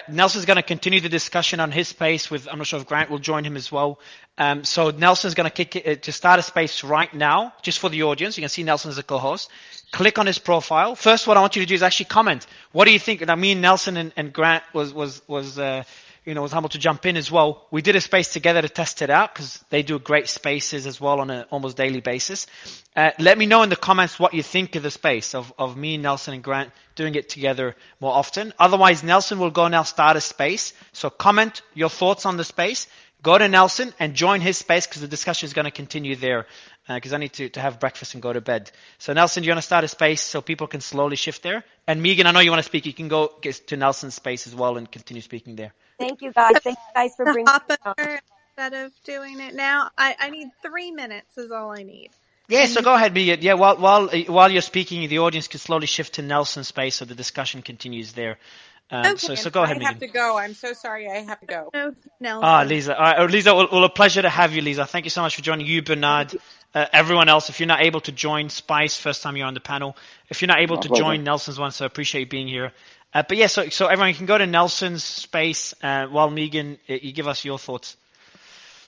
Nelson's going to continue the discussion on his space I'm not sure if Grant will join him as well. So Nelson's going to kick it to start a space right now, just for the audience. You can see Nelson as a co-host. Click on his profile. First, what I want you to do is actually comment. What do you think? And I mean, Nelson and Grant was humble to jump in as well. We did a space together to test it out because they do great spaces as well on an almost daily basis. Let me know in the comments what you think of the space of me, Nelson, and Grant doing it together more often. Otherwise, Nelson will go now start a space. So comment your thoughts on the space. Go to Nelson and join his space because the discussion is going to continue there because I need to have breakfast and go to bed. So Nelson, do you want to start a space so people can slowly shift there? And Megan, I know you want to speak. You can go get to Nelson's space as well and continue speaking there. Thank you guys. Thank you guys for bringing hop it on. over instead of doing it now. I need 3 minutes is all I need. Yeah, so go ahead, Megan. Yeah, while you're speaking, the audience can slowly shift to Nelson's space so the discussion continues there. Okay. So go ahead, I Megan. have to go. I'm so sorry. I have to go. No, Nelson. Lisa. All right, Lisa, well, a pleasure to have you, Lisa. Thank you so much for joining. You, Bernard, everyone else. If you're not able to join Spice, first time you're on the panel. If you're not able to join Nelson's one, so I appreciate you being here. But yeah, so everyone, you can go to Nelson's space while Megan, you give us your thoughts.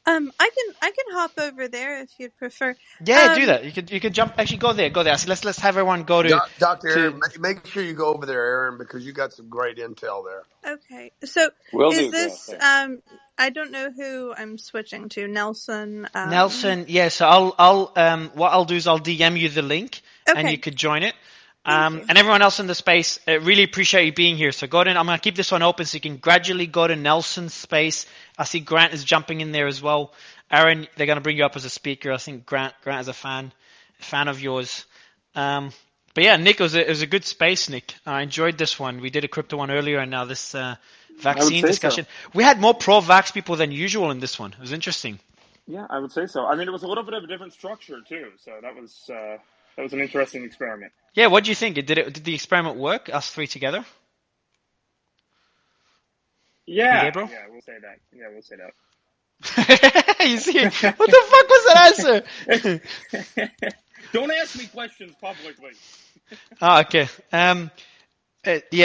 I can hop over there if you'd prefer. Yeah, do that. You could jump. Actually, go there. So let's have everyone go to Dr. Aaron. Make sure you go over there, Aaron, because you got some great intel there. Okay, so Will this? I don't know who I'm switching to. Nelson. Nelson. Yeah. So I'll what I'll do is I'll DM you the link and Okay. you could join it. And everyone else in the space, really appreciate you being here. So go to, I'm going to keep this one open so you can gradually go to Nelson's space. I see Grant is jumping in there as well. Aaron, they're going to bring you up as a speaker. I think Grant is a fan of yours. But yeah, Nick, it was a good space, Nick. I enjoyed this one. We did a crypto one earlier and now this vaccine discussion. So. We had more pro-vax people than usual in this one. It was interesting. Yeah, I would say so. I mean, it was a little bit of a different structure too. So that was an interesting experiment. Yeah, what do you think? Did the experiment work? Us three together? Yeah, bro? yeah, we'll say that. Yeah, we'll say that. You see, what the fuck was that answer? Don't ask me questions publicly. Okay.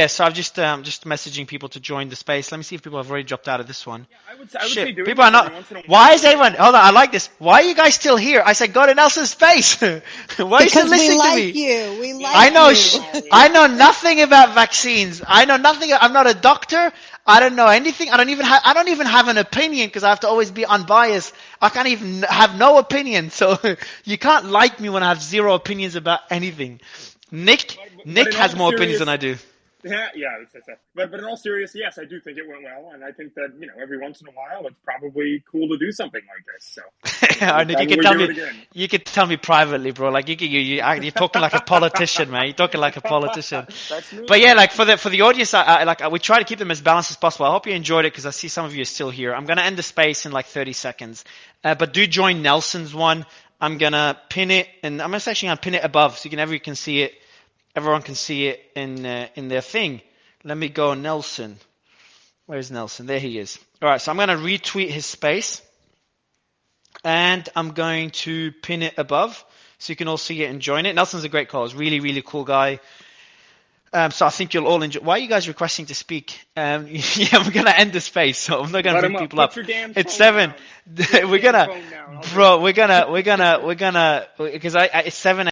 So I'm just messaging people to join the space. Let me see if people have already dropped out of this one. Yeah, I would say doing people are that every not. once in a while. Why is everyone? Hold on, I like this. Why are you guys still here? I said go to Nelson's space. Why are you still listening to me? You. We like I know. you. I know nothing about vaccines. I know nothing. I'm not a doctor. I don't know anything. I don't even have an opinion because I have to always be unbiased. I can't even have no opinion. So you can't like me when I have zero opinions about anything. Nick has more opinions than I do. Yeah, I would say so. But in all seriousness, yes, I do think it went well, and I think that every once in a while it's probably cool to do something like this. So Nick, you could tell me privately, bro. Like you're talking like a politician, man. You're talking like a politician. That's me. But yeah, like for the audience, we try to keep them as balanced as possible. I hope you enjoyed it because I see some of you are still here. I'm gonna end the space in like 30 seconds, but do join Nelson's one. I'm gonna pin it, and I'm actually gonna pin it above so everyone can see it. Everyone can see it in their thing. Let me go, Nelson. Where's Nelson? There he is. All right, so I'm going to retweet his space. And I'm going to pin it above so you can all see it and join it. Nelson's a great call. He's really, really cool guy. So I think you'll all enjoy. Why are you guys requesting to speak? Yeah, we're gonna end the space, so I'm not gonna Let bring him up. people Put up. your damn It's phone 7. down. Put your We're damn gonna, phone down. I'll do bro. it. We're gonna because it's 7.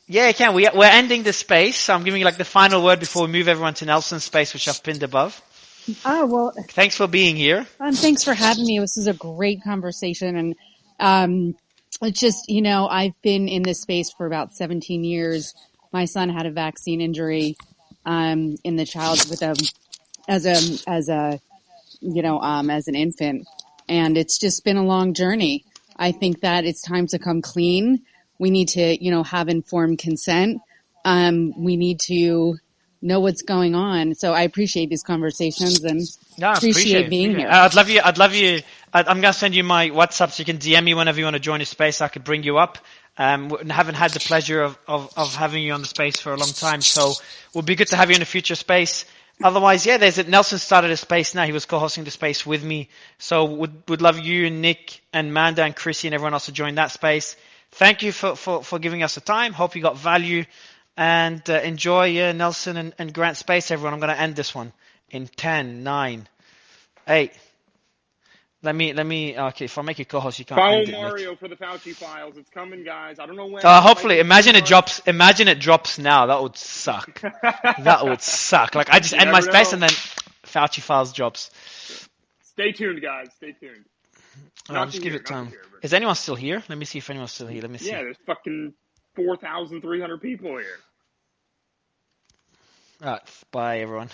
Yeah, you can. We're ending the space. So I'm giving you like the final word before we move everyone to Nelson's space, which I've pinned above. Oh, well, Thanks for being here. thanks for having me. This is a great conversation. And it's just, I've been in this space for about 17 years. My son had a vaccine injury in the child with as an infant. And it's just been a long journey. I think that it's time to come clean. We need to, have informed consent. We need to know what's going on. So I appreciate these conversations and No, I appreciate being appreciate it. here. I'd love you. I'm going to send you my WhatsApp so you can DM me whenever you want to join the space. I could bring you up. Haven't had the pleasure of having you on the space for a long time. So it would be good to have you in a future space. Otherwise, yeah, Nelson started a space now. He was co-hosting the space with me. So would love you and Nick and Manda and Chrissy and everyone else to join that space. Thank you for giving us the time. Hope you got value and enjoy Nelson and Grant space, everyone. I'm going to end this one in 10, 9, 8. Let me. Okay, if I make you co-host, you can't Follow end it, Nick. Mario for the Fauci files. It's coming, guys. I don't know when. Hopefully, imagine it drops. Imagine it drops now. That would suck. That would suck. Like I just end my space and then Fauci files drops. Stay tuned, guys. Stay tuned. I'll just give it time. Is anyone still here? Let me see if anyone's still here. Let me see. Yeah, there's fucking 4,300 people here. All right, bye everyone.